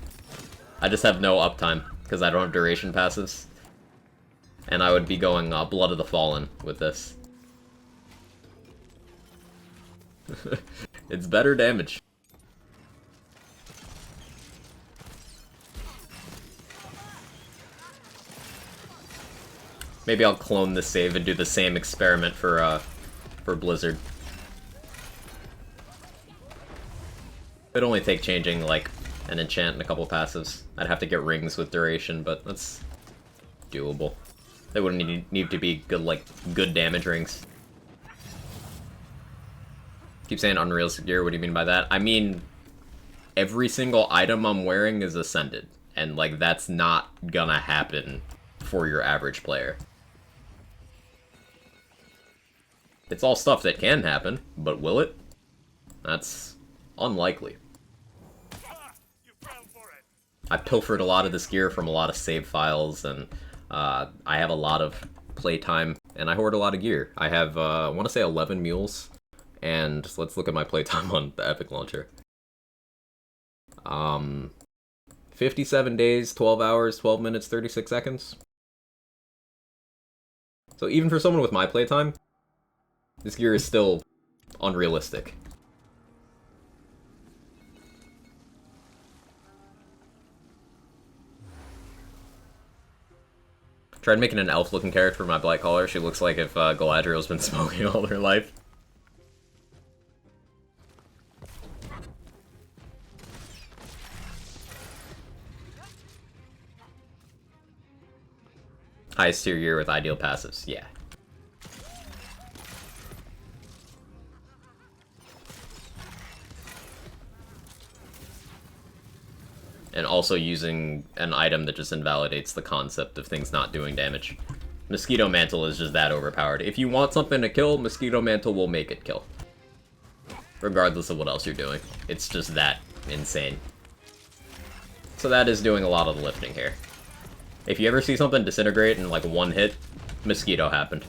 I just have no uptime, because I don't have duration passives. And I would be going Blood of the Fallen with this. It's better damage. Maybe I'll clone this save and do the same experiment for Blizzard. It'd only take changing, like, an enchant and a couple passives. I'd have to get rings with duration, but that's doable. They wouldn't need to be good, like, good damage rings. Keep saying unrealistic gear, what do you mean by that? I mean, every single item I'm wearing is ascended. And, like, that's not gonna happen for your average player. It's all stuff that can happen, but will it? That's unlikely. I pilfered a lot of this gear from a lot of save files, and I have a lot of playtime, and I hoard a lot of gear. I have, I want to say 11 mules, and let's look at my playtime on the Epic Launcher. 57 days, 12 hours, 12 minutes, 36 seconds. So even for someone with my playtime, this gear is still unrealistic. Tried making an elf-looking character for my Blight Caller. She looks like if Galadriel's been smoking all her life. Highest tier gear with ideal passives, yeah. And also using an item that just invalidates the concept of things not doing damage. Mosquito Mantle is just that overpowered. If you want something to kill, Mosquito Mantle will make it kill. Regardless of what else you're doing. It's just that insane. So that is doing a lot of the lifting here. If you ever see something disintegrate in like one hit, Mosquito happened.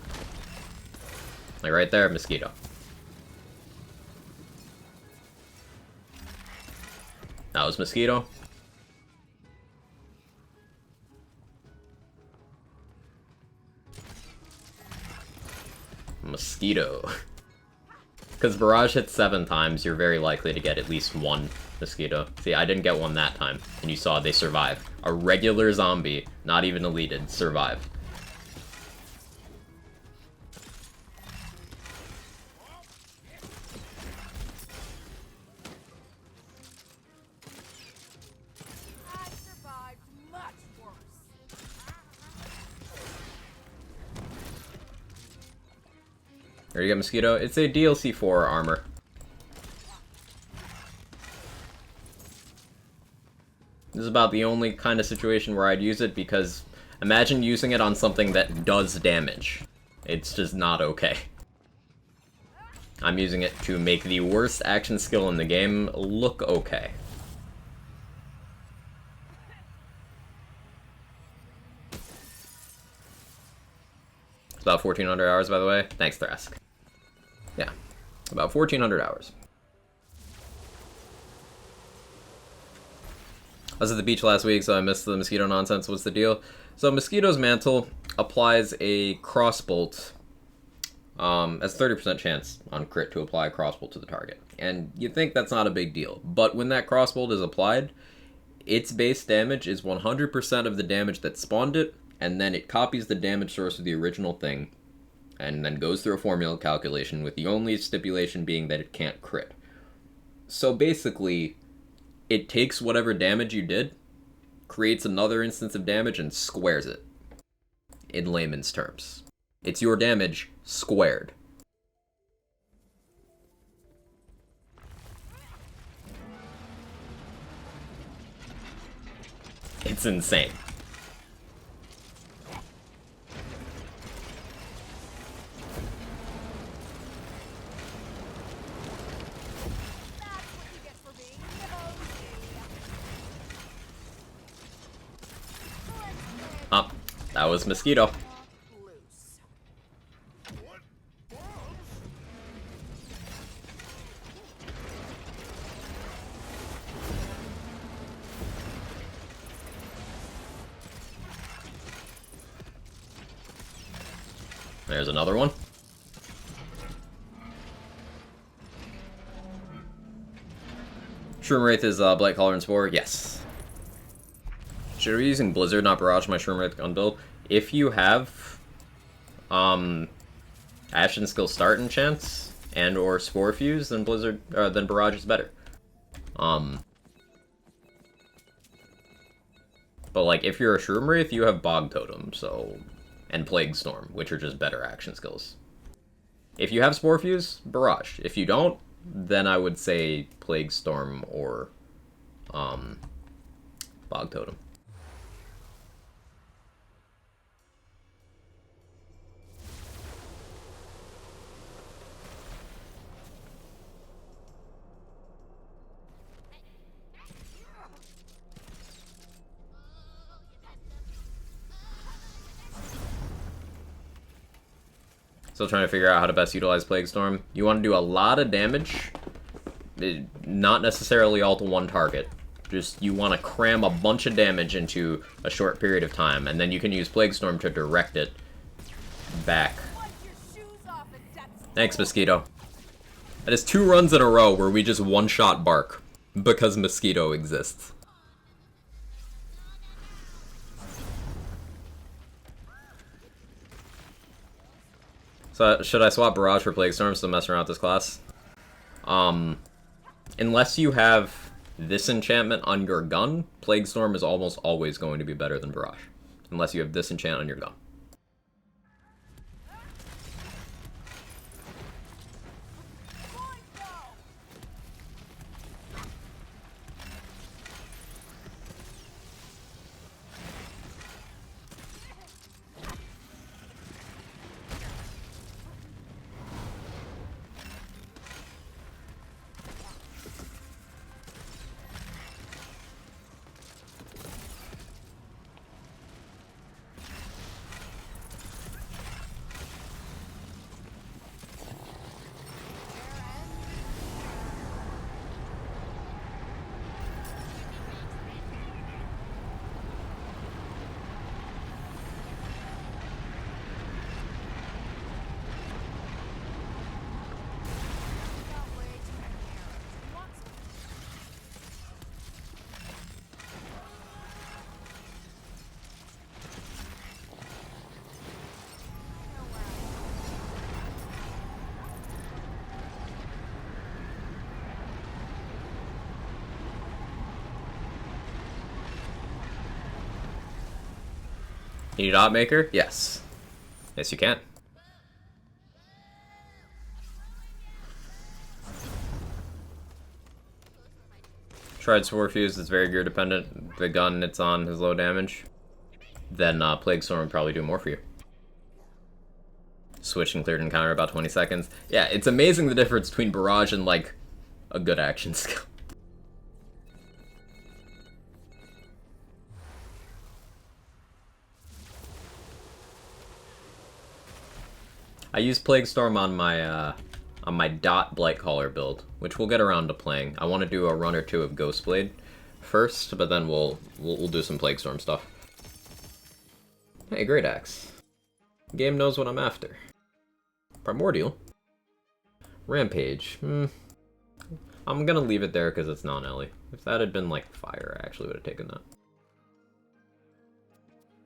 Like right there, Mosquito. That was Mosquito. Mosquito. Because Barrage hits 7 times, you're very likely to get at least one Mosquito. See, I didn't get one that time, and you saw they survive. A regular zombie, not even deleted, survived.
I survived much worse.
There you go, Mosquito. It's a DLC 4 armor. This is about the only kind of situation where I'd use it, because imagine using it on something that does damage. It's just not okay. I'm using it to make the worst action skill in the game look okay. It's about 1,400 hours, by the way. Thanks, Thrask. Yeah, about 1,400 hours. I was at the beach last week, so I missed the Mosquito nonsense. What's the deal? So Mosquito's Mantle applies a crossbolt, as 30% chance on crit to apply a crossbolt to the target. And you'd think that's not a big deal, but when that crossbolt is applied, its base damage is 100% of the damage that spawned it, and then it copies the damage source of the original thing, and then goes through a formula calculation, with the only stipulation being that it can't crit. So basically, it takes whatever damage you did, creates another instance of damage, and squares it. In layman's terms. It's your damage squared. It's insane. Oh, that was Mosquito. There's another one. Shroom Wraith is Blight Caller and Spore? Yes. Should I be using Blizzard, not Barrage, my Shroom Wraith gun build? If you have Ashen Skill Start enchants and or Spore Fuse, then then Barrage is better. But like if you're a Shroom Wraith, you have Bog Totem, so and Plague Storm, which are just better action skills. If you have Spore Fuse, Barrage. If you don't, then I would say Plague Storm or Bog Totem. Still trying to figure out how to best utilize Plague Storm. You want to do a lot of damage, not necessarily all to one target. Just you want to cram a bunch of damage into a short period of time, and then you can use Plague Storm to direct it back. Thanks, Mosquito. That is 2 runs in a row where we just one-shot Bark because Mosquito exists. So, should I swap Barrage for Plague Storm to mess around with this class? Unless you have this enchantment on your gun, Plague Storm is almost always going to be better than Barrage. Unless you have this enchant on your gun. You need Op Maker? Yes. Yes, you can. Tried Sword Fuse is very gear dependent. The gun it's on is low damage. Then Plague Storm would probably do more for you. Switch and cleared encounter about 20 seconds. Yeah, it's amazing the difference between Barrage and, like, a good action skill. I use Plague Storm on my Dot Blightcaller build, which we'll get around to playing. I want to do a run or two of Ghostblade first, but then we'll do some Plague Storm stuff. Hey, Great Axe. Game knows what I'm after. Primordial. Rampage. I'm gonna leave it there because it's non-Ellie. If that had been like fire, I actually would have taken that.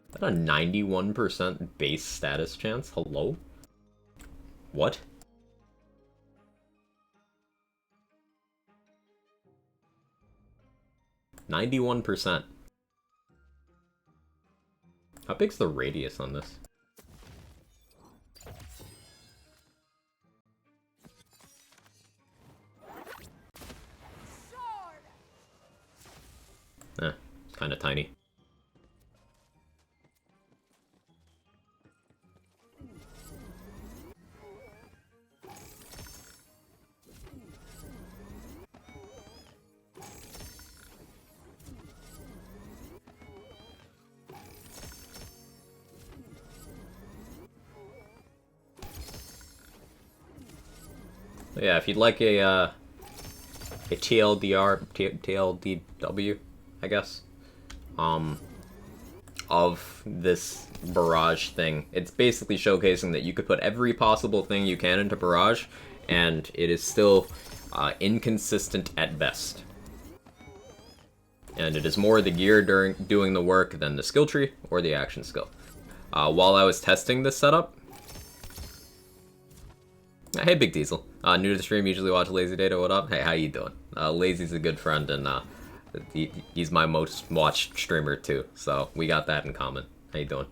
Is that a 91% base status chance? Hello? What? %91. How big's the radius on this? It's kind of tiny. Yeah, if you'd like a TLDW, I guess, of this Barrage thing, it's basically showcasing that you could put every possible thing you can into Barrage, and it is still inconsistent at best. And it is more the gear during doing the work than the skill tree or the action skill. While I was testing this setup, hey, Big Diesel. New to the stream, usually watch Lazy Data, what up? Hey, how you doing? Lazy's a good friend, and he's my most watched streamer, too, so we got that in common. How you doing?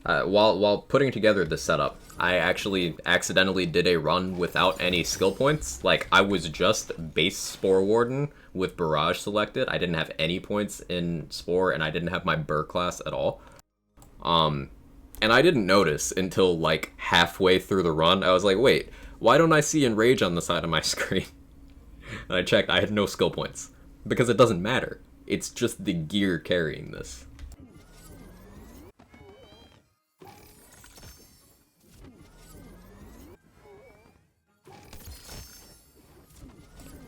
While putting together this setup, I actually accidentally did a run without any skill points. Like, I was just base Spore Warden with Barrage selected. I didn't have any points in Spore, and I didn't have my Burr class at all. And I didn't notice until, like, halfway through the run. I was like, wait, why don't I see Enrage on the side of my screen? And I checked, I had no skill points. Because it doesn't matter. It's just the gear carrying this.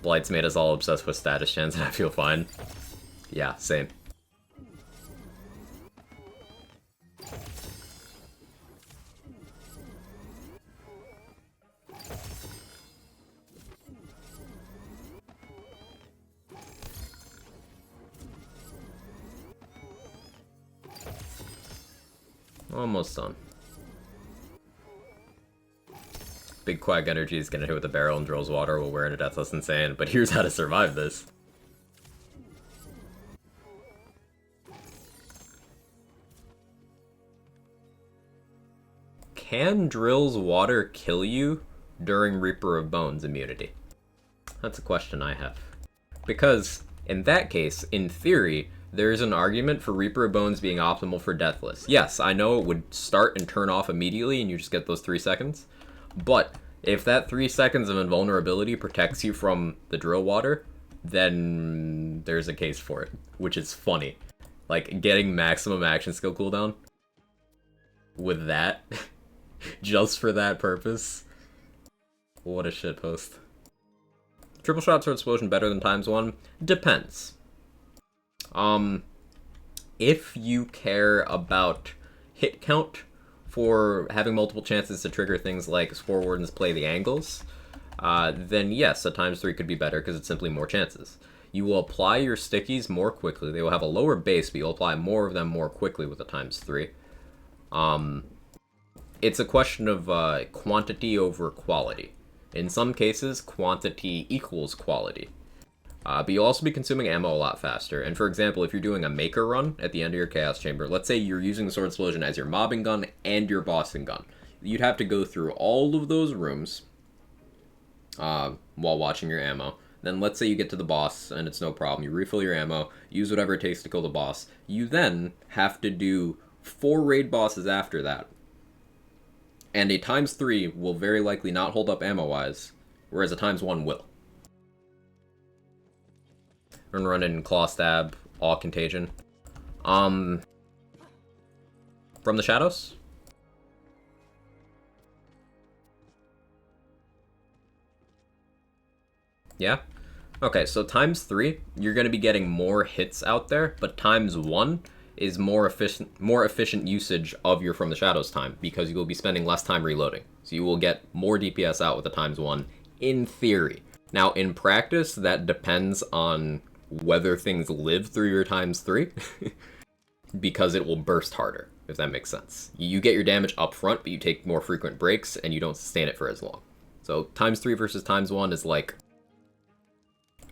Blight's made us all obsessed with status chance, and I feel fine. Yeah, same. Almost done. Big Quag Energy is gonna hit with the barrel and drills water while wearing a Deathless Insane, but here's how to survive this. Can Drill's Water kill you during Reaper of Bones immunity? That's a question I have. Because, in that case, in theory, there's an argument for Reaper of Bones being optimal for Deathless. Yes, I know it would start and turn off immediately and you just get those 3 seconds. But if that 3 seconds of invulnerability protects you from the drill water, then there's a case for it, which is funny. Like, getting maximum action skill cooldown with that, just for that purpose. What a shitpost. Triple shot sword explosion better than ×1? Depends. If you care about hit count for having multiple chances to trigger things like Spore Wardens play the angles, then yes, a ×3 could be better because it's simply more chances. You will apply your stickies more quickly. They will have a lower base, but you'll apply more of them more quickly with a ×3. It's a question of quantity over quality. In some cases, quantity equals quality. But you'll also be consuming ammo a lot faster. And for example, if you're doing a Maker run at the end of your Chaos Chamber, let's say you're using the Sword Explosion as your mobbing gun and your bossing gun. You'd have to go through all of those rooms while watching your ammo. Then let's say you get to the boss and it's no problem. You refill your ammo, use whatever it takes to kill the boss. You then have to do 4 raid bosses after that. And a ×3 will very likely not hold up ammo-wise, whereas a ×1 will. We're gonna run in Claw Stab, Awe Contagion. From the shadows? Yeah? Okay, so ×3, you're gonna be getting more hits out there, but ×1 is more efficient usage of your From the Shadows time, because you will be spending less time reloading. So you will get more DPS out with a ×1, in theory. Now, in practice, that depends on whether things live through your ×3, because it will burst harder, if that makes sense. You get your damage up front, but you take more frequent breaks, and you don't sustain it for as long. So ×3 versus ×1 is like,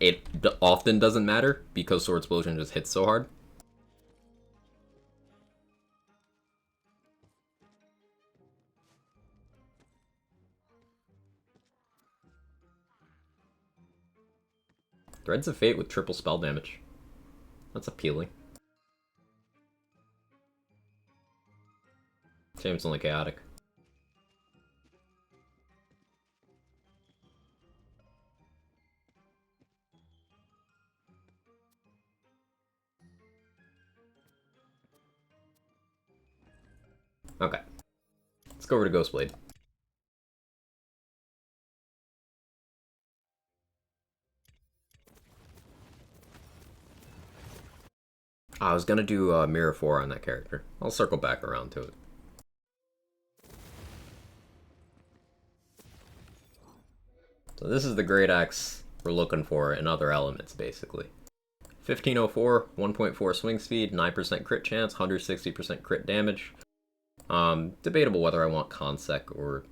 it often doesn't matter, because Sword Explosion just hits so hard. Threads of Fate with triple spell damage. That's appealing. Shame it's only chaotic. Okay. Let's go over to Ghostblade. I was gonna do Mirror 4 on that character. I'll circle back around to it. So this is the Great Axe we're looking for in other elements, basically. 1504, 1.4 swing speed, 9% crit chance, 160% crit damage. Debatable whether I want Consec or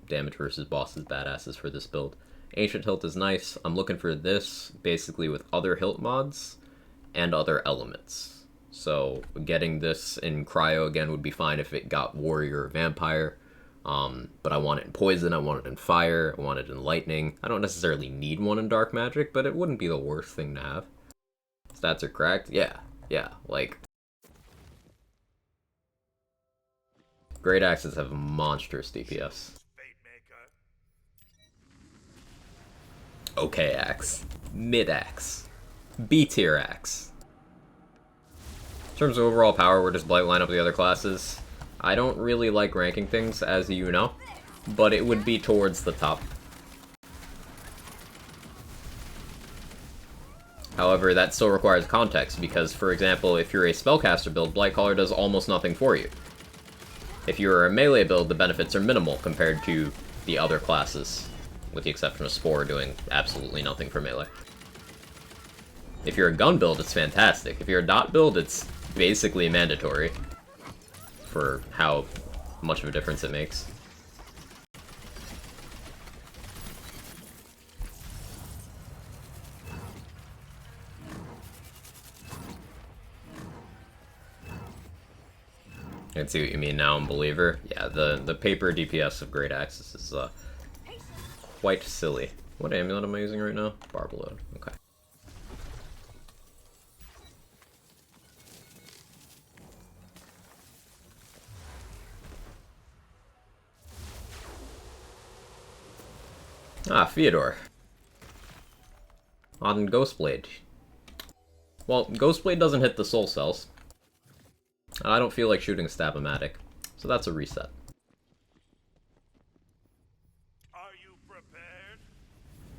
damage versus bosses badasses for this build. Ancient Hilt is nice. I'm looking for this basically with other hilt mods and other elements. So getting this in Cryo again would be fine if it got Warrior or Vampire. But I want it in poison, I want it in fire, I want it in lightning. I don't necessarily need one in dark magic, but it wouldn't be the worst thing to have. Stats are cracked? Yeah, like... Great Axes have monstrous DPS. Okay Axe. Mid Axe. B tier Axe. In terms of overall power, we're just blight line up the other classes. I don't really like ranking things, as you know, but it would be towards the top. However, that still requires context, because, for example, if you're a spellcaster build, Blightcaller does almost nothing for you. If you're a melee build, the benefits are minimal compared to the other classes, with the exception of Spore doing absolutely nothing for melee. If you're a gun build, it's fantastic. If you're a dot build, it's basically mandatory for how much of a difference it makes. I can see what you mean now in Believer. Yeah, the paper DPS of Great Axes is quite silly. What amulet am I using right now? Barbaload. Okay. Ah, Theodore. On Ghostblade. Well, Ghostblade doesn't hit the soul cells. I don't feel like shooting Stab-O-Matic, so that's a reset.
Are you prepared?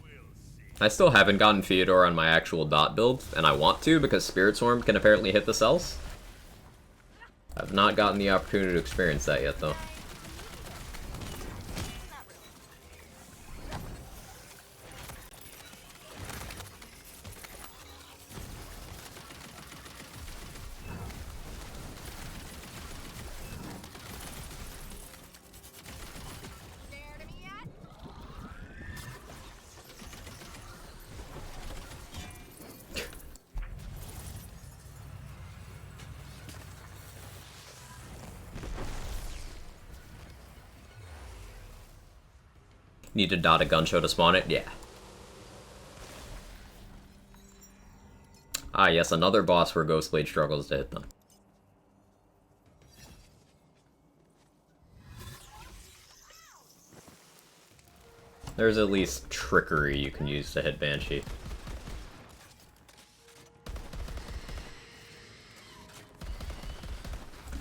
We'll see.
I still haven't gotten Theodore on my actual dot build, and I want to because Spirit Swarm can apparently hit the cells. I've not gotten the opportunity to experience that yet, though.
Scared of me yet?
Need to dot a gun show to spawn it? Yeah. Ah, yes, another boss where Ghostblade struggles to hit them. There's at least trickery you can use to hit Banshee.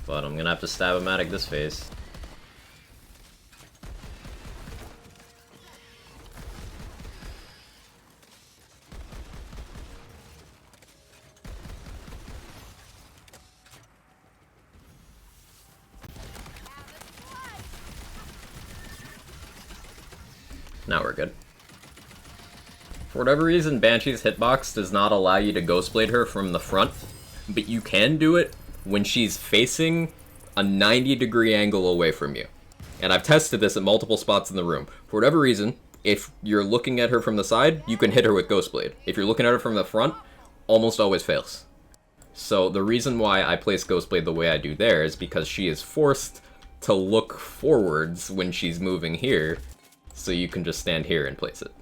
But I'm gonna have to Stab-O-Matic this phase. Now we're good. For whatever reason, Banshee's hitbox does not allow you to Ghostblade her from the front, but you can do it when she's facing a 90-degree angle away from you. And I've tested this at multiple spots in the room. For whatever reason, if you're looking at her from the side, you can hit her with Ghostblade. If you're looking at her from the front, almost always fails. So the reason why I place Ghostblade the way I do there is because she is forced to look forwards when she's moving here, so you can just stand here and place it.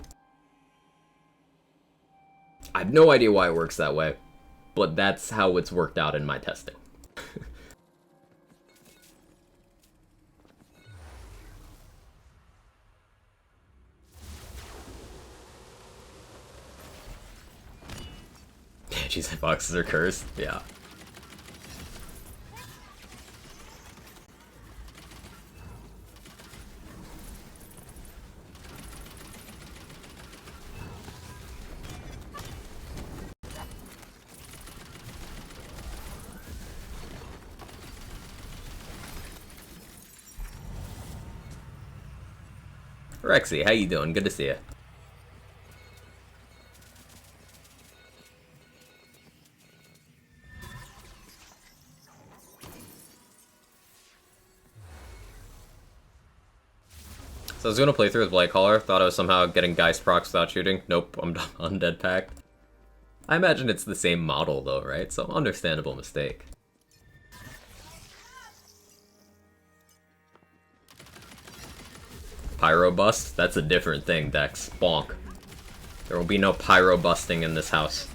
I have no idea why it works that way, but that's how it's worked out in my testing. Banshee's hitboxes are cursed, yeah. Rexy, how you doing? Good to see you. So I was gonna play through with Blightcaller, thought I was somehow getting Geist procs without shooting. Nope, I'm Undead Pact. I imagine it's the same model though, right? So understandable mistake. Pyro bust? That's a different thing, Dex. Bonk. There will be no pyro busting in this house.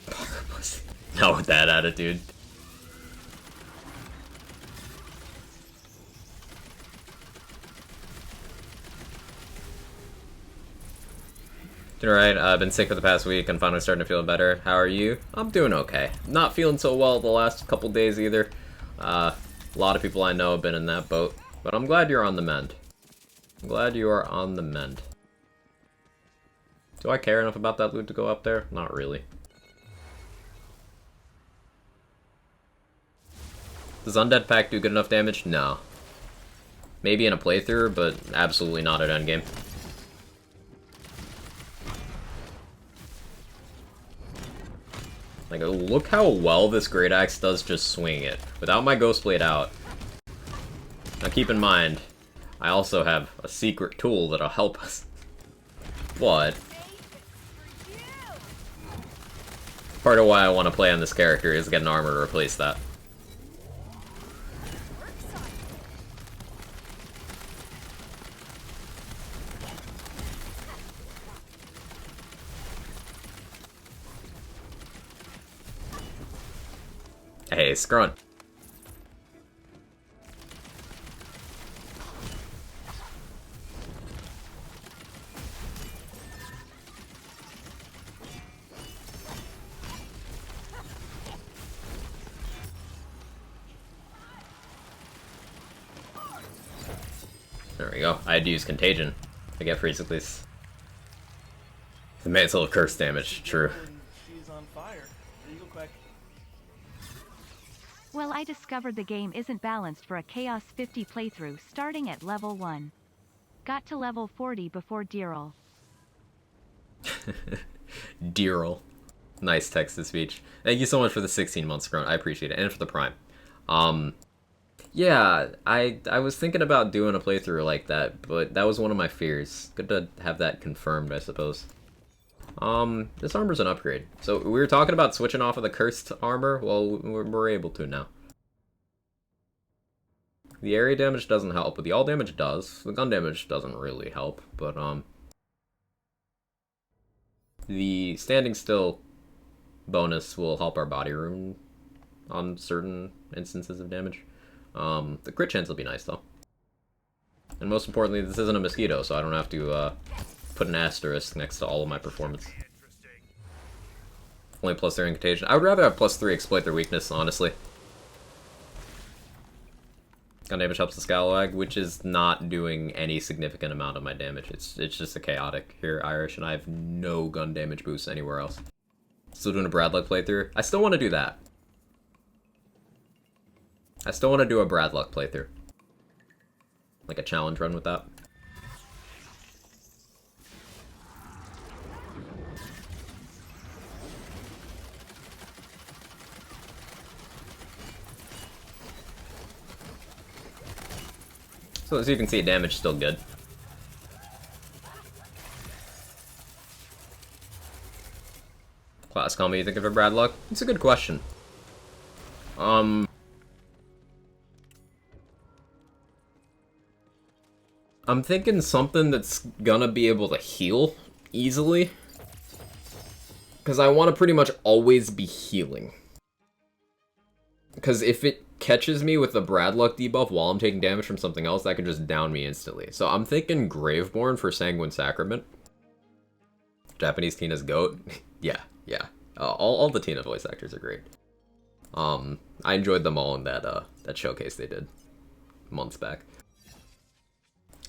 Pyro busting. Not with that attitude. Doing alright, I've been sick for the past week and finally starting to feel better. How are you? I'm doing okay. Not feeling so well the last couple days either. A lot of people I know have been in that boat. But I'm glad you're on the mend. I'm glad you are on the mend. Do I care enough about that loot to go up there? Not really. Does Undead Pack do good enough damage? No. Maybe in a playthrough, but absolutely not at endgame. Like, look how well this Great Axe does just swinging it, without my Ghost Blade out. Now keep in mind, I also have a secret tool that'll help us. But part of why I want to play on this character is get an armor to replace that. Hey, Scrunt. There we go. I had to use Contagion to get Freeze at least. The Mantle of Curse damage, true.
She's on fire. There you go, Quack.
Well, I discovered the game isn't balanced for a Chaos 50 playthrough starting at level 1. Got to level 40 before Deerl.
Deerl. Nice text-to-speech. Thank you so much for the 16 months, Grunt. I appreciate it. And for the Prime. Yeah, I was thinking about doing a playthrough like that, but that was one of my fears. Good to have that confirmed, I suppose. This armor's an upgrade. So we were talking about switching off of the cursed armor. Well, we're able to now. The area damage doesn't help, but the all damage does. The gun damage doesn't really help, but the standing still bonus will help our body room on certain instances of damage. The crit chance will be nice though. And most importantly, this isn't a mosquito, so I don't have to put an asterisk next to all of my performance. Only plus 3 in Contagion. I would rather have plus 3 exploit their weakness, honestly. Gun damage helps the Scalawag, which is not doing any significant amount of my damage. It's just a chaotic here, Irish, and I have no gun damage boost anywhere else. Still doing a Bradluck playthrough. I still want to do that. I still want to do a Bradluck playthrough. Like a challenge run with that. So as you can see, damage is still good. Class combo you think of a Bradluck? It's a good question. I'm thinking something that's gonna be able to heal easily. Because I want to pretty much always be healing. Because if it catches me with the Bradluck debuff while I'm taking damage from something else, that could just down me instantly. So I'm thinking Graveborn for Sanguine Sacrament. Japanese Tina's GOAT. yeah. All the Tina voice actors are great. I enjoyed them all in that that showcase they did months back.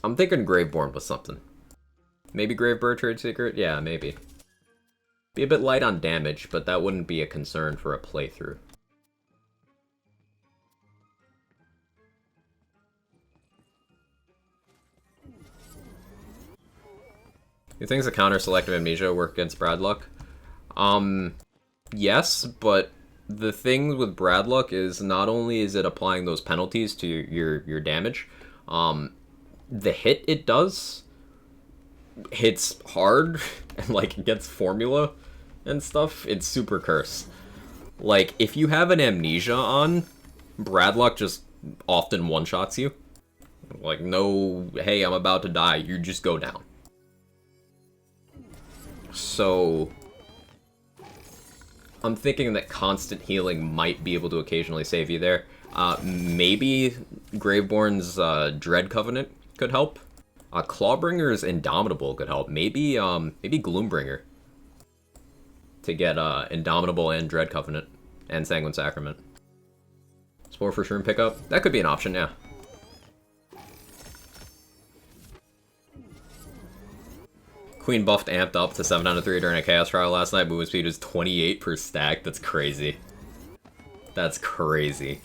I'm thinking Graveborn was something. Maybe Gravebird Trade Secret? Yeah, maybe. Be a bit light on damage, but that wouldn't be a concern for a playthrough. You think the counter selective amnesia work against Bradluck? Yes, but the thing with Bradluck is not only is it applying those penalties to your damage, the hit it does hits hard and like it gets formula, and stuff, it's super curse. Like, if you have an amnesia on, Bradlock just often one-shots you. Like, no, hey, I'm about to die, you just go down. So, I'm thinking that constant healing might be able to occasionally save you there. Maybe Graveborn's Dread Covenant could help. Clawbringer's Indomitable could help. Maybe Gloombringer to get Indomitable and Dread Covenant and Sanguine Sacrament. Spore for Shroom pickup? That could be an option, yeah. Queen buffed amped up to 7 out of 3 during a Chaos Trial last night. Movement speed was 28 per stack. That's crazy. That's crazy.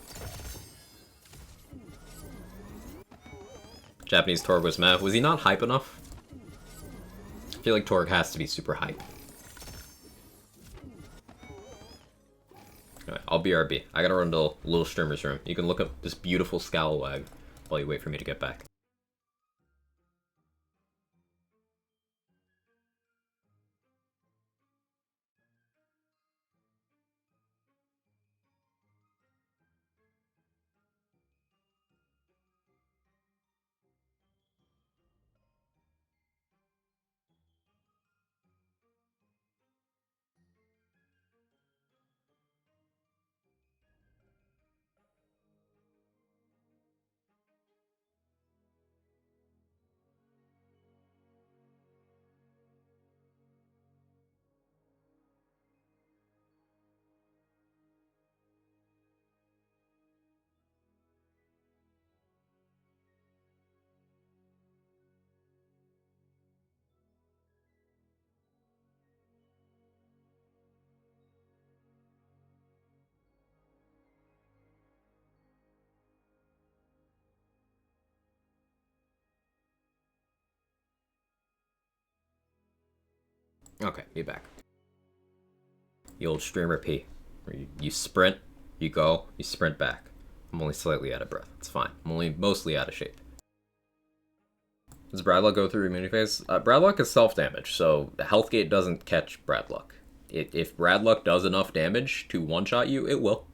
Japanese Torg was meh. Was he not hype enough? I feel like Torg has to be super hype. Anyway, I'll BRB. I gotta run to Little Streamer's room. You can look up this beautiful Scalawag while you wait for me to get back. Okay, be back. The old streamer P. Where you sprint, you go, you sprint back. I'm only slightly out of breath. It's fine. I'm only mostly out of shape. Does Bradlock go through immunity phase? Bradlock is self-damage, so Healthgate doesn't catch Bradlock. If Bradlock does enough damage to one-shot you, it will.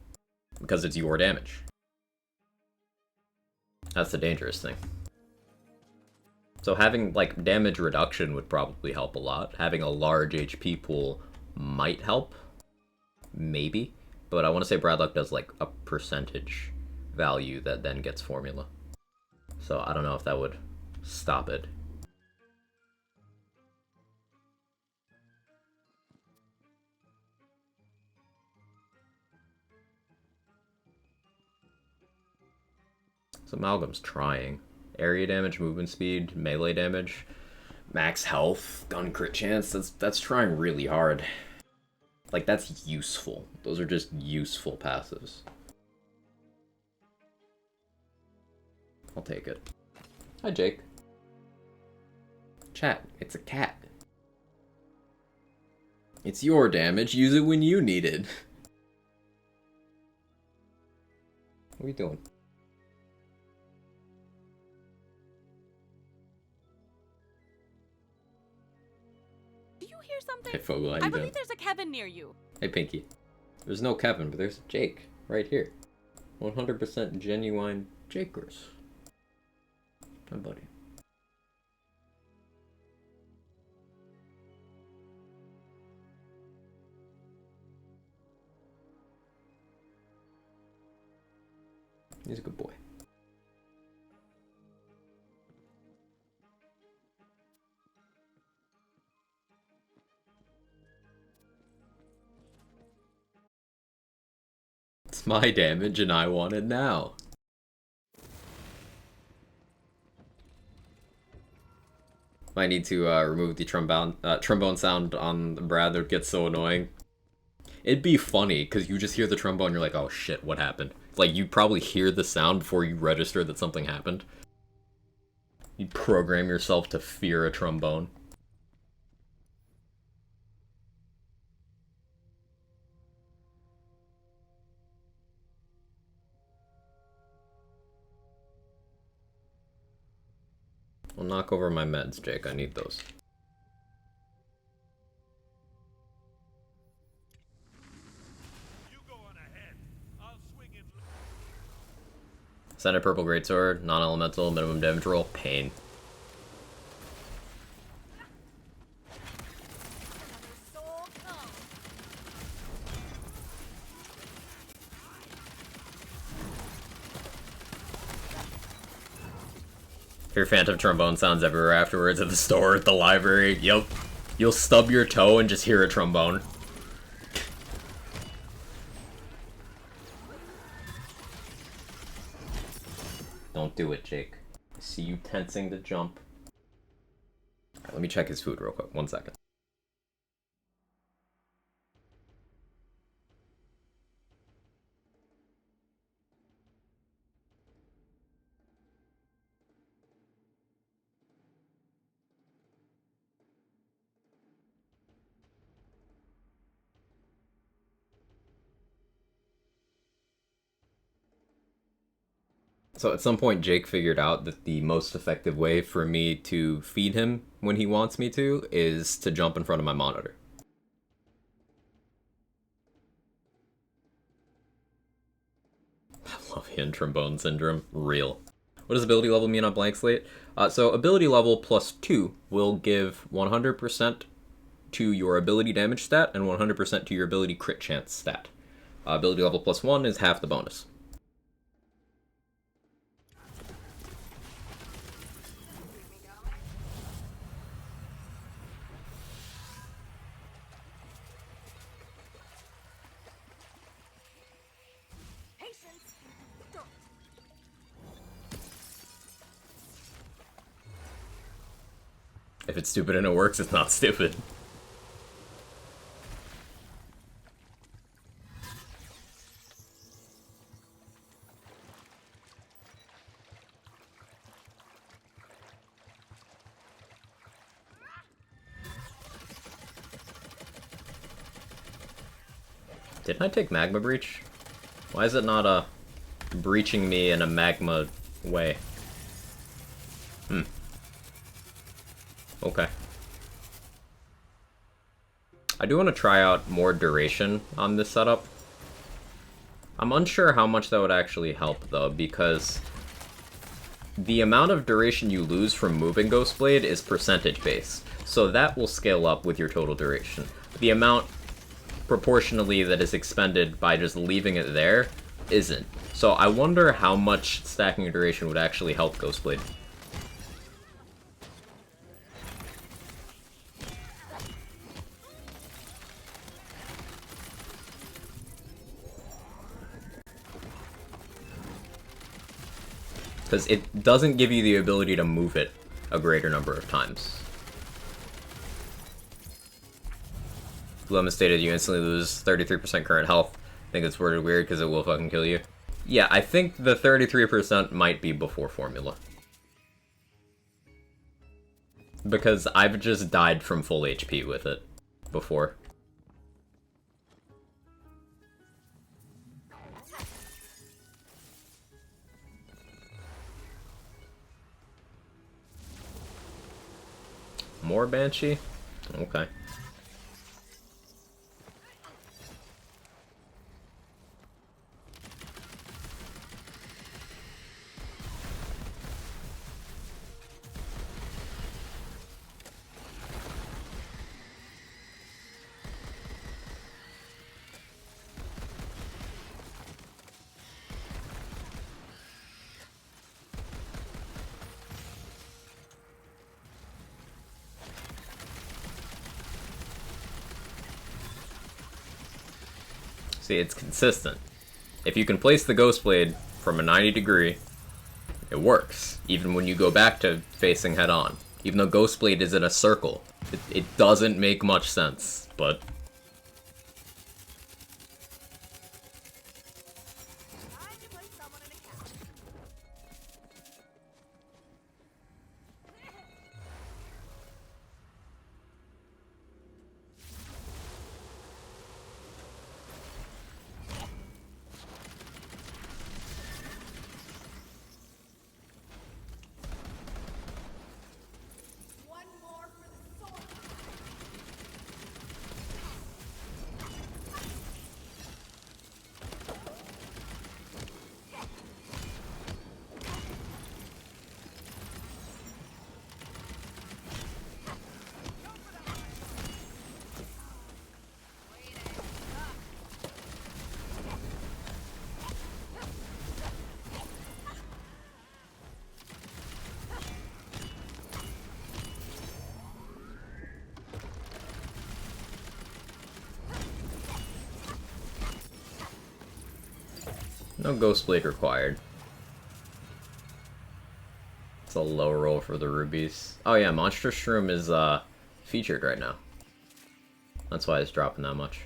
Because it's your damage. That's the dangerous thing. So having, like, damage reduction would probably help a lot. Having a large HP pool might help. Maybe. But I want to say Bradlock does, like, a percentage value that then gets formula. So I don't know if that would stop it. So Amalgam's trying. Area damage, movement speed, melee damage, max health, gun crit chance, that's trying really hard. Like, that's useful. Those are just useful passives. I'll take it. Hi, Jake. Chat, it's a cat. It's your damage, use it when you need it. What are you doing?
Something?
Hey Fogel, how you
I
doing?
believe there's a Kevin near you.
Hey Pinky. There's no Kevin, but there's Jake right here. 100% genuine Jakers. My buddy. He's a good boy. It's my damage and I want it now. Might need to remove the trombone sound on the Brad that gets so annoying. It'd be funny, because you just hear the trombone and you're like, oh shit, what happened? Like, you'd probably hear the sound before you register that something happened. You'd program yourself to fear a trombone. I'll knock over my meds, Jake. I need those. Send a purple greatsword, non-elemental, minimum damage roll, pain.
Soul come.
Hear phantom trombone sounds everywhere afterwards at the store, at the library. Yep. You'll stub your toe and just hear a trombone. Don't do it, Jake. I see you tensing to jump. Alright, let me check his food real quick. 1 second. So at some point, Jake figured out that the most effective way for me to feed him when he wants me to is to jump in front of my monitor. Pavlovian trombone syndrome. Real. What does ability level mean on blank slate? So ability level plus 2 will give 100% to your ability damage stat and 100% to your ability crit chance stat. Ability level plus 1 is half the bonus.
Patience. Don't.
If it's stupid and it works, it's not stupid. Didn't I take Magma Breach? Why is it not breaching me in a magma way? Okay. I do want to try out more duration on this setup. I'm unsure how much that would actually help, though, because the amount of duration you lose from moving Ghostblade is percentage-based, so that will scale up with your total duration. The amount proportionally that is expended by just leaving it there isn't. So I wonder how much stacking duration would actually help Ghostblade. Because it doesn't give you the ability to move it a greater number of times. Lemon stated you instantly lose 33% current health. I think it's worded weird because it will fucking kill you. Yeah, I think the 33% might be before formula. Because I've just died from full HP with it before. More Banshee? Okay. See, it's consistent. If you can place the Ghostblade from a 90 degree, it works, even when you go back to facing head on. Even though Ghostblade is in a circle, it doesn't make much sense, but...
Time to put someone in a couch. One more for the soul.
No Ghost Blade required. It's a low roll for the rubies. Oh yeah, Monster Shroom is featured right now. That's why it's dropping that much.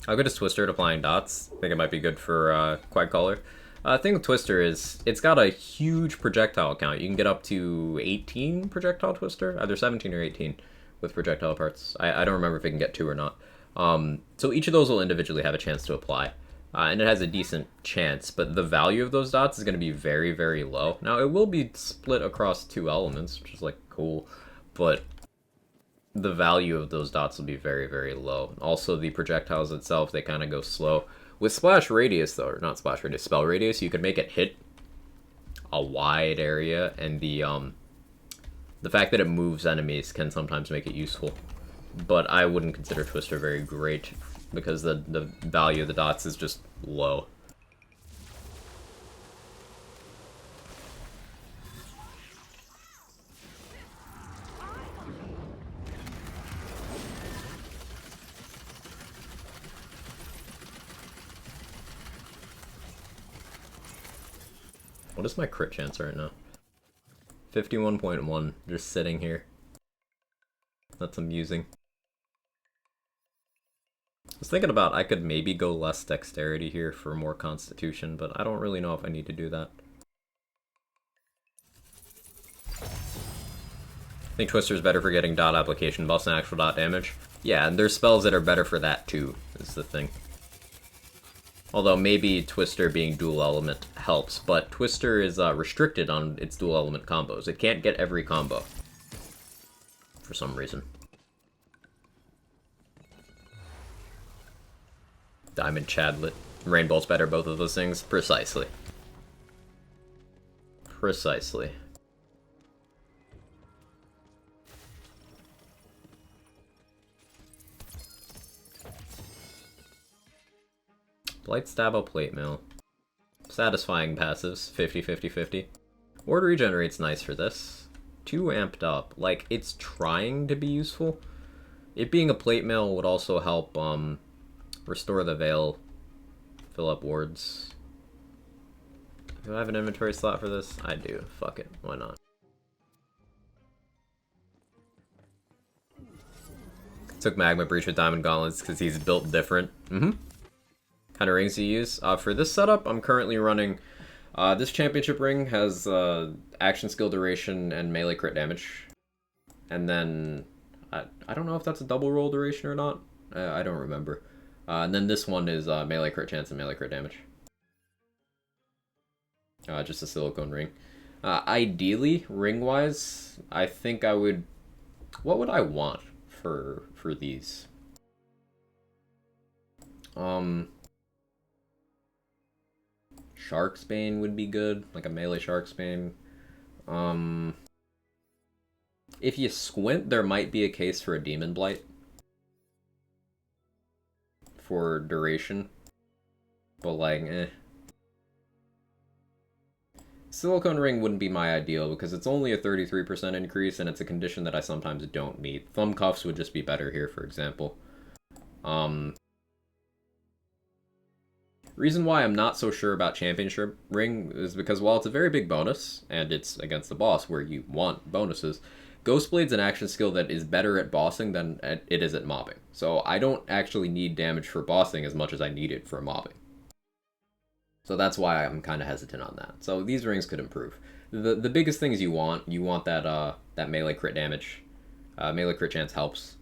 How good is Twister at applying dots? I think it might be good for Quagcaller. The thing with Twister is it's got a huge projectile count. You can get up to 18 projectile Twister, either 17 or 18 with projectile parts. I don't remember if it can get 2 or not. So each of those will individually have a chance to apply. And it has a decent chance, but the value of those dots is going to be very, very low. Now, it will be split across 2 elements, which is, like, cool, but the value of those dots will be very, very low. Also, the projectiles itself, they kind of go slow. With Splash Radius, though, or not Splash Radius, Spell Radius, you can make it hit a wide area, and the fact that it moves enemies can sometimes make it useful. But I wouldn't consider Twister very great, because the value of the dots is just low. What is my crit chance right now? 51.1, just sitting here. That's amusing. I was thinking about I could maybe go less dexterity here for more constitution, but I don't really know if I need to do that. I think Twister's better for getting dot application buffs and actual dot damage. Yeah, and there's spells that are better for that too, is the thing. Although maybe Twister being dual element helps, but Twister is restricted on its dual element combos. It can't get every combo. For some reason. Diamond Chadlet. Rainbolt's better, both of those things? Precisely. Precisely. Blight Stabbo Plate Mail. Satisfying passives, 50-50-50. Ward Regenerate's nice for this. 2 amped up. Like, it's trying to be useful. It being a plate mail would also help restore the Veil, fill up wards. Do I have an inventory slot for this? I do. Fuck it. Why not? Took Magma Breach with Diamond Gauntlets because he's built different. Kind of rings to use. For this setup, I'm currently running... this championship ring has action skill duration and melee crit damage. And then... I don't know if that's a double roll duration or not. I don't remember. And then this one is melee crit chance and melee crit damage. Just a silicone ring. Ideally, ring-wise, I think I would... What would I want for these? Sharksbane would be good, like a melee Sharksbane. If you squint, there might be a case for a Demon Blight. For duration. But like, eh. Silicone Ring wouldn't be my ideal because it's only a 33% increase and it's a condition that I sometimes don't need. Thumb Cuffs would just be better here, for example. Reason why I'm not so sure about Championship Ring is because while it's a very big bonus, and it's against the boss where you want bonuses, Ghostblade's an action skill that is better at bossing than it is at mobbing. So I don't actually need damage for bossing as much as I need it for mobbing. So that's why I'm kind of hesitant on that. So these rings could improve. The biggest things you want that melee crit damage. Melee crit chance helps.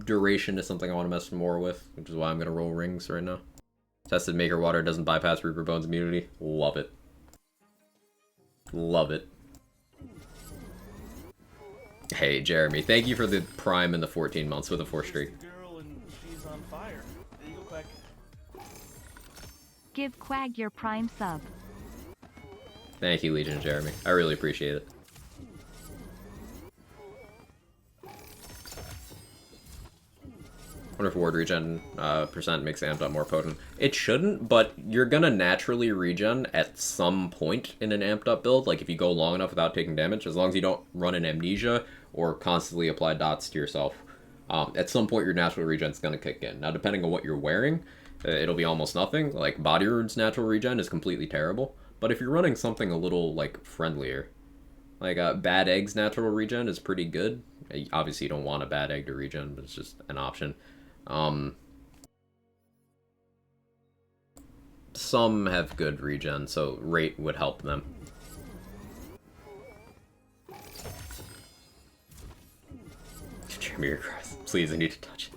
Duration is something I want to mess more with, which is why I'm going to roll rings right now. Tested Maker Water doesn't bypass Reaper Bones immunity. Love it. Love it. Hey, Jeremy, thank you for the Prime and the 14 months with a 4 streak.
Girl and she's on fire. There you go, Quack.
Give Quag your Prime sub.
Thank you, Legion Jeremy. I really appreciate it. I wonder if ward regen percent makes amped up more potent. It shouldn't, but you're gonna naturally regen at some point in an amped up build, like if you go long enough without taking damage, as long as you don't run an amnesia or constantly apply dots to yourself. At some point your natural regen's gonna kick in. Now depending on what you're wearing, it'll be almost nothing. Like, Body Rune's natural regen is completely terrible. But if you're running something a little, like, friendlier, like, Bad Egg's natural regen is pretty good. Obviously, you don't want a Bad Egg to regen, but it's just an option. Some have good regen, so rate would help them. Tremere Cross. Please, I need to touch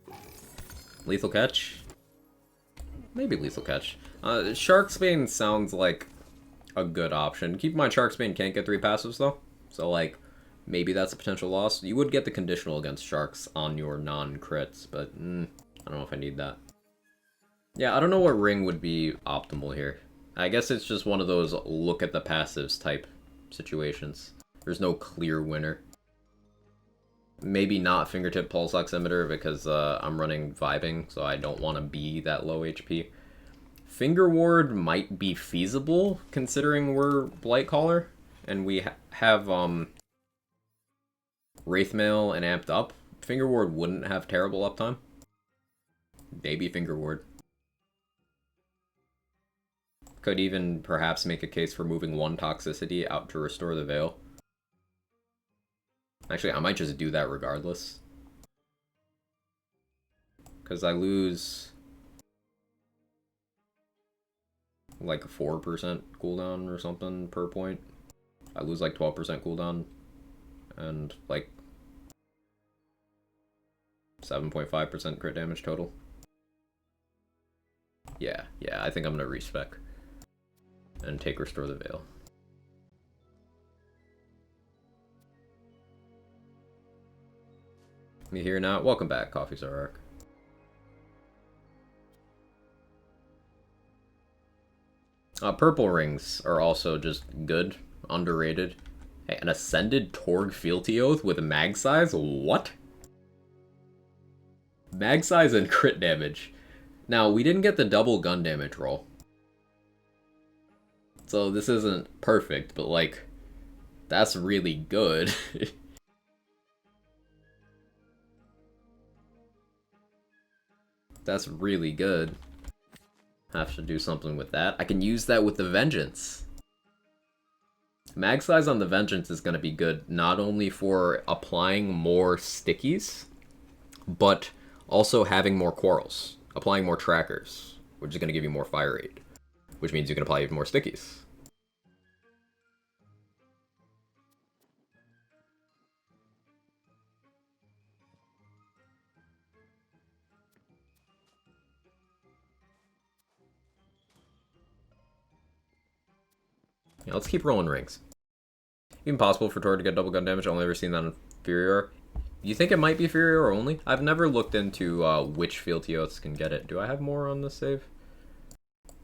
it. Lethal Catch? Maybe Lethal Catch. Sharksbane sounds like a good option. Keep in mind, Sharksbane can't get 3 passives, though. So, like, maybe that's a potential loss. You would get the conditional against Sharks on your non-crits, but I don't know if I need that. Yeah, I don't know what ring would be optimal here. I guess it's just one of those look at the passives type situations. There's no clear winner. Maybe not Fingertip Pulse Oximeter because I'm running Vibing, so I don't want to be that low HP. Finger Ward might be feasible, considering we're Blightcaller, and we have Wraithmail and Amped Up. Finger Ward wouldn't have terrible uptime. Maybe Finger Ward. Could even perhaps make a case for moving 1 toxicity out to restore the Veil. Actually, I might just do that regardless. Because I lose like a 4% cooldown or something per point. I lose like 12% cooldown and like 7.5% crit damage total. Yeah, I think I'm gonna respec and take Restore the Veil. You here now? Welcome back, Coffee Zarark. Purple rings are also just good, underrated. Hey, an Ascended Torg Fealty Oath with a mag size? What? Mag size and crit damage. Now, we didn't get the double gun damage roll. So this isn't perfect, but like, that's really good. That's really good. Have to do something with that. I can use that with the Vengeance. Mag size on the Vengeance is going to be good, not only for applying more stickies, but also having more quarrels, applying more trackers, which is going to give you more fire rate, which means you can apply even more stickies. Yeah, let's keep rolling rings. Even possible for Tor to get double gun damage. I've only ever seen that on Furior. You think it might be Furior only? I've never looked into which Fealty Oaths can get it. Do I have more on this save?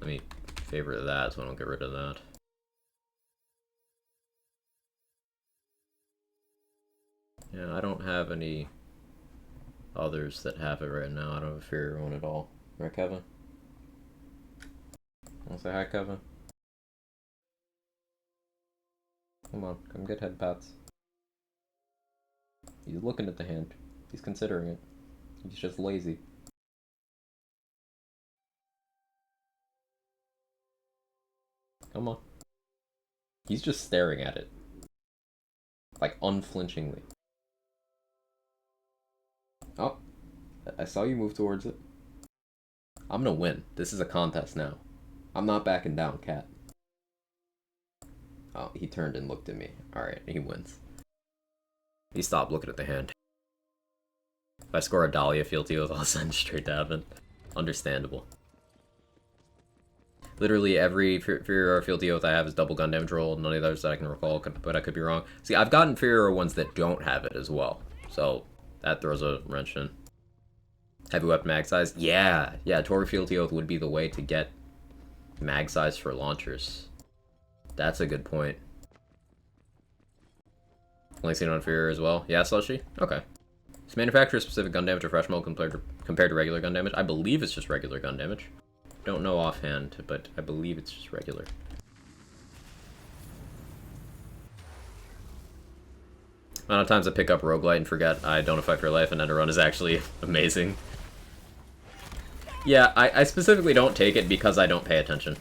Let me favorite that so I don't get rid of that. Yeah, I don't have any others that have it right now. I don't have a Furior one at all. Right, Kevin? Wanna say hi, Kevin? Come on, come get head pats. He's looking at the hand. He's considering it. He's just lazy. Come on. He's just staring at it. Like, unflinchingly. Oh. I saw you move towards it. I'm gonna win. This is a contest now. I'm not backing down, cat. Oh, he turned and looked at me. Alright, he wins. He stopped looking at the hand. If I score a Dahlia Fealty Oath, I'll send straight to heaven. Understandable. Literally every Furior Fealty Oath I have is double gun damage roll. None of the others that I can recall, but I could be wrong. See, I've gotten Furior ones that don't have it as well. So, that throws a wrench in. Heavy weapon mag size? Yeah, Tor Fealty Oath would be the way to get mag size for launchers. That's a good point. Only seen it on Furior as well. Yeah, Slushy? Okay. Is manufacturer-specific gun damage refresh mode compared to regular gun damage? I believe it's just regular gun damage. Don't know offhand, but I believe it's just regular. Amount of times I pick up Roguelite and forget I don't fight for life, and Enderun is actually amazing. Yeah, I specifically don't take it because I don't pay attention.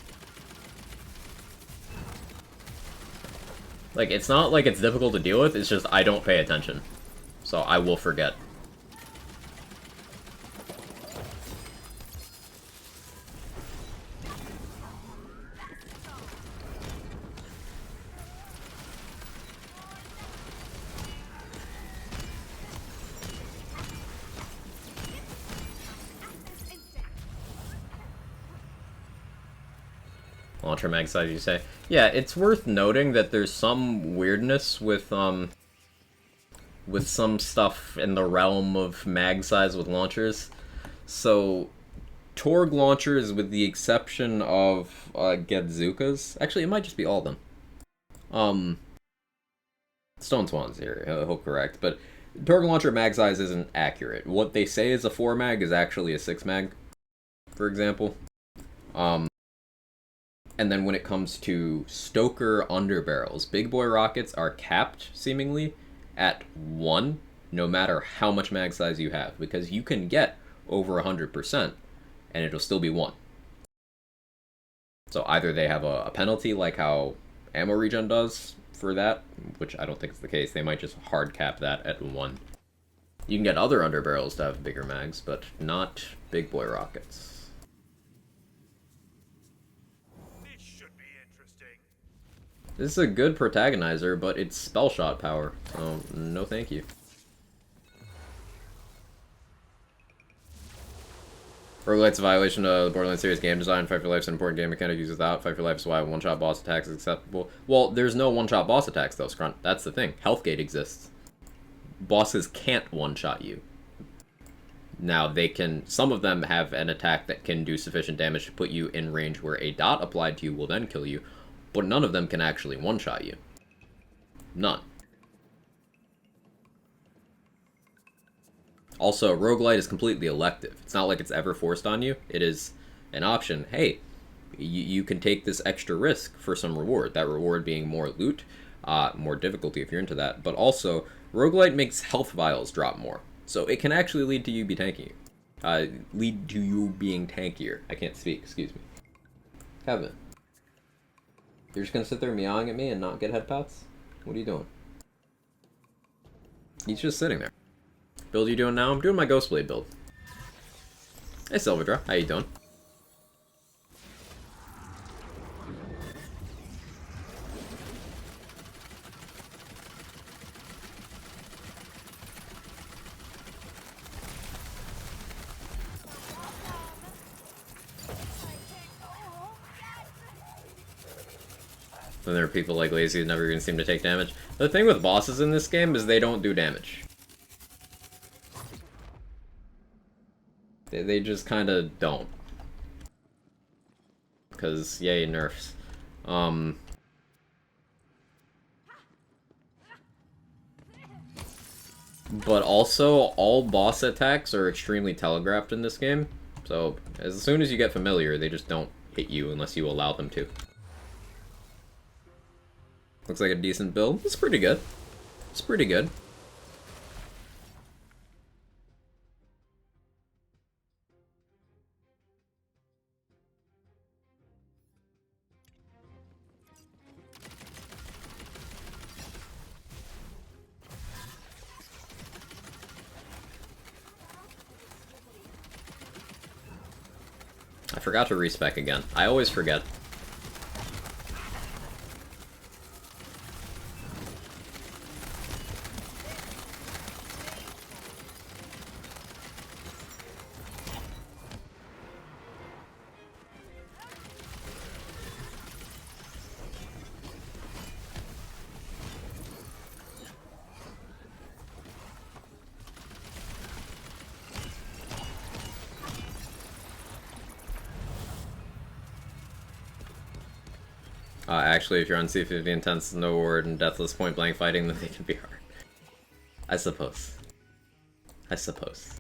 Like, it's not like it's difficult to deal with, it's just I don't pay attention. So I will forget. Launcher mag size, you say? Yeah, it's worth noting that there's some weirdness with some stuff in the realm of mag size with launchers. So, Torg launchers, with the exception of Gedzukas, actually, it might just be all of them. Stone Swan's here, I hope correct, but Torg launcher mag size isn't accurate. What they say is a 4 mag is actually a 6 mag, for example. And then when it comes to Stoker underbarrels, big boy rockets are capped, seemingly, at 1, no matter how much mag size you have, because you can get over 100%, and it'll still be 1. So either they have a penalty, like how ammo regen does for that, which I don't think is the case, they might just hard cap that at 1. You can get other underbarrels to have bigger mags, but not big boy rockets. This is a good protagonizer, but it's spell shot power, so no thank you. Roguelite's a violation of the Borderlands series game design. Fight for Life is an important game mechanic used without. Fight for Life is why one-shot boss attacks is acceptable. Well, there's no one-shot boss attacks though, Scrunt. That's the thing. Healthgate exists. Bosses can't one-shot you. Now, they can... Some of them have an attack that can do sufficient damage to put you in range where a dot applied to you will then kill you, but none of them can actually one-shot you. None. Also, Roguelite is completely elective. It's not like it's ever forced on you. It is an option. Hey, you can take this extra risk for some reward. That reward being more loot, more difficulty if you're into that. But also, Roguelite makes health vials drop more. So it can actually lead to you be tanky. Lead to you being tankier. I can't speak, excuse me. Kevin. You're just gonna sit there meowing at me and not get head pats? What are you doing? He's just sitting there. Build you doing now? I'm doing my Ghostblade build. Hey Silverdra, how you doing? Then there are people like Lazy who never even seem to take damage. The thing with bosses in this game is they don't do damage. They just kind of don't. Because, yay, nerfs. But also, all boss attacks are extremely telegraphed in this game. So, as soon as you get familiar, they just don't hit you unless you allow them to. Looks like a decent build. It's pretty good. It's pretty good. I forgot to respec again. I always forget. Actually, if you're on C50 Intense, no word, and Deathless point blank fighting, then they can be hard. I suppose. I suppose.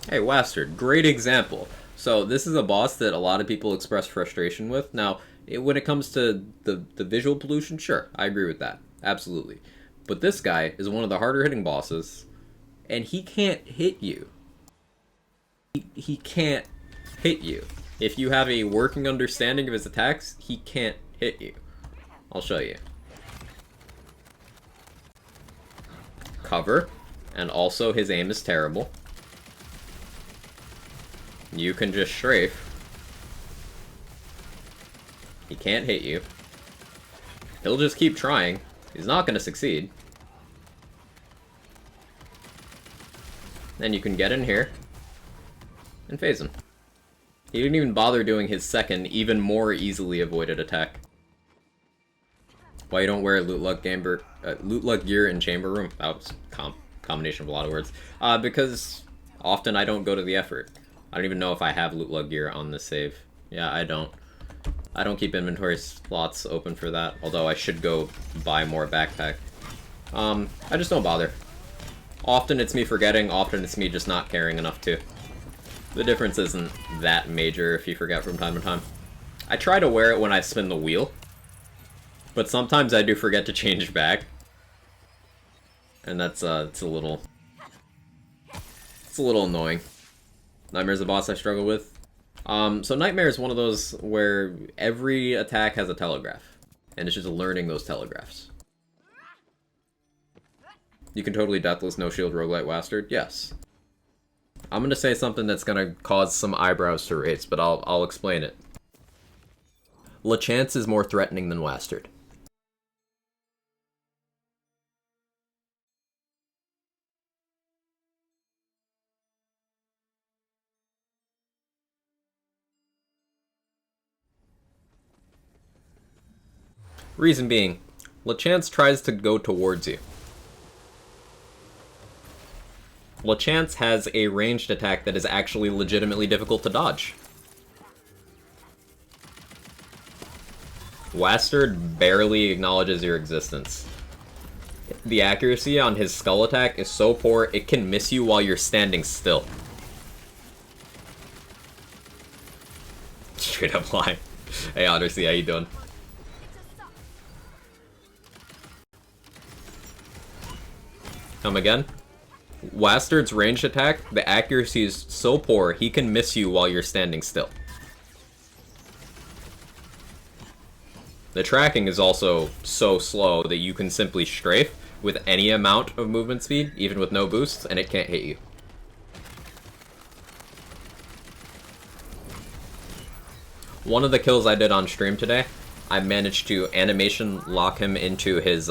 Hey, Wastard, great example. So this is a boss that a lot of people express frustration with. Now, when it comes to the visual pollution, sure, I agree with that. Absolutely. But this guy is one of the harder hitting bosses, and he can't hit you. He can't hit you. If you have a working understanding of his attacks, he can't hit you. I'll show you. Cover, and also his aim is terrible. You can just strafe. He can't hit you. He'll just keep trying. He's not going to succeed. Then you can get in here and phase him. He didn't even bother doing his second, even more easily avoided attack. Why you don't wear loot lug gear in chamber room? That was combination of a lot of words. Because often I don't go to the effort. I don't even know if I have loot lug gear on this save. Yeah, I don't. I don't keep inventory slots open for that, although I should go buy more backpack. I just don't bother. Often it's me forgetting, often it's me just not caring enough to. The difference isn't that major if you forget from time to time. I try to wear it when I spin the wheel, but sometimes I do forget to change back. And that's, it's a little annoying. Nightmare's a boss I struggle with. So Nightmare is one of those where every attack has a telegraph, and it's just learning those telegraphs. You can totally Deathless No Shield Roguelite Wastard? Yes. I'm gonna say something that's gonna cause some eyebrows to raise, but I'll explain it. Lachance is more threatening than Wastard. Reason being, Lachance tries to go towards you. Lachance has a ranged attack that is actually legitimately difficult to dodge. Wastard barely acknowledges your existence. The accuracy on his skull attack is so poor, it can miss you while you're standing still. Straight up lie. Hey Odyssey, how you doing? Come again? Wastard's ranged attack, the accuracy is so poor, he can miss you while you're standing still. The tracking is also so slow that you can simply strafe with any amount of movement speed, even with no boosts, and it can't hit you. One of the kills I did on stream today, I managed to animation lock him into his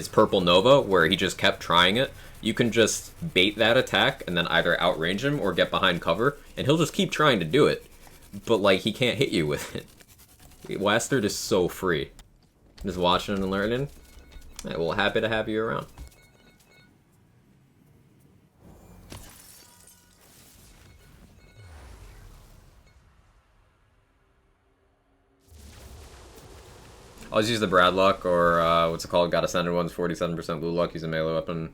purple Nova, where he just kept trying it. You can just bait that attack and then either outrange him or get behind cover, and he'll just keep trying to do it. But, like, he can't hit you with it. Wastard is so free. Just watching and learning. Yeah, well, happy to have you around. I'll just use the Bradlock, or what's it called? Got Ascended one's 47% blue luck. Use a melee weapon.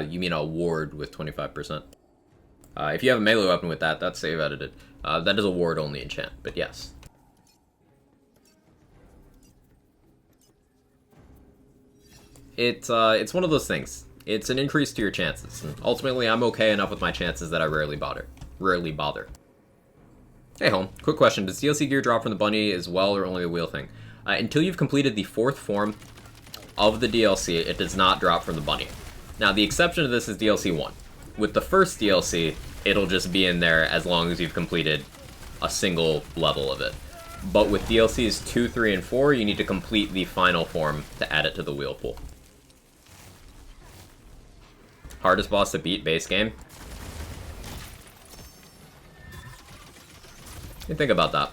You mean a ward with 25%. If you have a melee weapon with that, that's save edited. That is a ward only enchant, but yes. It's one of those things. It's an increase to your chances, and ultimately I'm okay enough with my chances that I rarely bother. Hey home, quick question, does DLC gear drop from the bunny as well, or only the wheel thing? Until you've completed the 4th form of the DLC, it does not drop from the bunny. Now, the exception to this is DLC 1. With the first DLC, it'll just be in there as long as you've completed a single level of it. But with DLCs 2, 3, and 4, you need to complete the final form to add it to the wheel pool. Hardest boss to beat, base game? What do you think about that?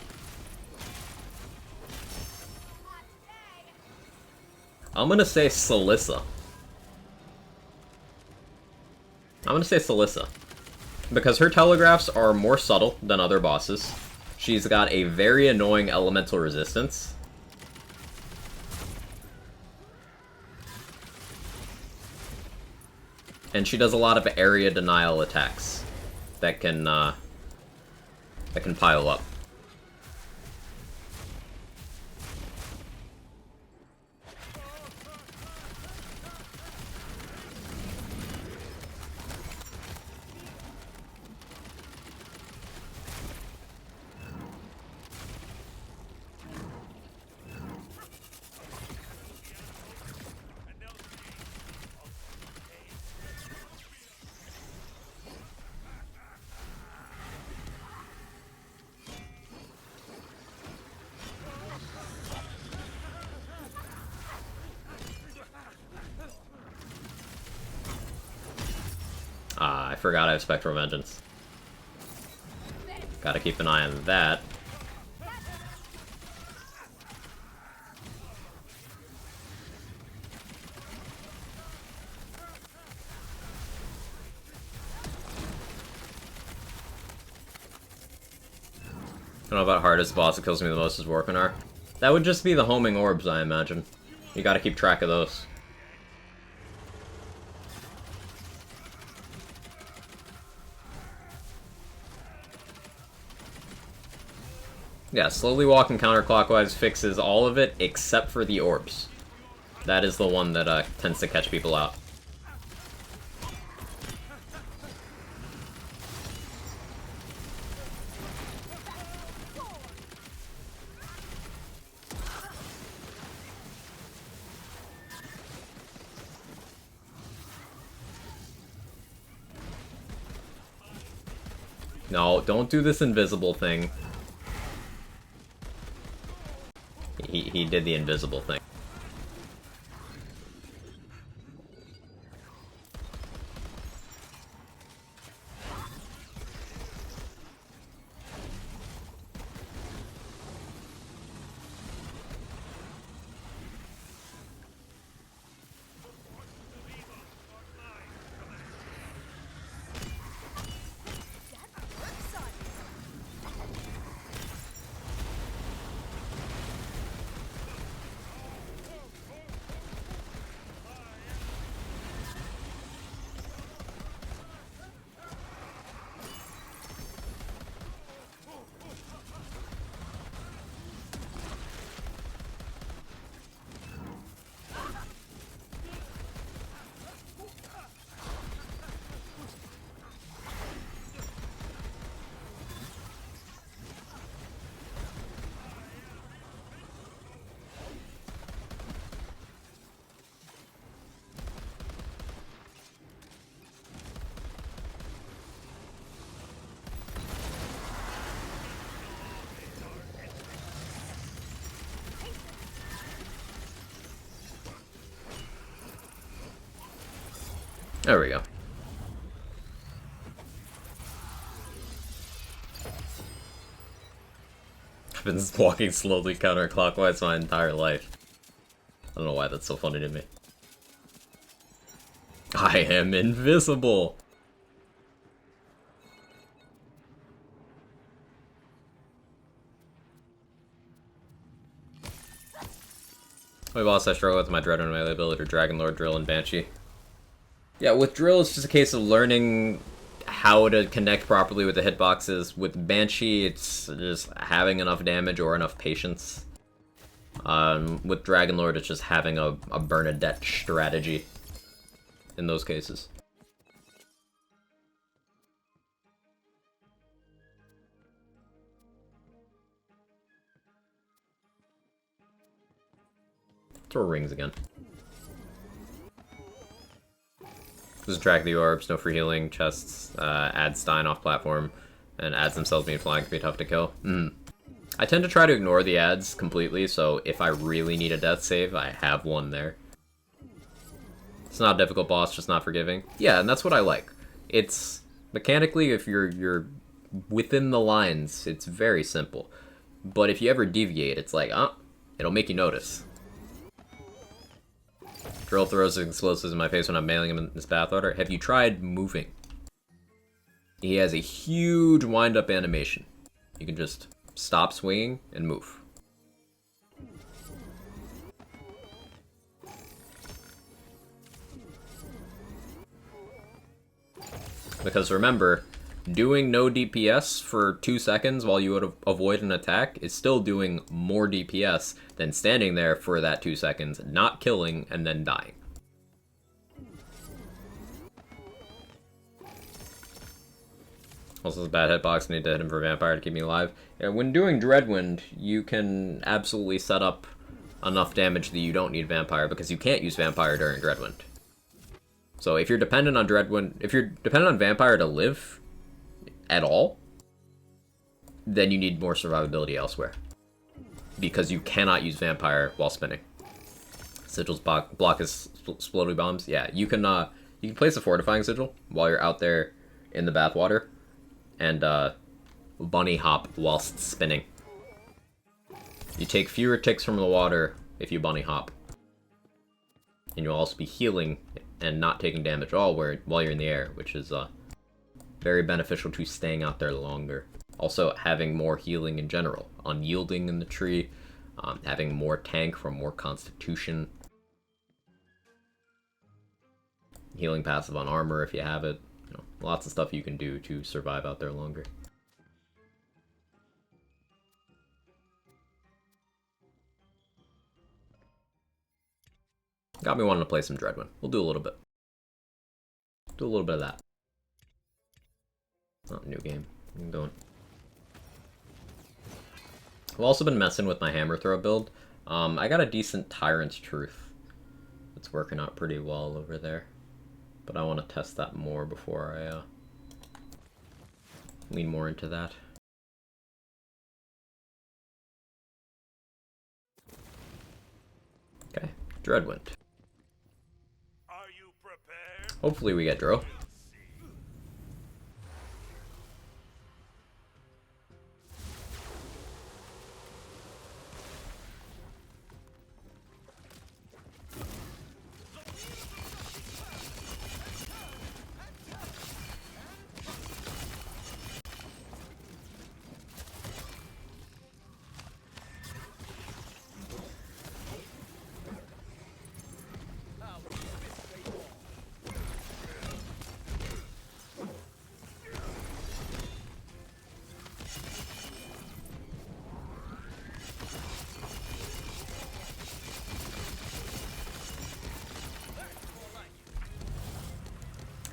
I'm gonna say Celissa. Because her telegraphs are more subtle than other bosses. She's got a very annoying elemental resistance. And she does a lot of area denial attacks. that can pile up. I forgot I have Spectral Vengeance. Gotta keep an eye on that. I don't know about hardest boss that kills me the most is Warkanar. That would just be the homing orbs, I imagine. You gotta keep track of those. Yeah, slowly walking counterclockwise fixes all of it except for the orbs. That is the one that tends to catch people out. No, don't do this invisible thing. He did the invisible thing. There we go. I've been walking slowly counterclockwise my entire life. I don't know why that's so funny to me. I am invisible! My boss, I struggle with my Dread and melee ability, Dragon Lord, Drill, and Banshee. Yeah, with Drill, it's just a case of learning how to connect properly with the hitboxes. With Banshee, it's just having enough damage or enough patience. With Dragon Lord, it's just having a Bernadette strategy in those cases. Throw rings again. Just drag the orbs, no free healing, chests, add Stein off platform, and ads themselves being flying can be tough to kill. I tend to try to ignore the ads completely, so if I really need a death save, I have one there. It's not a difficult boss, just not forgiving. Yeah, and that's what I like. It's, mechanically, if you're within the lines, it's very simple. But if you ever deviate, it's like, it'll make you notice. Drill throws explosives in my face when I'm mailing him in this bath order. Have you tried moving? He has a huge wind-up animation. You can just stop swinging and move. Because remember, doing no DPS for 2 seconds while you would avoid an attack is still doing more DPS than standing there for that 2 seconds, not killing, and then dying. Also, it's a bad hitbox. I need to hit him for Vampire to keep me alive. And when doing Dreadwind, you can absolutely set up enough damage that you don't need Vampire, because you can't use Vampire during Dreadwind. So if you're dependent on Dreadwind, if you're dependent on Vampire to live at all, then you need more survivability elsewhere, because you cannot use Vampire while spinning. Sigil's block is Splody Bombs. Yeah, you can place a Fortifying Sigil while you're out there in the bathwater, and bunny hop whilst spinning. You take fewer ticks from the water if you bunny hop, and you'll also be healing and not taking damage at all while you're in the air, which is very beneficial to staying out there longer. Also, having more healing in general, unyielding in the tree, having more tank from more constitution, healing passive on armor if you have it. You know, lots of stuff you can do to survive out there longer. Got me wanting to play some Dreadwind. We'll do a little bit. Do a little bit of that. Not a new game. I'm going. I've also been messing with my Hammer Throw build. I got a decent Tyrant's Truth. It's working out pretty well over there. But I want to test that more before I lean more into that. Okay, Dreadwind. Hopefully we get Dro.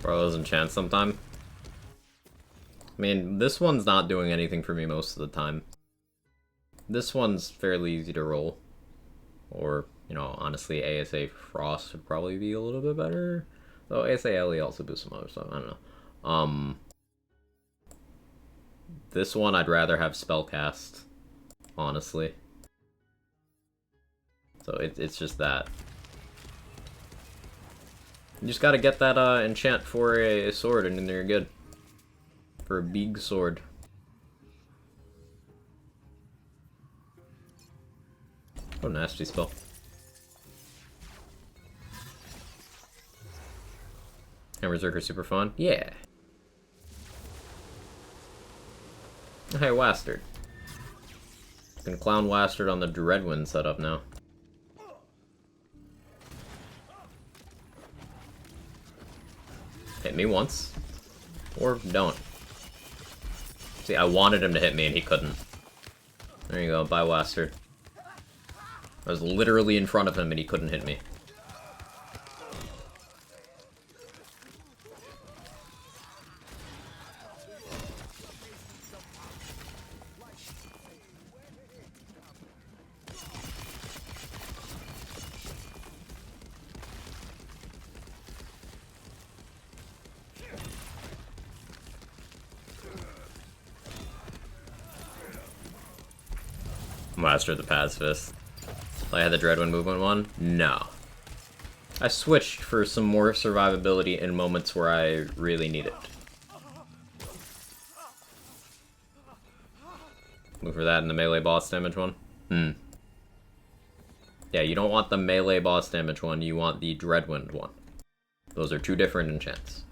Borrow those enchants sometime. I mean, this one's not doing anything for me most of the time. This one's fairly easy to roll. Or, you know, honestly, ASA Frost would probably be a little bit better. Though ASA Ellie also boosts some other stuff, I don't know. This one I'd rather have Spellcast, honestly. So it's just that. You just gotta get that enchant for a sword, and then you're good. For a big sword. Oh, nasty spell. And Berserker super fun? Yeah. Hey, Wastard. You can clown Wastard on the Dreadwind setup now. Hit me once. Or don't. See, I wanted him to hit me and he couldn't. There you go, bye Wastard. I was literally in front of him and he couldn't hit me. Master the Pacifist. I had the Dreadwind movement one? No. I switched for some more survivability in moments where I really need it. Move for that in the melee boss damage one? Yeah, you don't want the melee boss damage one, you want the Dreadwind one. Those are two different enchants.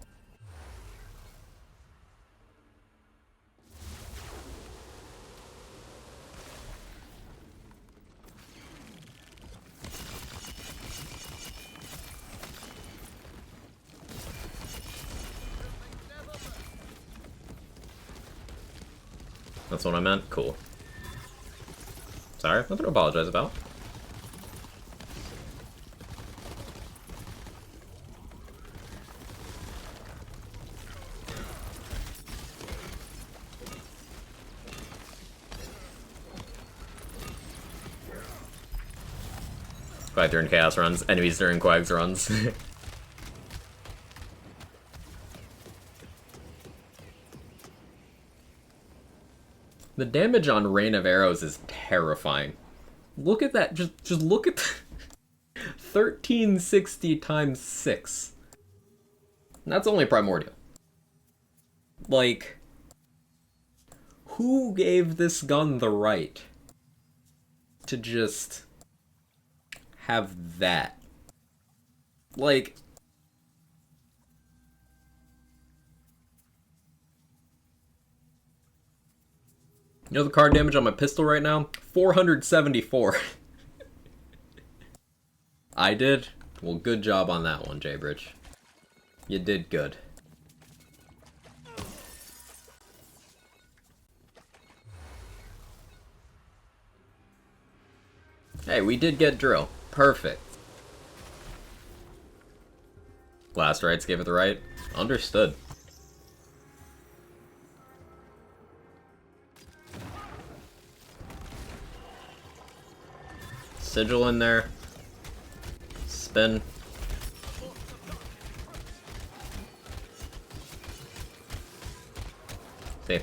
That's what I meant? Cool. Sorry, nothing to apologize about. Quag during Chaos runs, enemies during Quags runs. The damage on Rain of Arrows is terrifying. Look at that, just look at 1360 times 6. That's only Primordial. Like, who gave this gun the right to just have that? Like, you know the card damage on my pistol right now? 474. I did? Well, good job on that one, J-Bridge. You did good. Hey, we did get drill. Perfect. Last rights gave it the right. Understood. Sigil in there. Spin. See.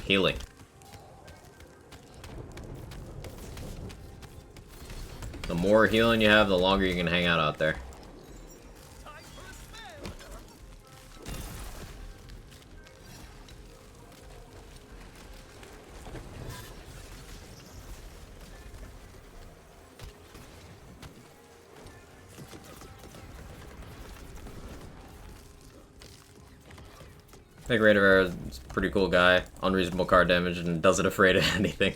Healing. The more healing you have, the longer you can hang out there. I think Rain of Arrows is a pretty cool guy. Unreasonable card damage and doesn't afraid of anything.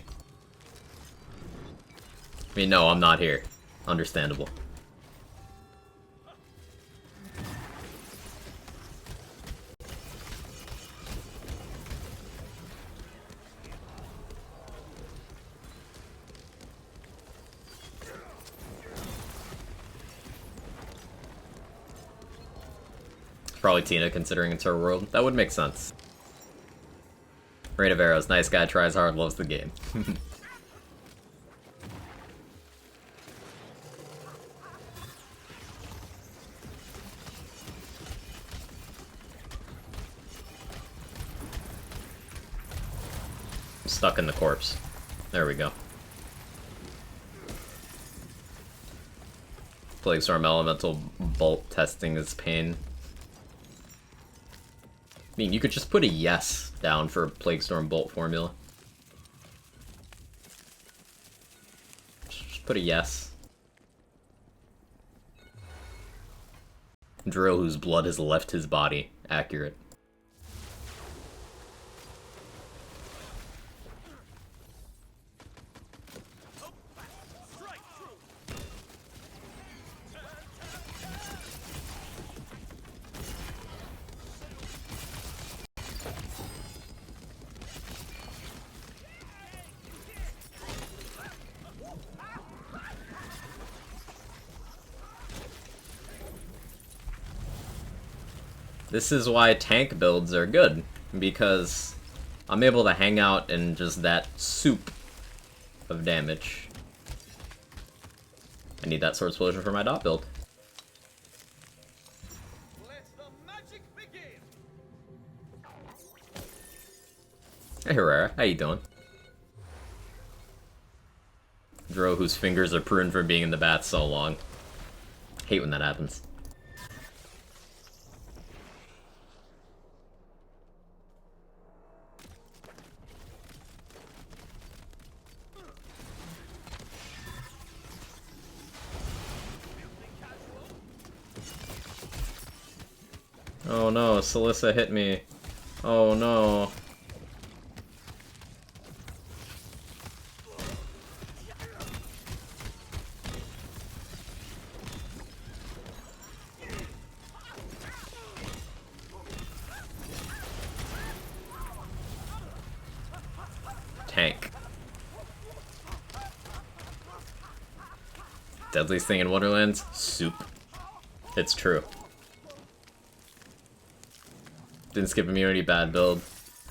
I mean, no, I'm not here. Understandable. Probably Tina, considering it's her world. That would make sense. Rain of Arrows, nice guy, tries hard, loves the game. I'm stuck in the corpse. There we go. Plaguestorm Elemental Bolt testing is pain. I mean, you could just put a yes down for Plaguestorm Bolt formula. Just put a yes. Drill whose blood has left his body. Accurate. This is why tank builds are good, because I'm able to hang out in just that soup of damage. I need that Sword Explosion for my dot build.
Let the magic begin.
Hey Herrera, how you doing? Dro, whose fingers are pruned from being in the bath so long. Hate when that happens. Oh no, Celissa hit me. Oh no. Deadliest thing in Wonderlands? Soup. It's true. Didn't skip immunity, bad build.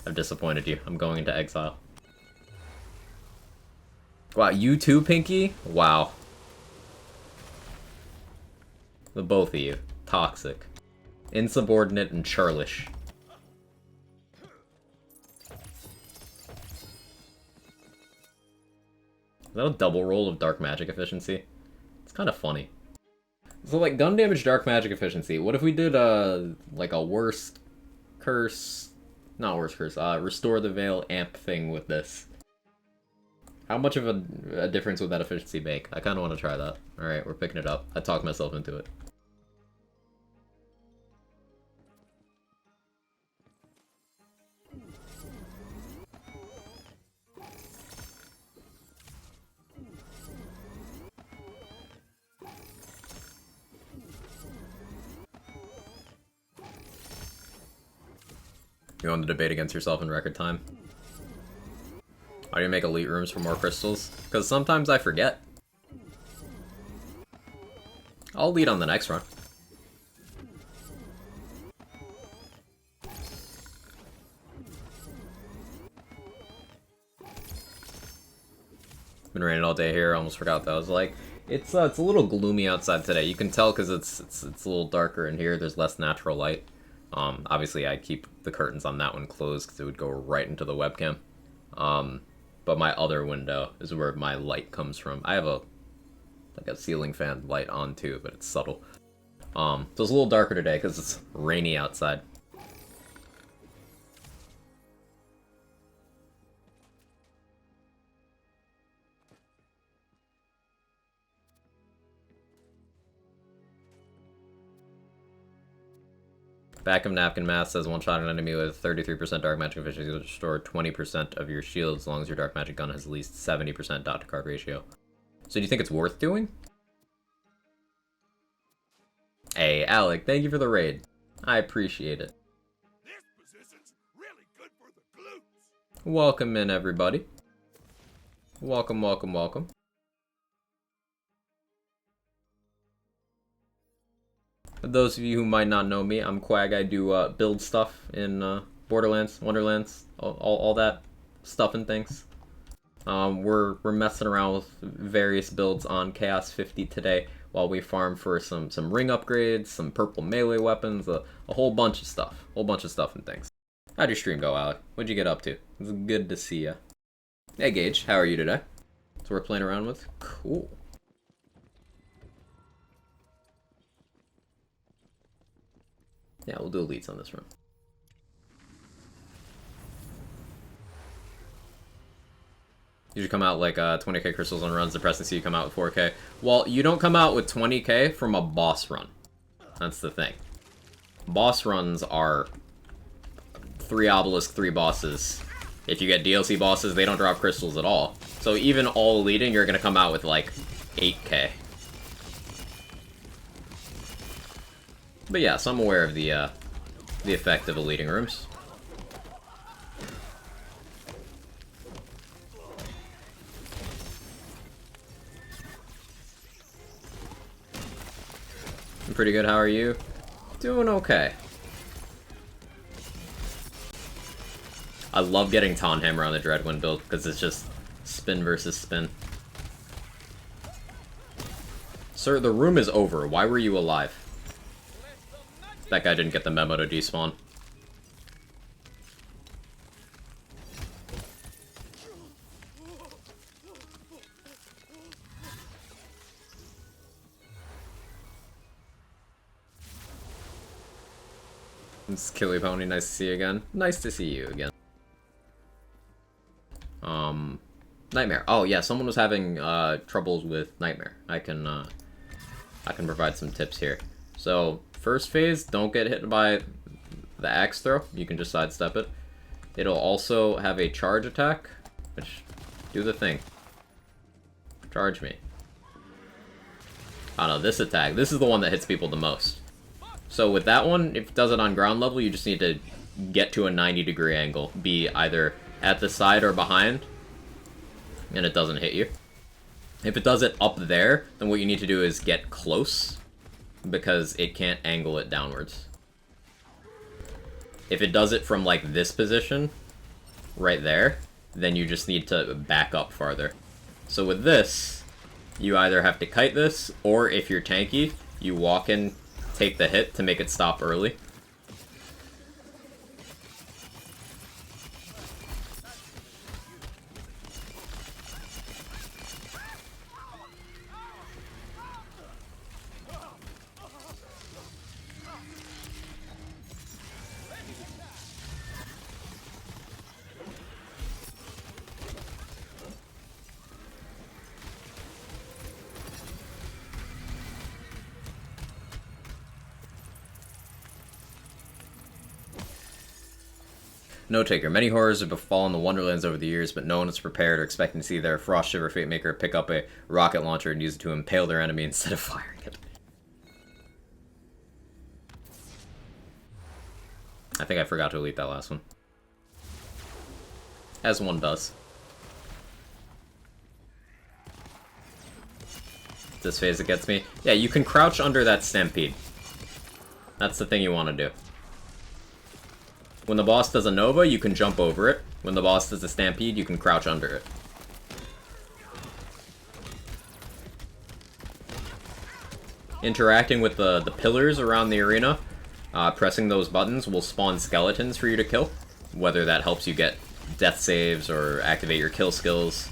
I've disappointed you. I'm going into exile. Wow, you too, Pinky? Wow. The both of you. Toxic. Insubordinate and churlish. Is that a double roll of dark magic efficiency? It's kind of funny. So, like, gun damage, dark magic efficiency. What if we did, like a worst curse... Not worst curse, restore the veil amp thing with this? How much of a difference would that efficiency make? I kind of want to try that. Alright, we're picking it up. I talked myself into it. You want to debate against yourself in record time? Why do you make elite rooms for more crystals? Because sometimes I forget. I'll lead on the next run. Been raining all day here. Almost forgot that. I was like, it's a little gloomy outside today. You can tell because it's a little darker in here. There's less natural light. Obviously, I keep the curtains on that one closed because it would go right into the webcam. But my other window is where my light comes from. I have a ceiling fan light on too, but it's subtle. So it's a little darker today because it's rainy outside. Back of Napkin Math says one-shot an enemy with 33% dark magic efficiency will restore 20% of your shield as long as your dark magic gun has at least 70% dot to card ratio. So do you think it's worth doing? Hey, Alec, thank you for the raid. I appreciate it.
This position's really good for the glutes.
Welcome in, everybody. Welcome, welcome, welcome. For those of you who might not know me, I'm Quag. I do build stuff in Borderlands, Wonderlands, all that stuff and things. We're messing around with various builds on Chaos 50 today while we farm for some ring upgrades, some purple melee weapons, a whole bunch of stuff. And things. How'd your stream go, Alec? What'd you get up to? It's good to see ya. Hey, Gage. How are you today? So we're playing around with? Cool. Yeah, we'll do elites on this run. You should come out like 20k crystals on runs. Depressing to see you come out with 4k. Well, you don't come out with 20k from a boss run. That's the thing. Boss runs are 3 obelisk, 3 bosses. If you get DLC bosses, they don't drop crystals at all. So even all eliting, you're gonna come out with like 8k. But yeah, so I'm aware of the effect of eliting rooms. I'm pretty good, how are you? Doing okay. I love getting Tonhammer on the Dreadwind build, because it's just spin versus spin. Sir, the room is over. Why were you alive? That guy didn't get the memo to despawn. It's Killy Pony, nice to see you again. Nice to see you again. Nightmare. Oh yeah, someone was having troubles with Nightmare. I can provide some tips here. So first phase, don't get hit by the axe throw. You can just sidestep it. It'll also have a charge attack, which do the thing. Charge me. Oh no, this attack. This is the one that hits people the most. So with that one, if it does it on ground level, you just need to get to a 90-degree angle. Be either at the side or behind, and it doesn't hit you. If it does it up there, then what you need to do is get close, because it can't angle it downwards. If it does it from, like, this position, right there, then you just need to back up farther. So with this, you either have to kite this, or if you're tanky, you walk in, take the hit to make it stop early. No taker. Many horrors have befallen the Wonderlands over the years, but no one is prepared or expecting to see their Frost Shiver Fatemaker pick up a rocket launcher and use it to impale their enemy instead of firing it. I think I forgot to elite that last one. As one does. This phase it gets me. Yeah, you can crouch under that Stampede. That's the thing you want to do. When the boss does a Nova, you can jump over it. When the boss does a Stampede, you can crouch under it. Interacting with the pillars around the arena, pressing those buttons will spawn skeletons for you to kill. Whether that helps you get death saves, or activate your kill skills,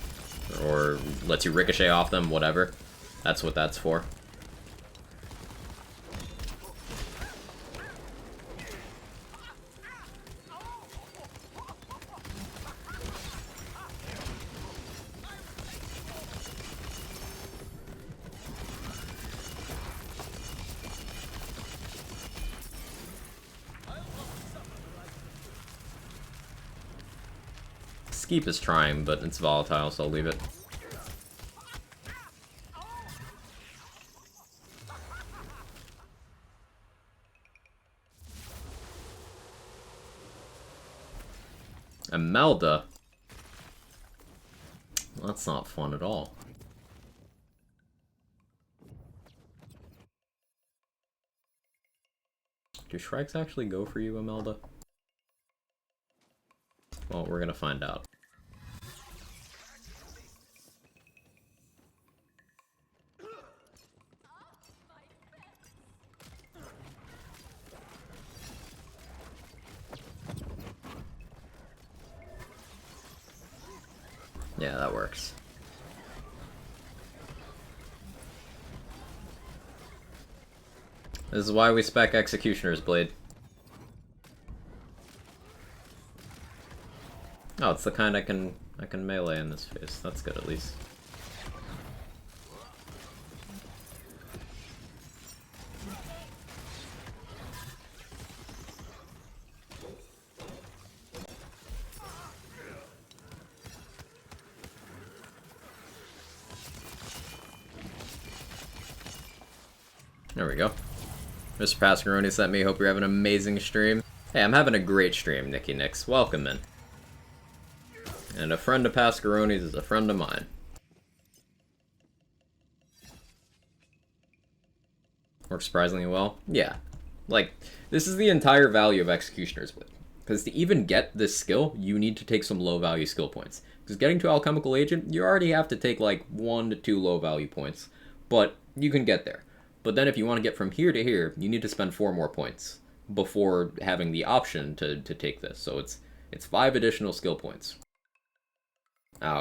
or lets you ricochet off them, whatever. That's what that's for. Skeep is trying, but it's volatile, so I'll leave it. Imelda? Well, that's not fun at all. Do Shrikes actually go for you, Imelda? Well, we're gonna find out. Yeah, that works. This is why we spec Executioner's Blade. Oh, it's the kind I can melee in this phase. That's good at least. There we go. Mr. Pascaroni sent me. Hope you're having an amazing stream. Hey, I'm having a great stream, Nicky Nix. Welcome in. And a friend of Pascaroni's is a friend of mine. Works surprisingly well. Yeah. Like, this is the entire value of Executioner's Blade. Because to even get this skill, you need to take some low-value skill points. Because getting to Alchemical Agent, you already have to take like 1 to 2 low-value points. But you can get there. But then if you want to get from here to here, you need to spend 4 more points before having the option to take this. So it's 5 additional skill points.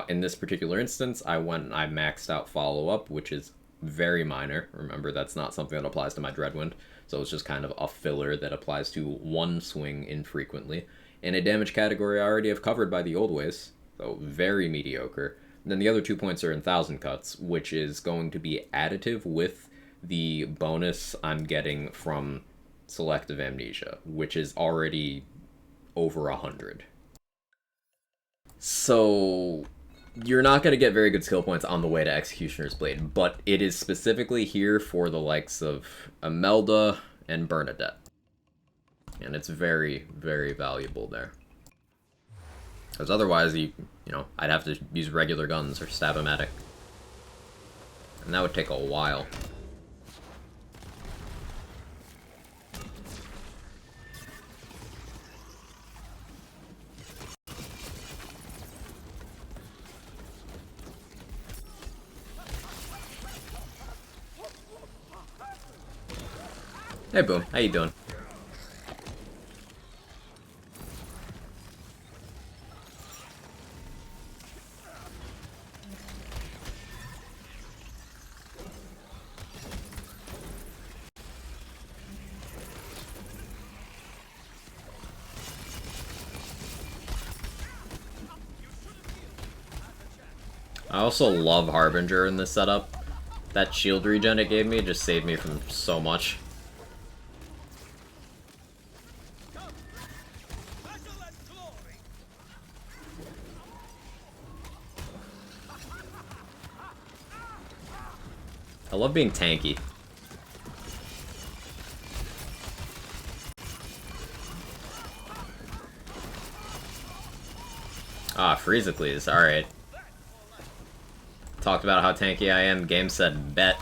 In this particular instance, I went and I maxed out follow-up, which is very minor. Remember, that's not something that applies to my Dreadwind. So it's just kind of a filler that applies to one swing infrequently. In a damage category I already have covered by the old ways, so very mediocre. And then the other 2 points are in 1,000 cuts, which is going to be additive with the bonus I'm getting from Selective Amnesia, which is already over 100. So you're not going to get very good skill points on the way to Executioner's Blade, but it is specifically here for the likes of Imelda and Bernadette. And it's very, very valuable there. Because otherwise, you know, I'd have to use regular guns or Stab-O-Matic. And that would take a while. Hey, Boom. How you doing? I also love Harbinger in this setup. That shield regen it gave me just saved me from so much. I love being tanky. Ah, Freezicles, alright. Talked about how tanky I am, game said bet.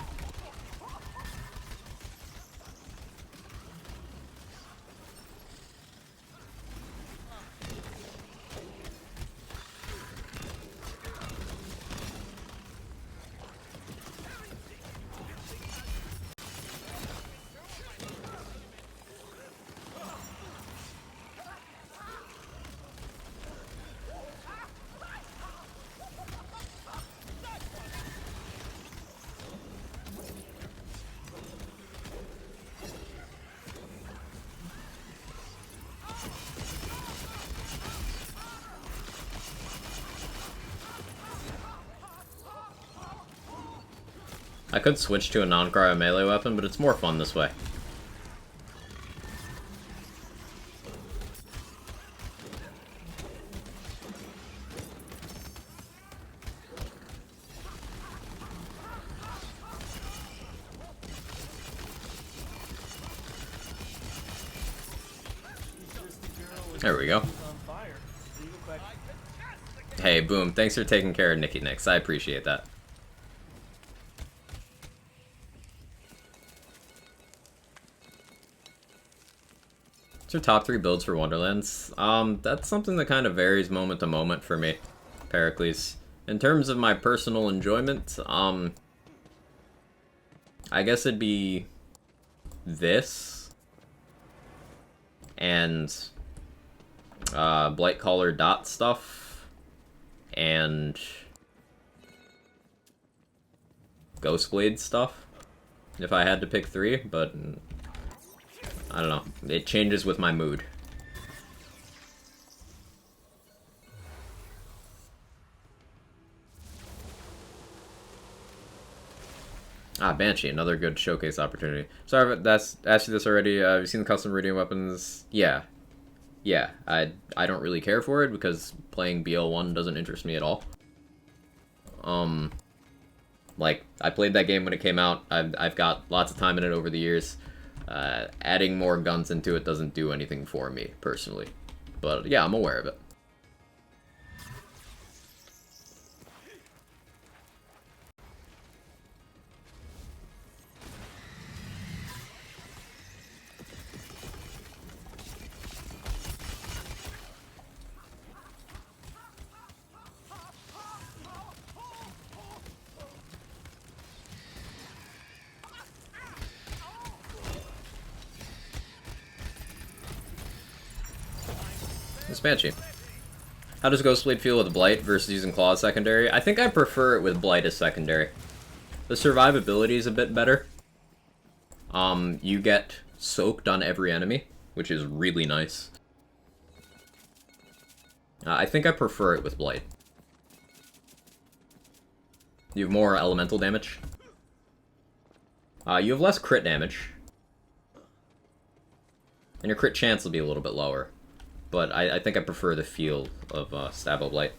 I could switch to a non-cryo melee weapon, but it's more fun this way. There we go. Hey, Boom, thanks for taking care of Nicky Nix. I appreciate that. What's your top 3 builds for Wonderlands? That's something that kind of varies moment to moment for me, Pericles. In terms of my personal enjoyment, I guess it'd be this and Blightcaller dot stuff and Ghostblade stuff if I had to pick 3, but I don't know. It changes with my mood. Ah, Banshee, another good showcase opportunity. Sorry, but that's asked you this already. Have you seen the custom reading weapons? Yeah. Yeah, I don't really care for it because playing BL1 doesn't interest me at all. Like, I played that game when it came out. I've got lots of time in it over the years. Adding more guns into it doesn't do anything for me, personally. But yeah, I'm aware of it. It's Banshee. How does Ghostblade feel with Blight versus using Claw as secondary? I think I prefer it with Blight as secondary. The survivability is a bit better. You get soaked on every enemy, which is really nice. I think I prefer it with Blight. You have more elemental damage. You have less crit damage. And your crit chance will be a little bit lower. But I think I prefer the feel of Stab Blight.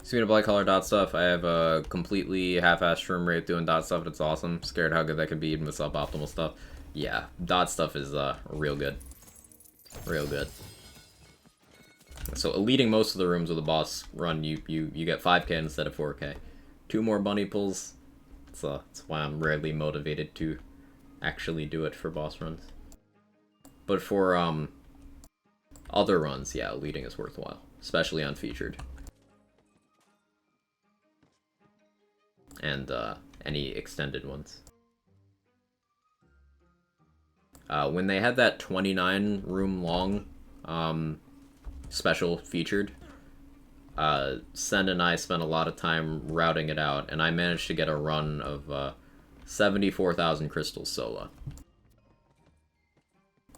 Speaking of Blightcaller dot stuff, I have a completely half-assed Shroom Wraith doing dot stuff. It's awesome. Scared how good that could be even with suboptimal stuff. Yeah, dot stuff is real good. Real good. So eluding most of the rooms with a boss run, you get 5k instead of 4k. 2 more bunny pulls. That's why I'm rarely motivated to actually do it for boss runs. But for other runs, yeah, eluding is worthwhile, especially unfeatured. And any extended ones. When they had that 29 room long special featured, Sen and I spent a lot of time routing it out, and I managed to get a run of 74,000 crystals solo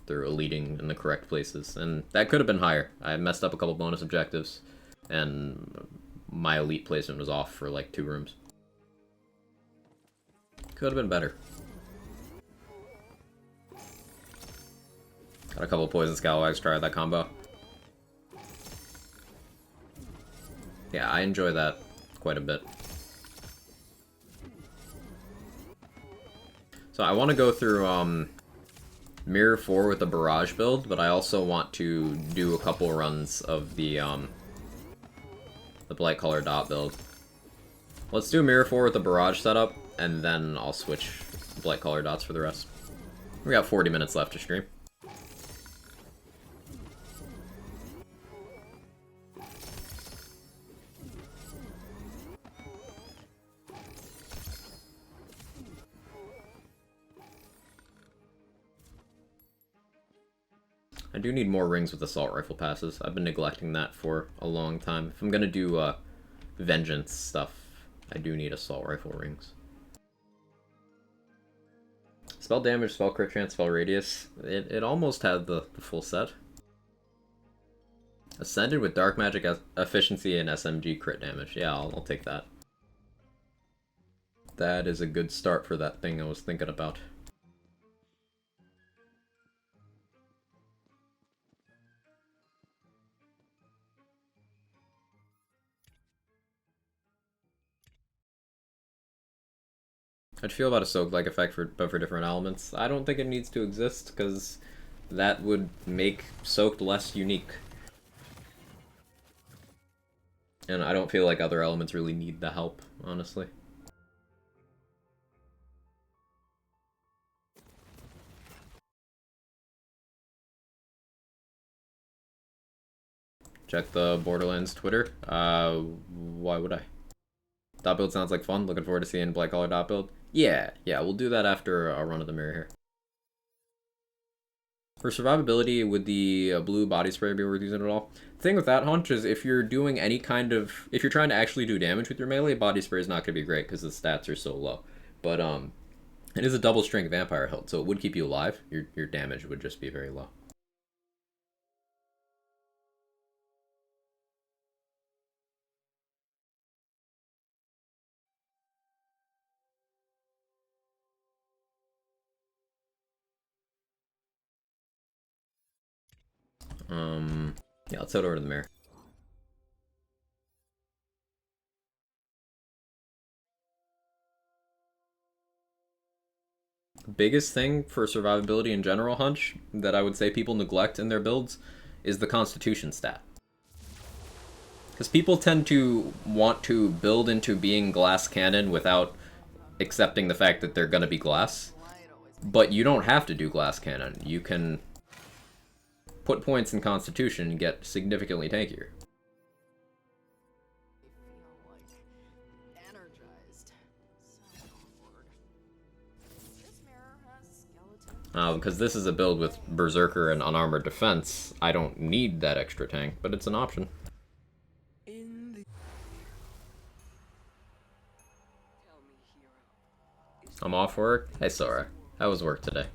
through eluding in the correct places, and that could have been higher. I messed up a couple bonus objectives, and my elite placement was off for like 2 rooms. Could have been better. Got a couple poison scalawags, try that combo. Yeah, I enjoy that quite a bit. So I want to go through Mirror 4 with the Barrage build, but I also want to do a couple runs of the Blight Color Dot build. Let's do Mirror 4 with the Barrage setup, and then I'll switch Blight Color Dots for the rest. We got 40 minutes left to stream. I do need more rings with assault rifle passes. I've been neglecting that for a long time. If I'm gonna do vengeance stuff, I do need assault rifle rings. Spell damage, spell crit chance, spell radius. It almost had the full set. Ascended with dark magic efficiency and SMG crit damage. Yeah, I'll take that. That is a good start for that thing I was thinking about. How'd you feel about a soak-like effect but for different elements? I don't think it needs to exist, because that would make soaked less unique. And I don't feel like other elements really need the help, honestly. Check the Borderlands Twitter. Why would I? Dot build sounds like fun. Looking forward to seeing Black Collar dot build. Yeah, we'll do that after a run of the mirror here. For survivability, would the blue body spray be worth using at all? The thing with that, Hunch, is if you're doing any kind of... If you're trying to actually do damage with your melee, body spray is not going to be great because the stats are so low. But it is a double strength vampire hilt, so it would keep you alive. Your damage would just be very low. Yeah, let's head over to the mirror. Biggest thing for survivability in general, Hunch, that I would say people neglect in their builds is the Constitution stat. Because people tend to want to build into being glass cannon without accepting the fact that they're gonna be glass. But you don't have to do glass cannon. You can put points in Constitution and get significantly tankier. Because this is a build with Berserker and Unarmored Defense, I don't need that extra tank, but it's an option. I'm off work. Hey Sora, how was work today?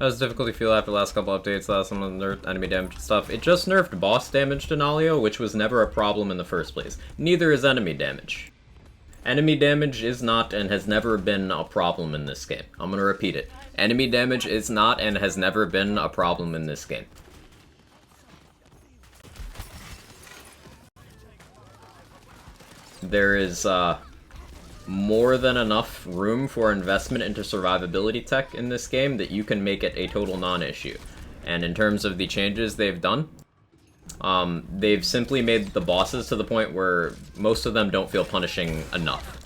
How does difficulty feel after the last couple updates? Last one nerfed enemy damage and stuff. It just nerfed boss damage to Nalio, which was never a problem in the first place. Neither is enemy damage. Enemy damage is not and has never been a problem in this game. I'm gonna repeat it. Enemy damage is not and has never been a problem in this game. There is, more than enough room for investment into survivability tech in this game that you can make it a total non-issue. And in terms of the changes they've done, they've simply made the bosses to the point where most of them don't feel punishing enough.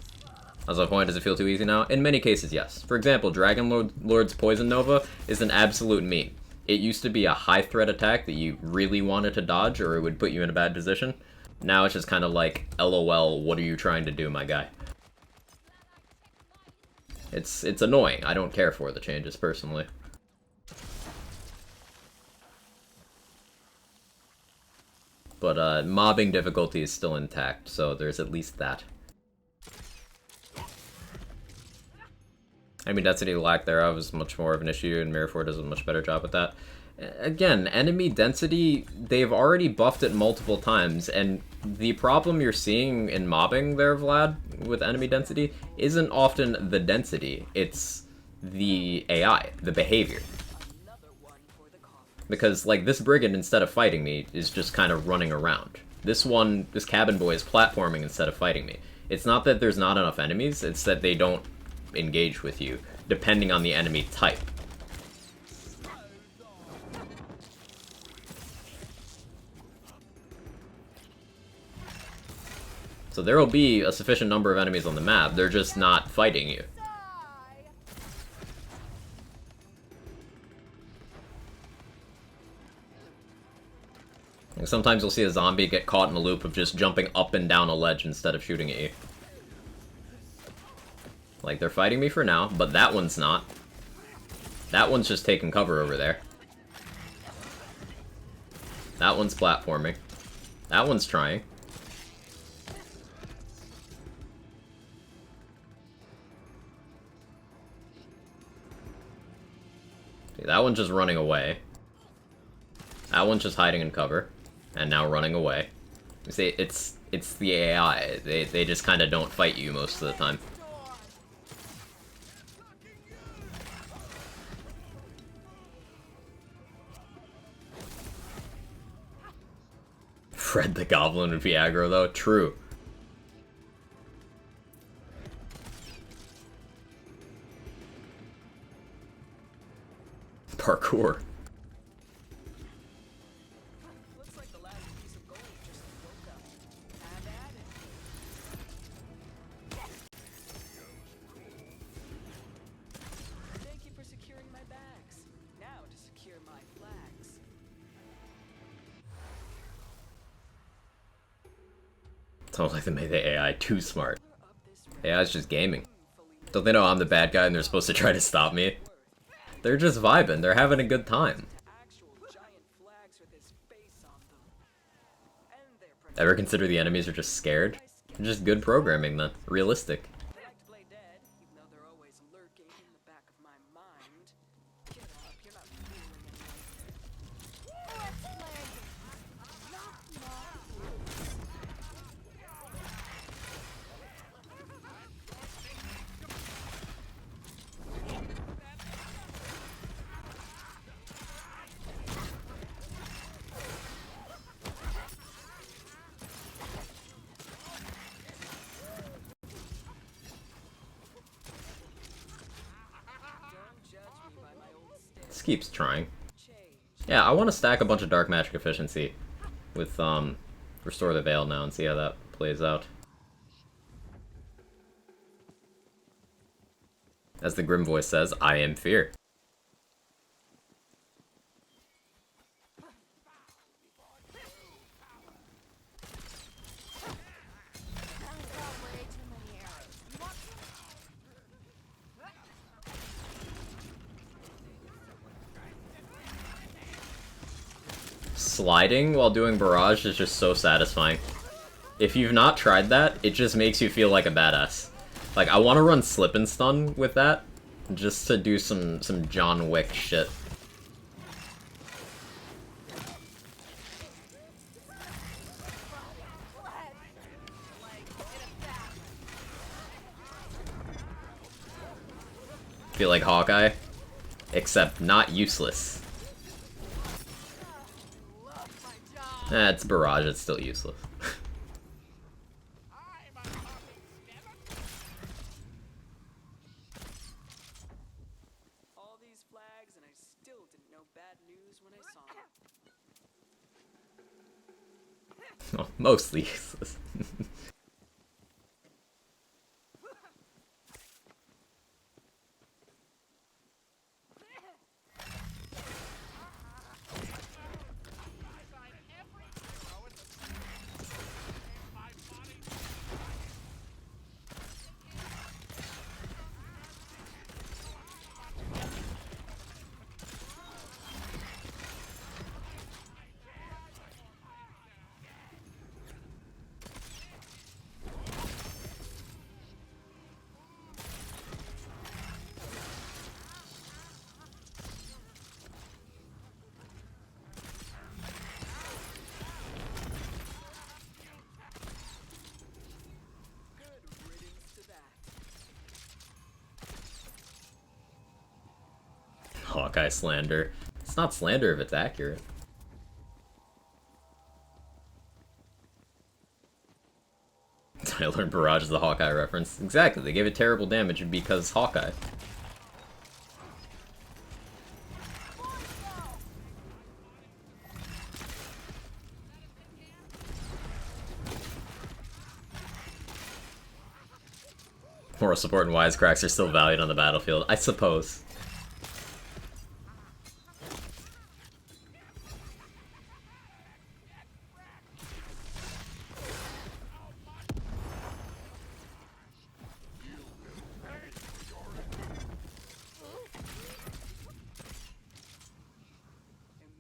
As a point, does it feel too easy now? In many cases, yes. For example, Dragon Lord's Poison Nova is an absolute meme. It used to be a high threat attack that you really wanted to dodge or it would put you in a bad position. Now it's just kind of like, LOL, what are you trying to do, my guy? It's annoying. I don't care for the changes, personally. But, mobbing difficulty is still intact, so there's at least that. Enemy density lack thereof is much more of an issue, and Mirror 4 does a much better job with that. Again, enemy density, they've already buffed it multiple times, and the problem you're seeing in mobbing there, Vlad, with enemy density, isn't often the density, it's the AI, the behavior. Because, like, this Brigand, instead of fighting me, is just kind of running around. This Cabin Boy is platforming instead of fighting me. It's not that there's not enough enemies, it's that they don't engage with you, depending on the enemy type. So there will be a sufficient number of enemies on the map, they're just not fighting you. Like sometimes you'll see a zombie get caught in a loop of just jumping up and down a ledge instead of shooting at you. Like, they're fighting me for now, but that one's not. That one's just taking cover over there. That one's platforming. That one's trying. See, that one's just running away. That one's just hiding in cover. And now running away. You see, it's the AI. They just kind of don't fight you most of the time. Fred the Goblin would be aggro, though. True. Parkour.
Looks like the last piece of gold just woke up. Have at it. Thank you for securing my bags. Now to secure my flags.
Sounds like they made the AI too smart. AI's just gaming. Don't they know I'm the bad guy and they're supposed to try to stop me? They're just vibing, they're having a good time. Ever consider the enemies are just scared? They're just good programming then. Realistic. This keeps trying. Yeah, I want to stack a bunch of dark magic efficiency with Restore the Veil now and see how that plays out. As the Grim Voice says, I am fear. Sliding while doing barrage is just so satisfying. If you've not tried that, it just makes you feel like a badass. Like, I want to run slip and stun with that, just to do some John Wick shit. Feel like Hawkeye, except not useless.
Love my job.
It's Barrage, it's still useless.
All these flags, and I still didn't know bad news when I saw them.
Oh, mostly useless.
Good riddance to that.
Hawkeye slander. It's not slander if it's accurate. I learned Barrage is the Hawkeye reference. Exactly, they gave it terrible damage because Hawkeye. Moral support and wisecracks are still valued on the battlefield, I suppose.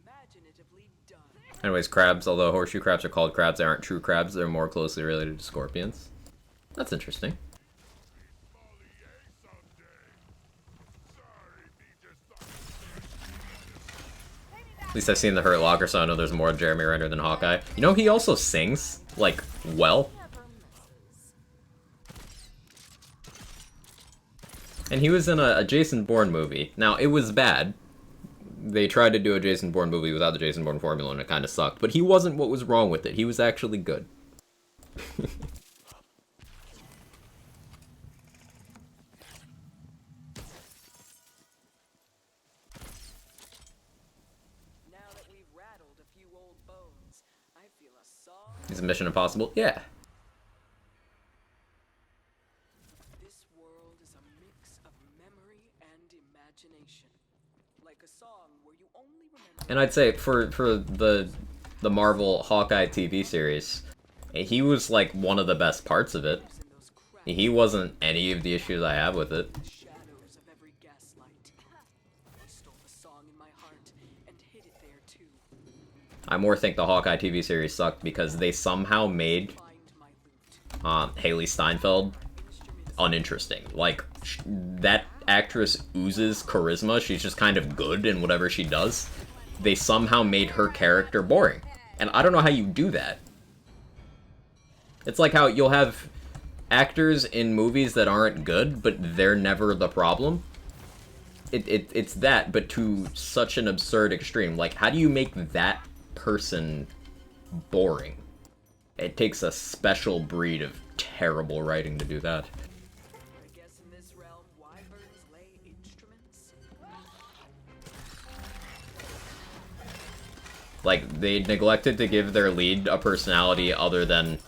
Imaginatively done.
Anyways, crabs, although horseshoe crabs are called crabs, they aren't true crabs, they're more closely related to scorpions. That's interesting. At least I've seen the Hurt Locker, so I know there's more Jeremy Renner than Hawkeye. You know, he also sings, like, well.
Never misses.
And he was in a Jason Bourne movie. Now, it was bad. They tried to do a Jason Bourne movie without the Jason Bourne formula, and it kind of sucked. But he wasn't what was wrong with it. He was actually good.
Now that we've rattled a few old bones, I feel a song.
Is Mission Impossible? Yeah.
This world is a mix of memory and imagination. Like a song where you only remember.
And I'd say for the Marvel Hawkeye TV series, he was like one of the best parts of it.
In those cracks,
He wasn't any of the issues I have with it.
the shadows of every gaslight. I stole the song in my heart and hid it there too.
I more think the Hawkeye TV series sucked because they somehow made
Find my loot.
Haley Steinfeld
Instruments.
uninteresting. Like, that actress oozes charisma. She's just kind of good in whatever she does. They somehow made her character boring. And I don't know how you do that. It's like how you'll have actors in movies that aren't good, but they're never the problem. It's that, but to such an absurd extreme. Like, how do you make that person boring? It takes a special breed of terrible writing to do that.
I guess in this realm, wyverns lay instruments.
Like, they neglected to give their lead a personality other than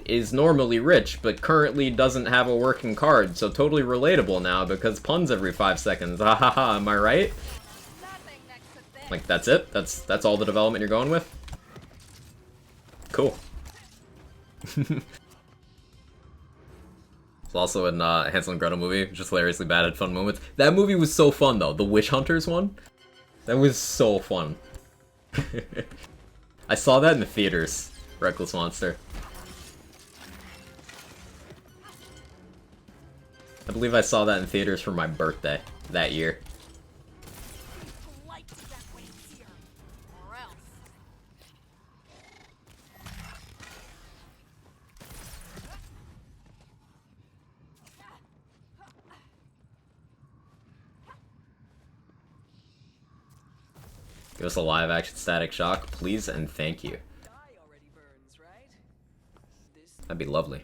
is normally rich, but currently doesn't have a working card, so totally relatable now because puns every 5 seconds. Ha ha ha, am I right?
Nothing next to this.
Like, that's it? That's all the development you're going with? Cool. It's also in Hansel and Gretel movie, just hilariously bad at fun moments. That movie was so fun though, the Witch Hunters one. That was so fun. I saw that in the theaters, Reckless Monster. I believe I saw that in theaters for my birthday that year.
Polite to that when he's here, or else.
Give us a live action Static Shock, please and thank you.
Die already burns, right? This
That'd be lovely.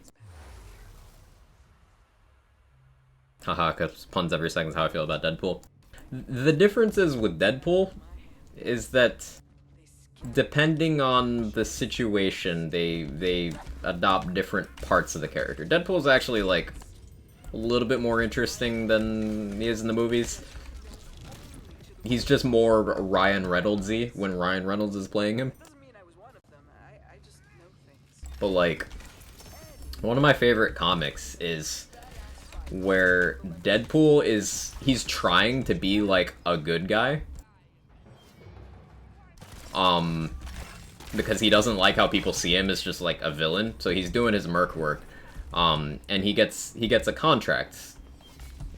Haha, 'cause puns every second is how I feel about Deadpool. The difference is with Deadpool is that depending on the situation, they adopt different parts of the character. Deadpool's actually like a little bit more interesting than he is in the movies. He's just more Ryan Reynolds-y when Ryan Reynolds is playing him.
doesn't mean I was one of them. I just know things.
But like, one of my favorite comics is where Deadpool he's trying to be like a good guy. Because he doesn't like how people see him as just like a villain, so he's doing his merc work. And he gets a contract.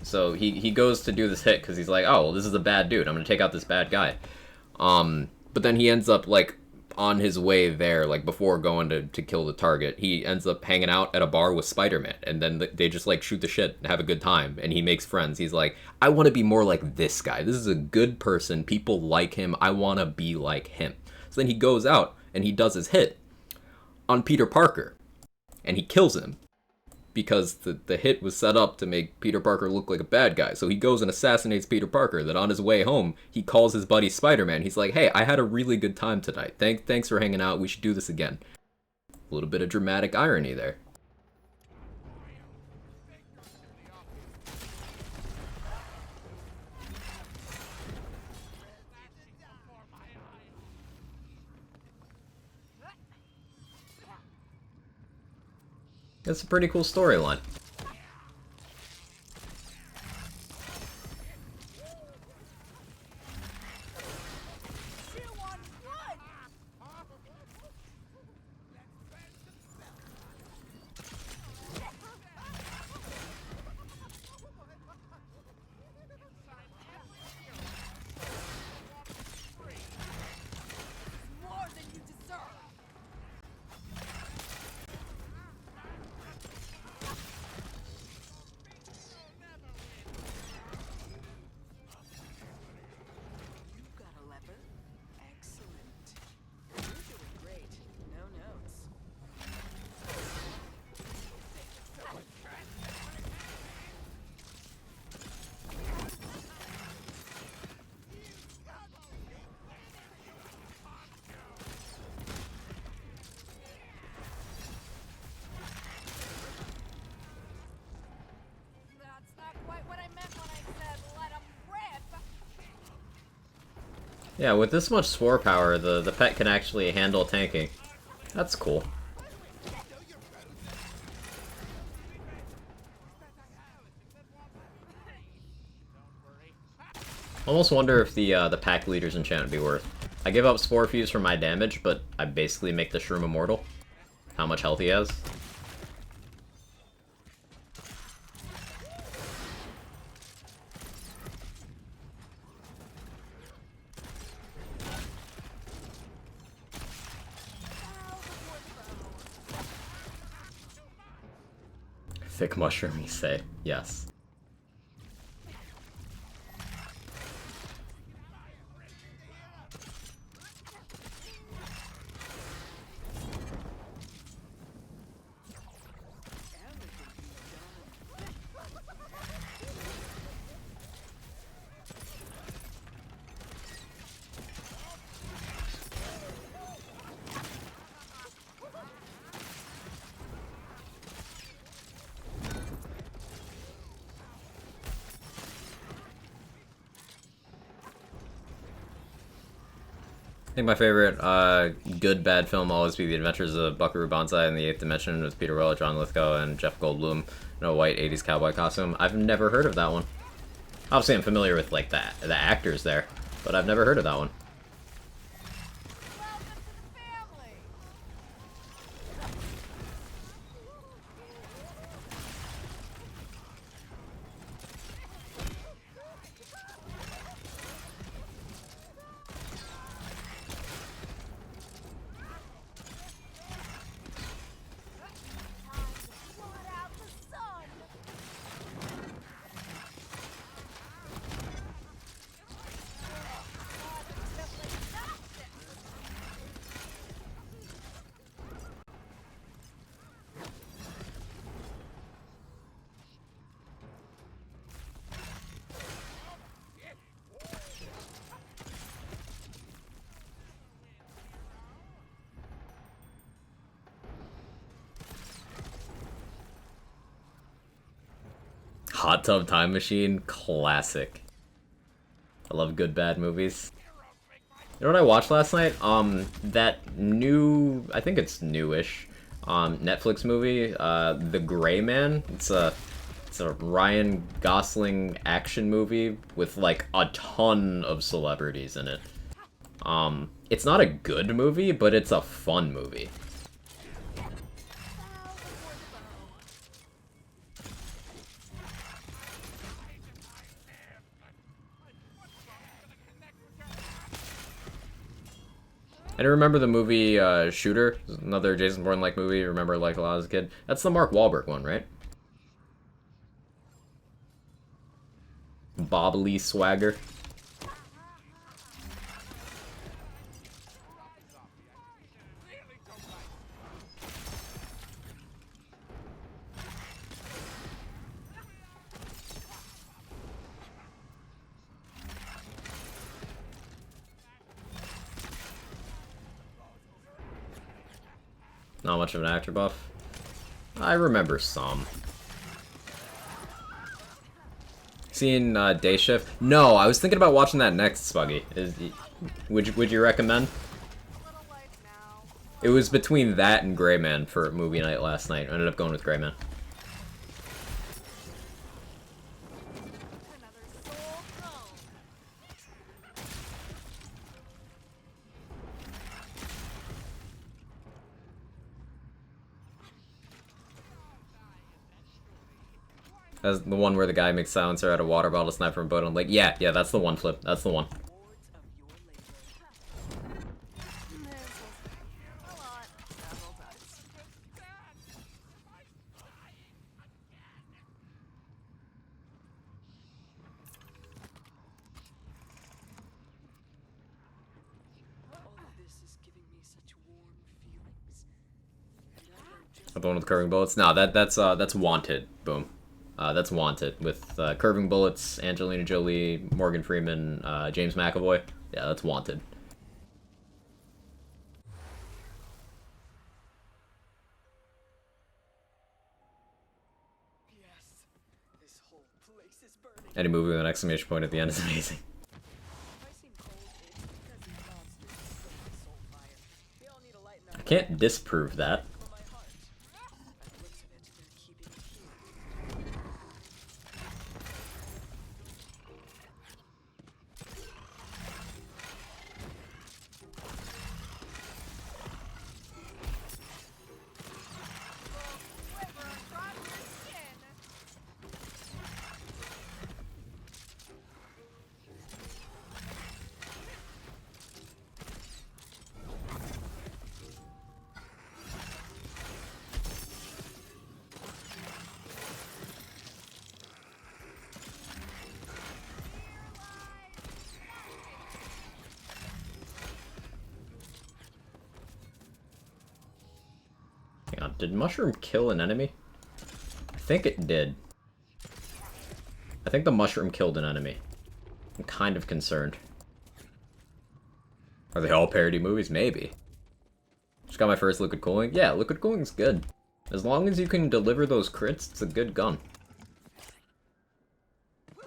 So he goes to do this hit because he's like, oh, well, this is a bad dude. I'm gonna take out this bad guy. But then he ends up like on his way there, like before going to kill the target, he ends up hanging out at a bar with Spider-Man, and then they just like shoot the shit and have a good time, and he makes friends. He's like, I want to be more like this guy. This is a good person. People like him. I want to be like him. So then he goes out and he does his hit on Peter Parker, and he kills him because the hit was set up to make Peter Parker look like a bad guy. So he goes and assassinates Peter Parker. Then on his way home, he calls his buddy Spider-Man. He's like, hey, I had a really good time tonight. Thanks for hanging out. We should do this again. A little bit of dramatic irony there. That's a pretty cool storyline.
More than you deserve.
You got a lever? Excellent. You're doing great. No notes.
That's not quite what I meant when I said let 'em rip.
Yeah, with this much Spore power, the pet can actually handle tanking. That's cool. Almost wonder if the pack leader's enchant would be worth. I give up Spore Fuse for my damage, but I basically make the Shroom immortal. How much health he has. Thick mushroom, you say? Yes. I think my favorite good bad film will always be The Adventures of Buckaroo Banzai in the 8th Dimension with Peter Weller, John Lithgow, and Jeff Goldblum in a white 80s cowboy costume. I've never heard of that one. Obviously, I'm familiar with like the actors there, but I've never heard of that one.
Welcome to the family. Blood out the sun.
Hot Tub Time Machine, classic. I love good bad movies. You know what I watched last night? That new, I think it's newish, Netflix movie, The Gray Man. It's a Ryan Gosling action movie with like a ton of celebrities in it. It's not a good movie, but it's a fun movie. And I remember the movie Shooter, another Jason Bourne-like movie. I remember like a lot as a kid. That's the Mark Wahlberg one, right? Bob Lee Swagger. Not much of an actor buff. I remember some. Seen Day Shift? No, I was thinking about watching that next, Spuggy. Would you recommend? It was between that and Gray Man for movie night last night. I ended up going with Gray Man. That's the one where the guy makes silencer out of water bottle, sniper from boat. I'm like, yeah, that's the one, Flip. That's the one. The one with curving bullets? No, that's Wanted. Boom. That's Wanted with curving bullets, Angelina Jolie, Morgan Freeman, James McAvoy. Yeah, that's Wanted.
Yes, this whole place is burning.
Any movie with an exclamation point at the end is amazing.
If I seem cold, it's because these monsters put my soul fire. They all need a light
I can't disprove that.
for my heart. By the looks of it, they're keeping it here.
Hang on, did Mushroom kill an enemy? I think it did. I think the Mushroom killed an enemy. I'm kind of concerned. Are they all parody movies? Maybe. Just got my first Liquid Cooling. Yeah, Liquid Cooling's good. As long as you can deliver those crits, it's a good gun.
They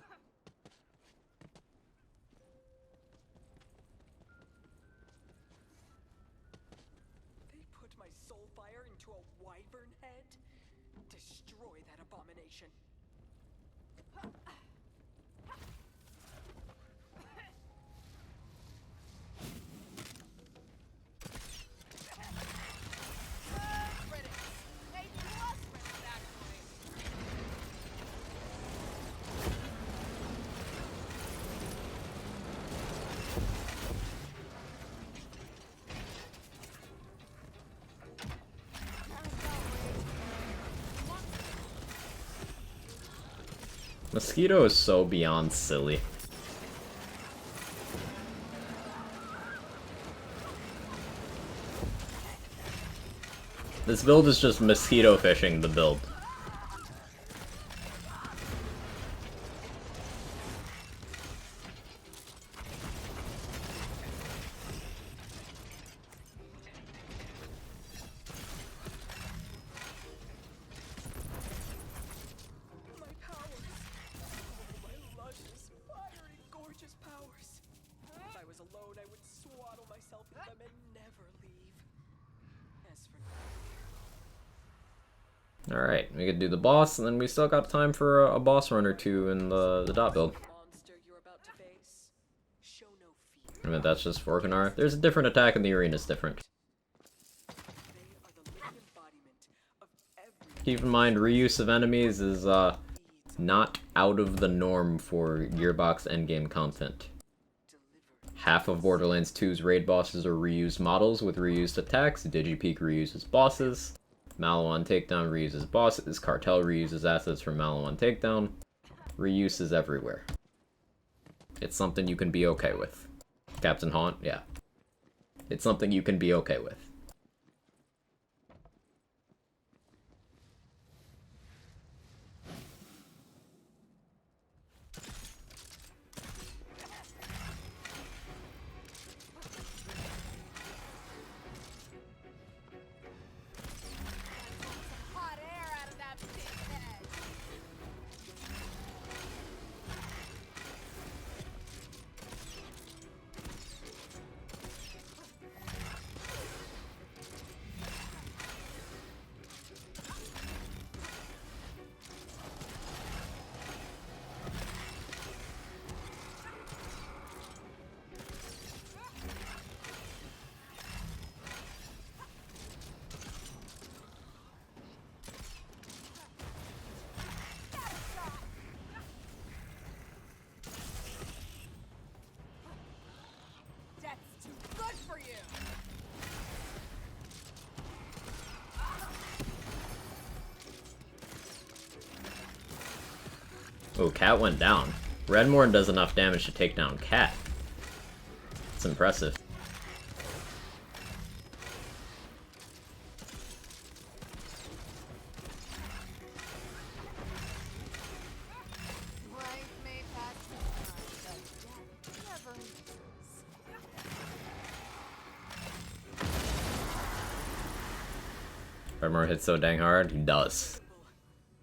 put my soul fire into a wyvern head? Destroy that abomination.
Mosquito is so beyond silly. This build is just mosquito fishing the build.
My powers.
Alright, we could do the boss, and then we still got time for a boss run or two in the dot build.
Monster you're about to face. Show no fear.
I mean, that's just for Orkanar. There's a different attack and the arena's different.
They are the living embodiment of every
Keep in mind, reuse of enemies is not out of the norm for Gearbox endgame content. Half of Borderlands 2's raid bosses are reused models with reused attacks, DigiPeak reuses bosses, Maliwan Takedown reuses bosses, Cartel reuses assets from Maliwan Takedown. Reuse is everywhere. It's something you can be okay with. Captain Haunt, yeah. It's something you can be okay with.
Hot air out of that big head. That's too good for you.
Oh, Cat went down. Redmorn does enough damage to take down Cat. It's impressive.
Life may pass you by, but death never misses.
Redmorn hits so dang hard, he does.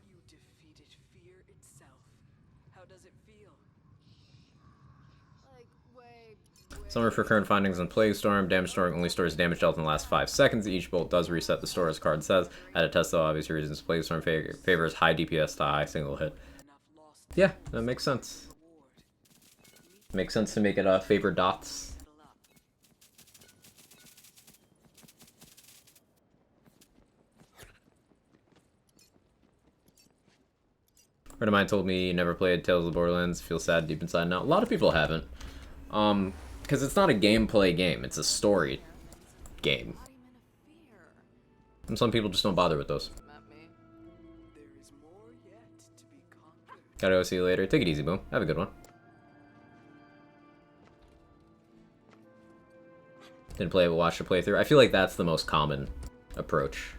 You defeated fear itself. How does it feel?
Like, way.
Summary for current findings on Plague Storm. Damage Storm only stores damage dealt in the last 5 seconds. Each bolt does reset the store, as card says. At a test, though, obvious reasons. Plague Storm favors high DPS to high single hit.
Enough lost
Yeah, that makes sense.
reward.
Makes sense to make it favor dots.
Settle up.
A friend of mine told me he never played Tales of the Borderlands. Feels sad deep inside now. A lot of people haven't. Because it's not a gameplay game. It's a story game.
Embodiment of fear.
And some people just don't bother with those.
Met me.
There is more yet to be conquered.
Gotta go see you later. Take it easy, Boom. Have a good one. Didn't play it, but watched a playthrough. I feel like that's the most common approach.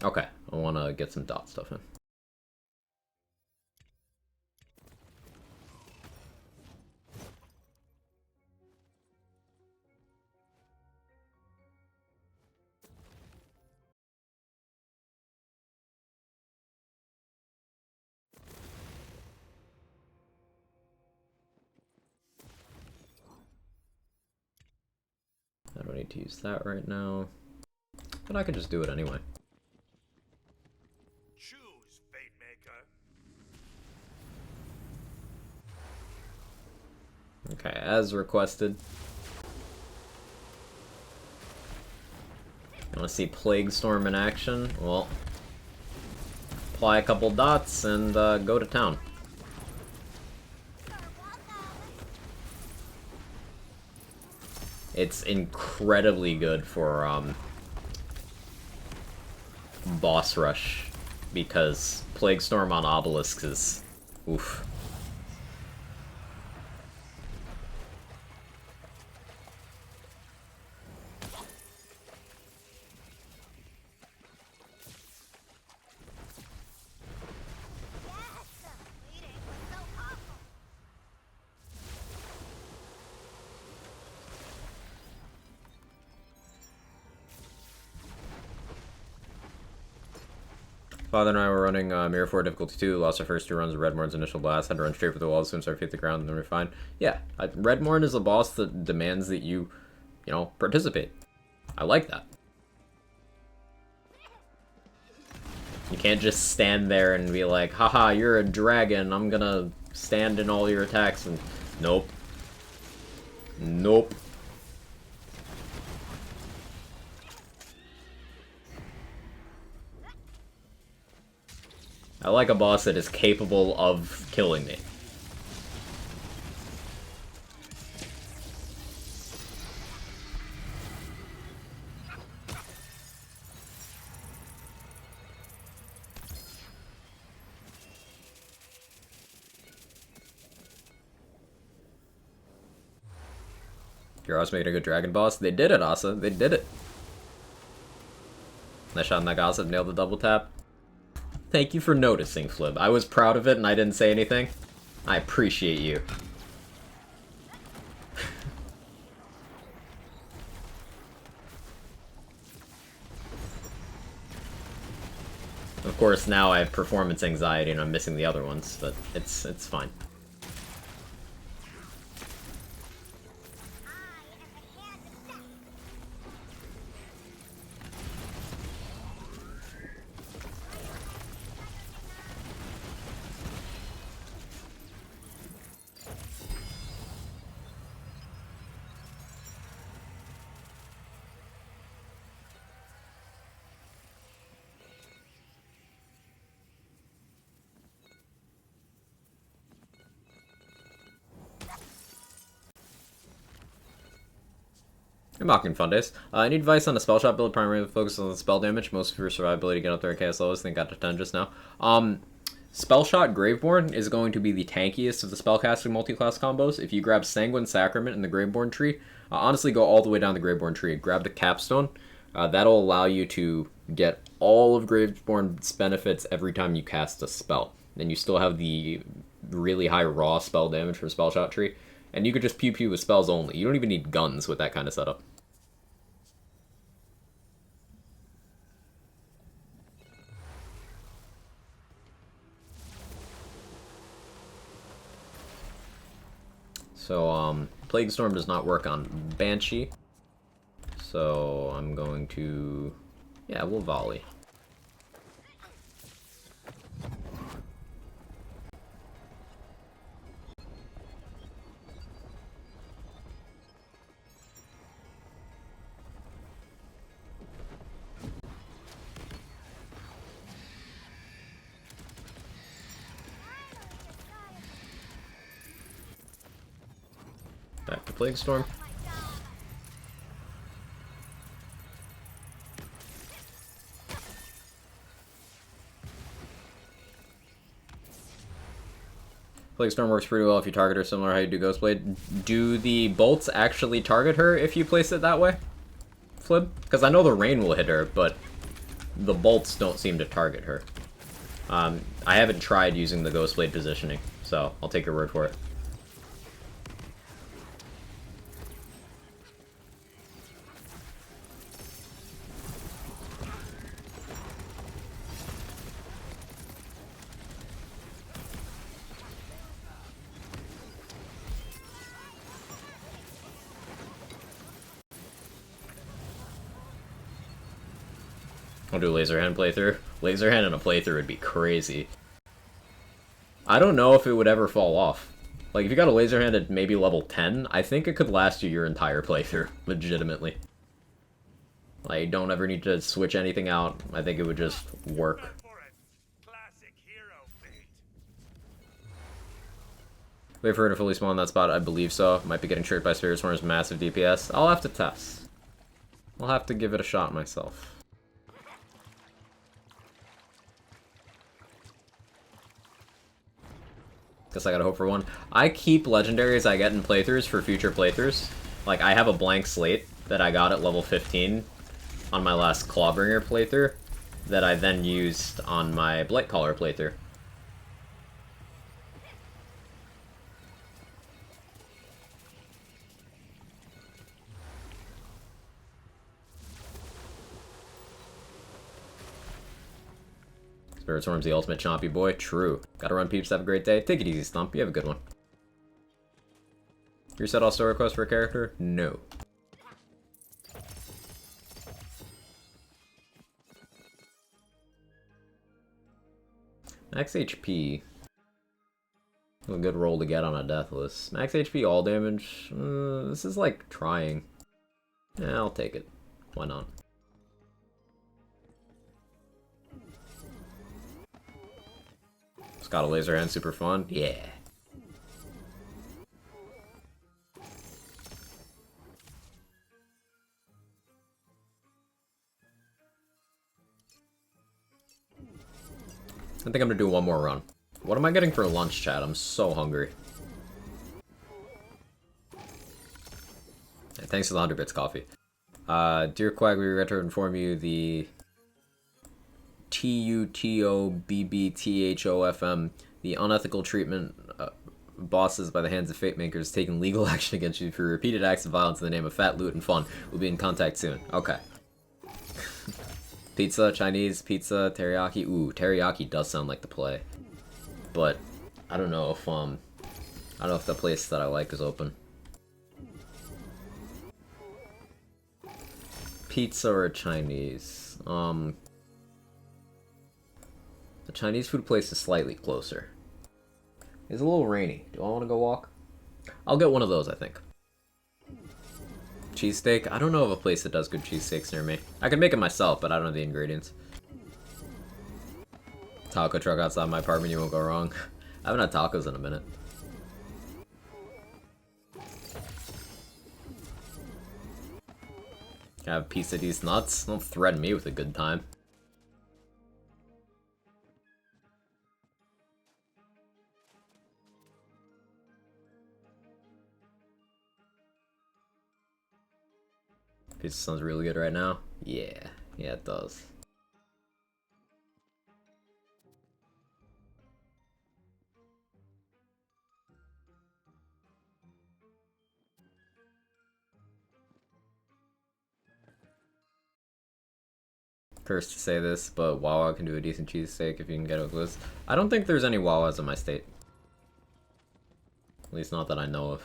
Okay. I want to get some dot stuff in. I don't need to use that right now. But I could just do it anyway.
Choose, Fate Maker.
Okay, as requested. You want to see Plague Storm in action? Well, apply a couple dots and go to town. It's incredibly good for boss rush because Plague Storm on Obelisk is oof. Father and I were running Mirror 4 difficulty 2, lost our first 2 runs of Redmorn's initial blast, had to run straight for the wall as soon as our feet hit the ground, and then we're fine. Yeah, Redmorn is a boss that demands that you know, participate. I like that. You can't just stand there and be like, haha, you're a dragon, I'm gonna stand in all your attacks, and nope. Nope. I like a boss that is capable of killing me. You're also making a good dragon boss. They did it, Asa. They did it. Nice shot, Nagasa. Nailed the double tap. Thank you for noticing, Flib. I was proud of it and I didn't say anything. I appreciate you. Of course, now I have performance anxiety and I'm missing the other ones, but it's fine. You're mocking fun days. I need advice on a spell shot build, primarily focused on the spell damage. Most of your survivability to get up there at KS levels. I think got to 10 just now. Spell shot Graveborn is going to be the tankiest of the spellcasting multi-class combos. If you grab Sanguine Sacrament in the Graveborn tree, honestly go all the way down the Graveborn tree. Grab the Capstone. That'll allow you to get all of Graveborn's benefits every time you cast a spell. And you still have the really high raw spell damage from spell shot tree. And you could just pew pew with spells only. You don't even need guns with that kind of setup. So, Plague Storm does not work on Banshee. So, I'm going to... yeah, we'll volley. Back to Plague Storm. Plague Storm works pretty well if you target her, similar to how you do Ghostblade. Do the bolts actually target her if you place it that way, Flib? Because I know the rain will hit her, but the bolts don't seem to target her. I haven't tried using the Ghostblade positioning, so I'll take your word for it. I'll do a laser hand playthrough. Laser hand in a playthrough would be crazy. I don't know if it would ever fall off. Like, if you got a laser hand at maybe level 10, I think it could last you your entire playthrough, legitimately. Like, you don't ever need to switch anything out. I think it would just work. Wait for her to fully spawn in that spot, I believe so. Might be getting tricked by Spirit Swarm's massive DPS. I'll have to test. I'll have to give it a shot myself. Guess I gotta hope for one. I keep legendaries I get in playthroughs for future playthroughs. Like, I have a blank slate that I got at level 15 on my last Clawbringer playthrough that I then used on my Blightcaller playthrough. Spirit Swarm's the ultimate chompy boy. True. Gotta run, peeps. Have a great day. Take it easy, Stump. You have a good one. You set all story requests for a character? No. Max HP. A good roll to get on a Deathless. Max HP, all damage. This is like trying. Yeah, I'll take it. Why not? Got a laser hand, super fun. Yeah. I think I'm gonna do one more run. What am I getting for lunch, chat? I'm so hungry. Hey, thanks for the 100 bits coffee. Dear Quag, we regret to inform you the TUTOBBTHOFM, the unethical treatment bosses by the hands of fate makers taking legal action against you for repeated acts of violence in the name of fat loot and fun. We'll be in contact soon. Okay. Pizza, Chinese, pizza, teriyaki. Ooh, teriyaki does sound like the play. But I don't know if the place that I like is open. Pizza or Chinese? The Chinese food place is slightly closer. It's a little rainy. Do I want to go walk? I'll get one of those, I think. Cheesesteak? I don't know of a place that does good cheesesteaks near me. I could make it myself, but I don't know the ingredients. Taco truck outside my apartment, you won't go wrong. I haven't had tacos in a minute. Can I have a piece of these nuts? Don't threaten me with a good time. Pizza sounds really good right now. Yeah, it does. Cursed to say this, but Wawa can do a decent cheesesteak if you can get it close. I don't think there's any Wawas in my state. At least not that I know of.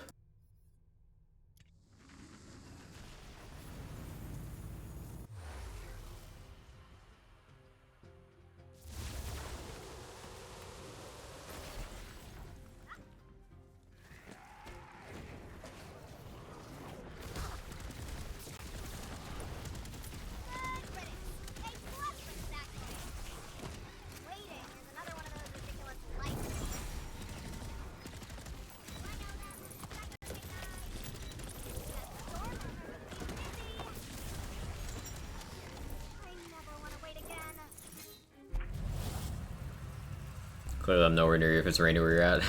Clearly I'm nowhere near you if it's raining where you're at.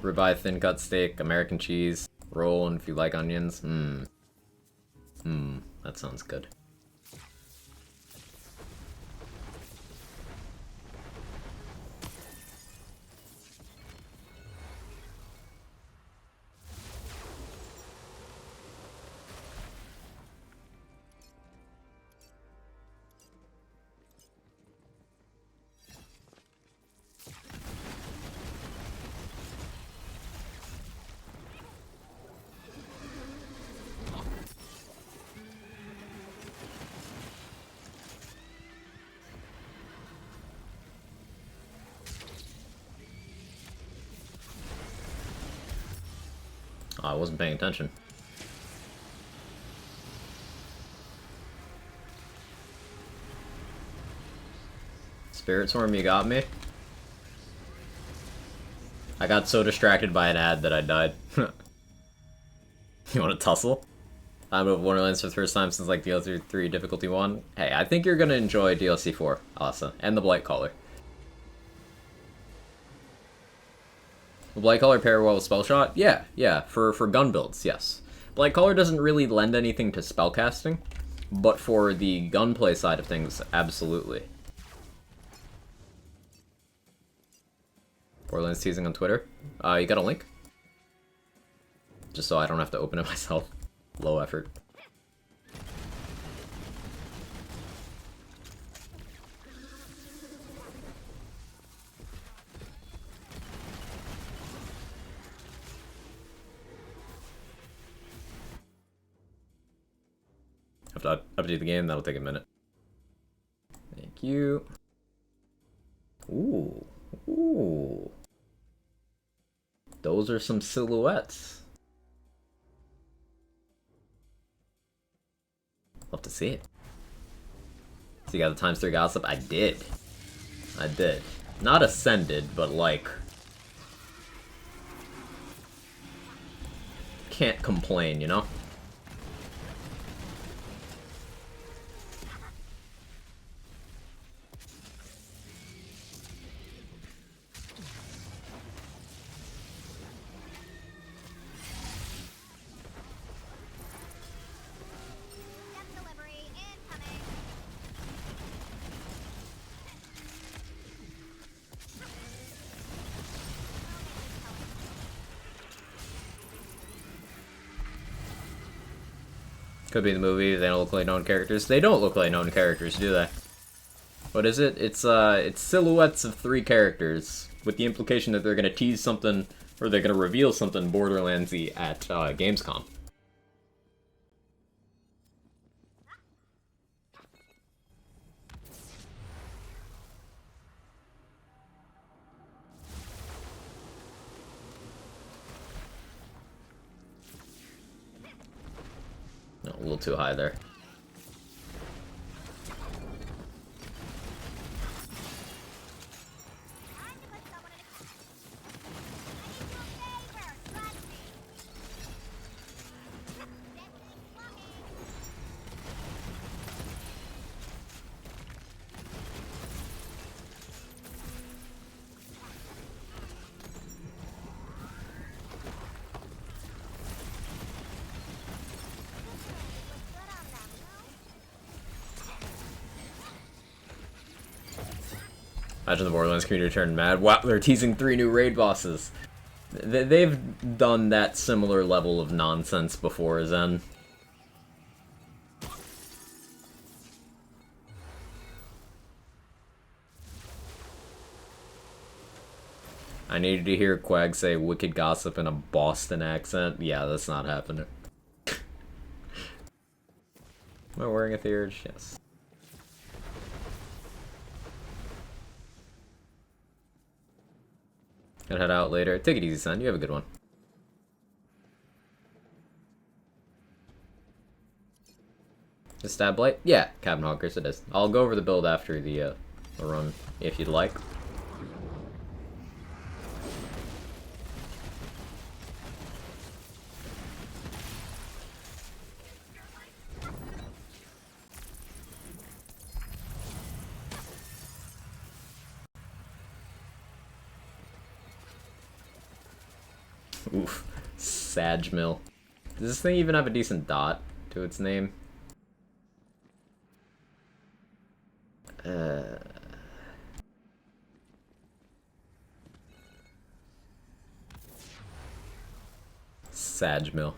Ribeye thin cut steak, American cheese, roll, and if you like onions. That sounds good. Oh, I wasn't paying attention. Spirit Swarm, you got me? I got so distracted by an ad that I died. You want to tussle? I'm of Wonderlands for the first time since like DLC 3 difficulty 1. Hey, I think you're gonna enjoy DLC 4, Asa, and the Blight Caller. The Blight Caller pair well with Spell Shot? Yeah, for gun builds, yes. Blight Caller doesn't really lend anything to spellcasting, but for the gunplay side of things, absolutely. Borderlands teasing on Twitter. You got a link? Just so I don't have to open it myself. Low effort. Have to update the game, that'll take a minute. Thank you. Ooh. Ooh. Those are some silhouettes. Love to see it. So you got the ×3 gossip? I did. I did. Not ascended, but like... Can't complain, you know?
Delivery incoming.
Could be the movie. They don't look like known characters. They don't look like known characters, do they? What is it? It's silhouettes of 3 characters, with the implication that they're gonna tease something, or they're gonna reveal something Borderlands-y at Gamescom. No, a little too high there. Imagine the Borderlands community turned mad. Wow, they're teasing 3 new raid bosses. They've done that similar level of nonsense before, Zen. I needed to hear Quag say wicked gossip in a Boston accent. Yeah, that's not happening. Am I wearing a Theurge? Yes. Gonna head out later. Take it easy, son. You have a good one. The stab blight? Yeah, Cabin Hoggers, it is. I'll go over the build after the run, if you'd like. Oof. Sagmill. Does this thing even have a decent dot to its name? Sagmill.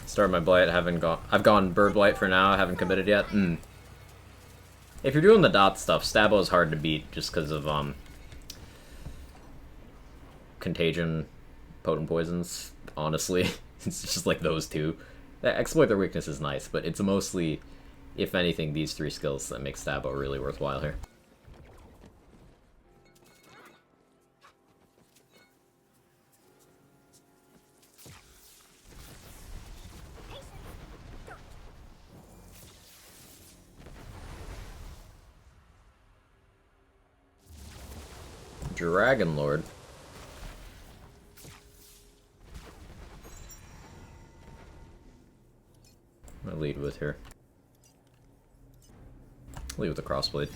Start my blight, I've gone bird blight for now, I haven't committed yet. If you're doing the dot stuff, Stabbo is hard to beat just because of contagion, potent poisons, honestly. It's just like those two. Exploit their weakness is nice, but it's mostly, if anything, these 3 skills that make Stabbo really worthwhile here. Dragon Lord. I'm gonna lead with her. Lead with the crossblade.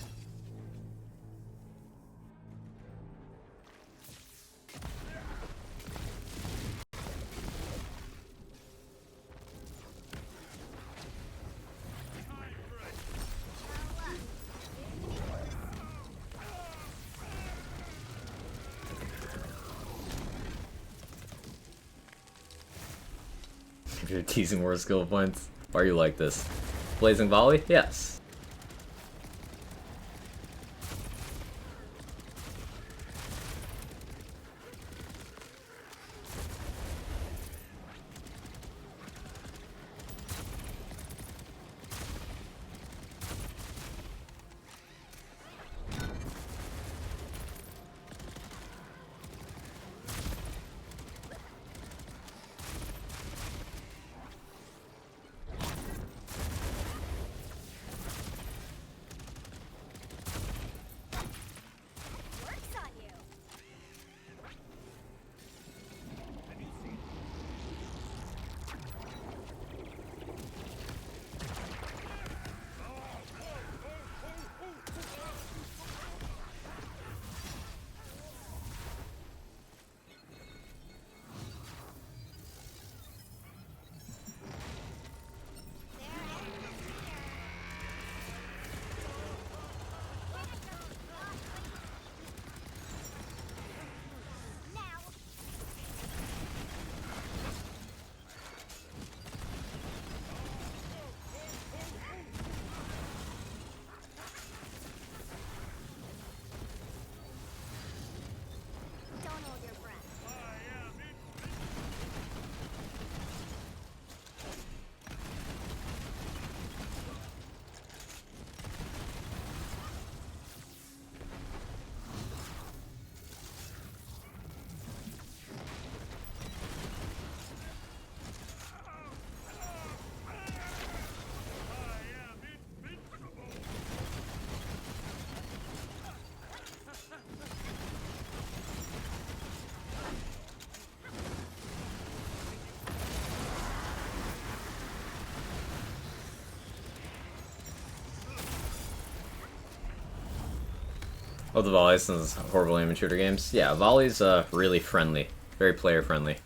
You're teasing more skill points. Why are you like this? Blazing Volley? Yes.
Works on you. Now. Don't hold your breath.
Oh, the volleys since horrible aim and shooter games. Yeah, volley's really friendly, very player friendly.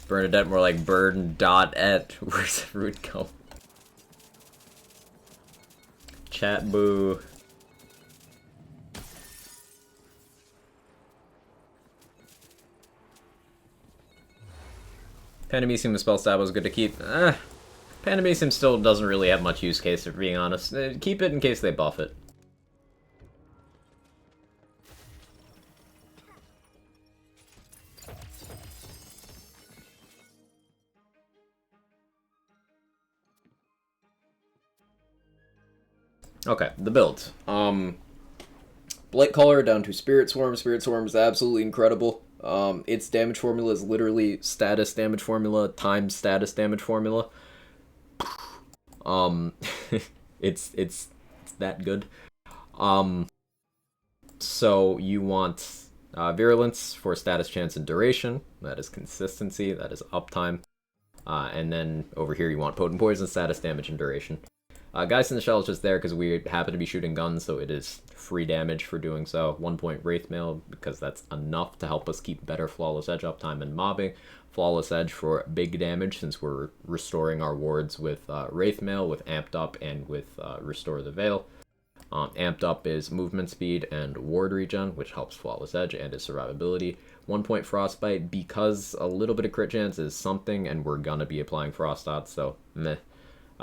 Bernadette more like Bird.et. Where's the root go? Chat boo. Pandemisium spell stab was good to keep. Pandemisium still doesn't really have much use case, if being honest. Keep it in case they buff it. Okay, the build. Blight Caller down to Spirit Swarm. Spirit Swarm is absolutely incredible. Its damage formula is literally status damage formula times status damage formula. It's that good. So you want Virulence for status chance and duration. That is consistency. That is uptime. And then over here you want Potent Poison, status damage, and duration. Geist in the Shell is just there because we happen to be shooting guns, so it is free damage for doing so. 1 point Wraithmail, because that's enough to help us keep better Flawless Edge uptime and mobbing. Flawless Edge for big damage, since we're restoring our wards with Wraithmail, with Amped Up, and with Restore the Veil. Amped Up is movement speed and ward regen, which helps Flawless Edge and his survivability. 1 point Frostbite, because a little bit of crit chance is something, and we're gonna be applying Frost dots, so meh.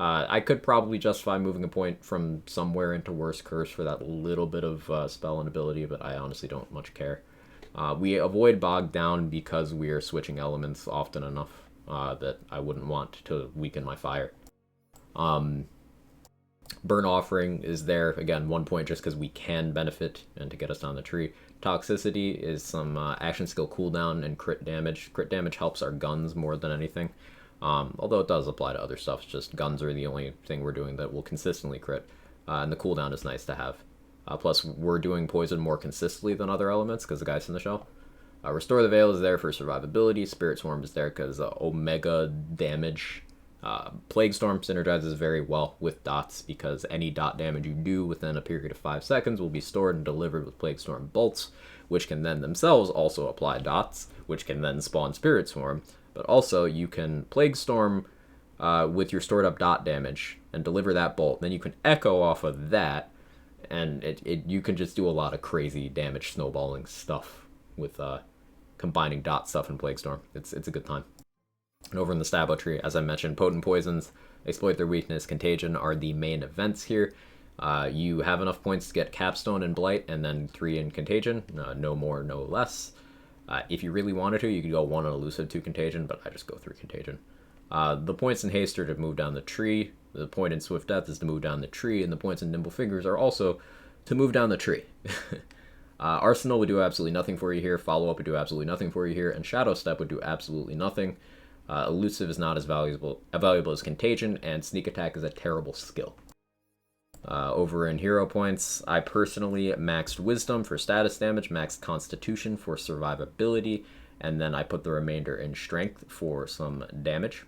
I could probably justify moving a point from somewhere into Worst Curse for that little bit of spell and ability, but I honestly don't much care. We avoid Bogged Down because we are switching elements often enough that I wouldn't want to weaken my fire. Burn Offering is there, again, 1 point just because we can benefit and to get us down the tree. Toxicity is some action skill cooldown and crit damage. Crit damage helps our guns more than anything. Although it does apply to other stuff, it's just guns are the only thing we're doing that will consistently crit, and the cooldown is nice to have. Plus, we're doing poison more consistently than other elements because the Geist in the Shell. Restore the Veil is there for survivability. Spirit Swarm is there because Omega damage. Plague Storm synergizes very well with dots because any dot damage you do within a period of 5 seconds will be stored and delivered with Plague Storm bolts, which can then themselves also apply dots, which can then spawn Spirit Swarm. But also, you can Plague Storm with your stored up dot damage and deliver that bolt. Then you can echo off of that, and you can just do a lot of crazy damage snowballing stuff with combining dot stuff and Plague Storm. It's a good time. And over in the Stabo tree, as I mentioned, Potent Poisons, Exploit Their Weakness, Contagion are the main events here. You have enough points to get Capstone and Blight, and then 3 in Contagion. No more, no less. If you really wanted to, you could go 1 on Elusive, 2 Contagion, but I just go 3 Contagion. The points in Haste are to move down the tree. The point in Swift Death is to move down the tree, and the points in Nimble Fingers are also to move down the tree. Arsenal would do absolutely nothing for you here. Follow-up would do absolutely nothing for you here, and Shadow Step would do absolutely nothing. Elusive is not as valuable as Contagion, and Sneak Attack is a terrible skill. Over in hero points, I personally maxed Wisdom for status damage, maxed Constitution for survivability, and then I put the remainder in Strength for some damage.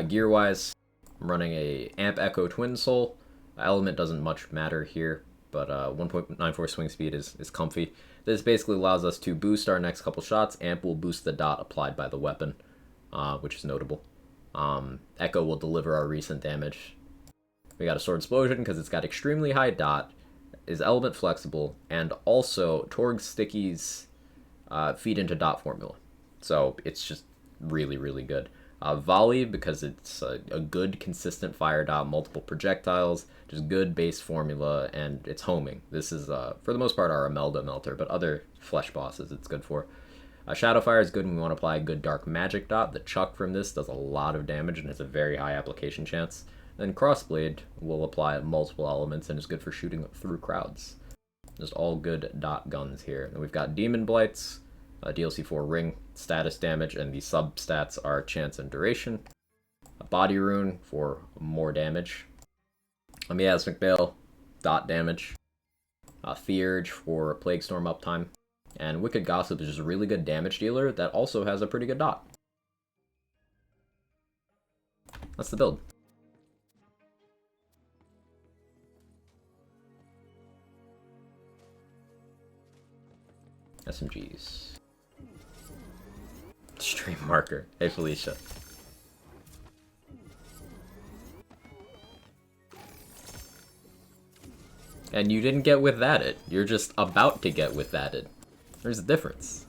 Gear-wise, I'm running a Amp Echo Twin Soul. Element doesn't much matter here, but 1.94 swing speed is comfy. This basically allows us to boost our next couple shots. Amp will boost the dot applied by the weapon, which is notable. Echo will deliver our recent damage. We got a Sword Explosion because it's got extremely high dot, is element flexible, and also Torg Stickies feed into dot formula. So it's just really, really good. Volley, because it's a good, consistent fire dot, multiple projectiles, just good base formula, and it's homing. This is, for the most part, our Imelda Melter, but other flesh bosses it's good for. Shadowfire is good when we want to apply a good dark magic dot. The Chuck from this does a lot of damage and has a very high application chance. Then Crossblade will apply multiple elements and is good for shooting through crowds. Just all good dot guns here. And we've got Demon Blights, DLC 4 Ring, status damage, and the sub-stats are chance and duration. A Body Rune for more damage. A Miasmic Bale, dot damage. Theurge for Plague Storm uptime. And Wicked Gossip is just a really good damage dealer that also has a pretty good dot. That's the build. SMGs. Stream marker. Hey Felicia. And you didn't get with that it. You're just about to get with that it. There's a difference.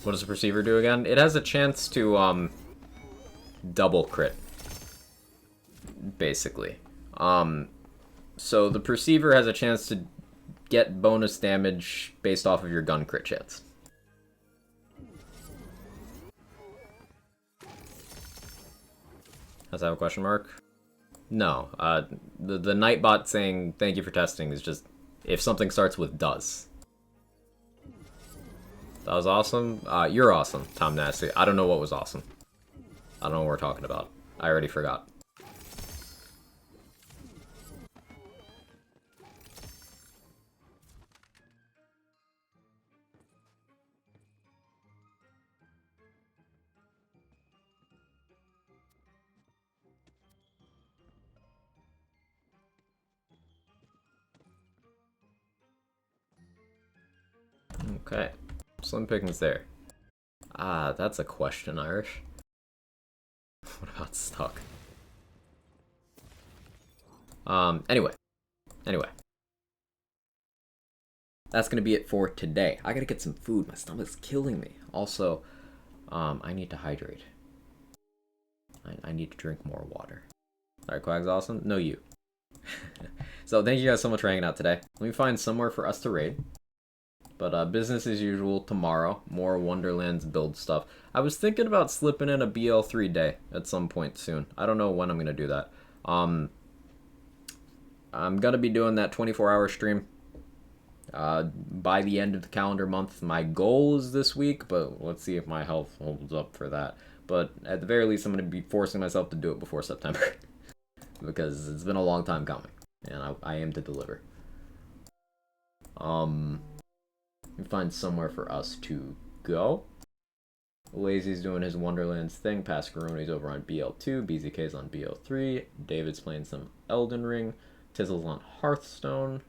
What does the Perceiver do again? It has a chance to, double crit. Basically. So the Perceiver has a chance to get bonus damage based off of your gun crit chance. Does that have a question mark? No. The Nightbot saying thank you for testing is just if something starts with does. That was awesome. You're awesome, Tom Nasty. I don't know what was awesome. I don't know what we're talking about. I already forgot. Okay. Slim pickings there. Ah, that's a question, Irish. What about stuck? Anyway. That's gonna be it for today. I gotta get some food. My stomach's killing me. Also, I need to hydrate. I need to drink more water. Alright, Quag's awesome. No, you. So, thank you guys so much for hanging out today. Let me find somewhere for us to raid. But business as usual tomorrow. More Wonderlands build stuff. I was thinking about slipping in a BL3 day at some point soon. I don't know when I'm going to do that. I'm going to be doing that 24-hour stream by the end of the calendar month. My goal is this week, but let's see if my health holds up for that. But at the very least, I'm going to be forcing myself to do it before September. Because it's been a long time coming. And I aim to deliver. Find somewhere for us to go. Lazy's doing his Wonderlands thing. Pascaroni's over on BL2. BZK's on BL3. David's playing some Elden Ring. Tizzle's on Hearthstone.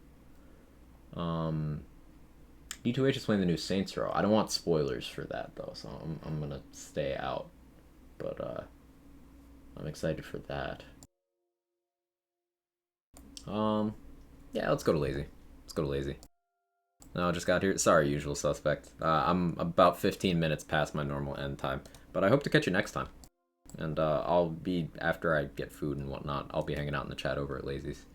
D2H is playing the new Saints Row. I don't want spoilers for that though, so I'm gonna stay out. But I'm excited for that. Yeah, let's go to Lazy. Let's go to Lazy. No, I just got here. Sorry, usual suspect. I'm about 15 minutes past my normal end time, but I hope to catch you next time. And I'll be, after I get food and whatnot, I'll be hanging out in the chat over at Lazy's.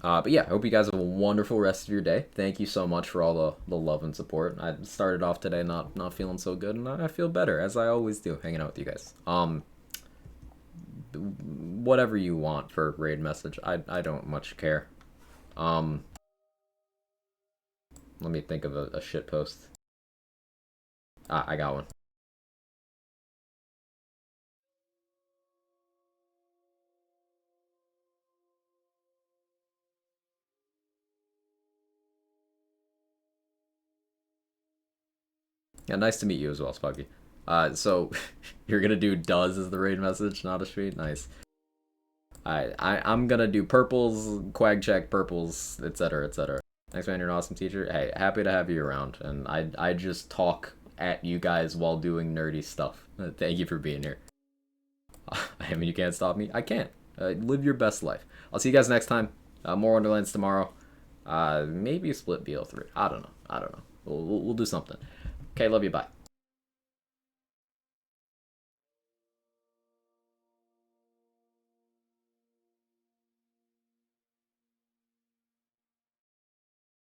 But yeah, I hope you guys have a wonderful rest of your day. Thank you so much for all the love and support. I started off today not feeling so good, and I feel better, as I always do, hanging out with you guys. Whatever you want for raid message, I don't much care. Let me think of a shit post. I got one. Yeah, nice to meet you as well, Spuggy. So you're gonna do does as the raid message, not a street? Nice. I'm gonna do purples, quag check, purples, etc, etc. Thanks, man, you're an awesome teacher. Hey, happy to have you around, and I just talk at you guys while doing nerdy stuff. Thank you for being here. I mean, you can't stop me. I can't. Live your best life. I'll see you guys next time. More Wonderlands tomorrow. Maybe a split BO3. I don't know. We'll do something. Okay, love you. Bye.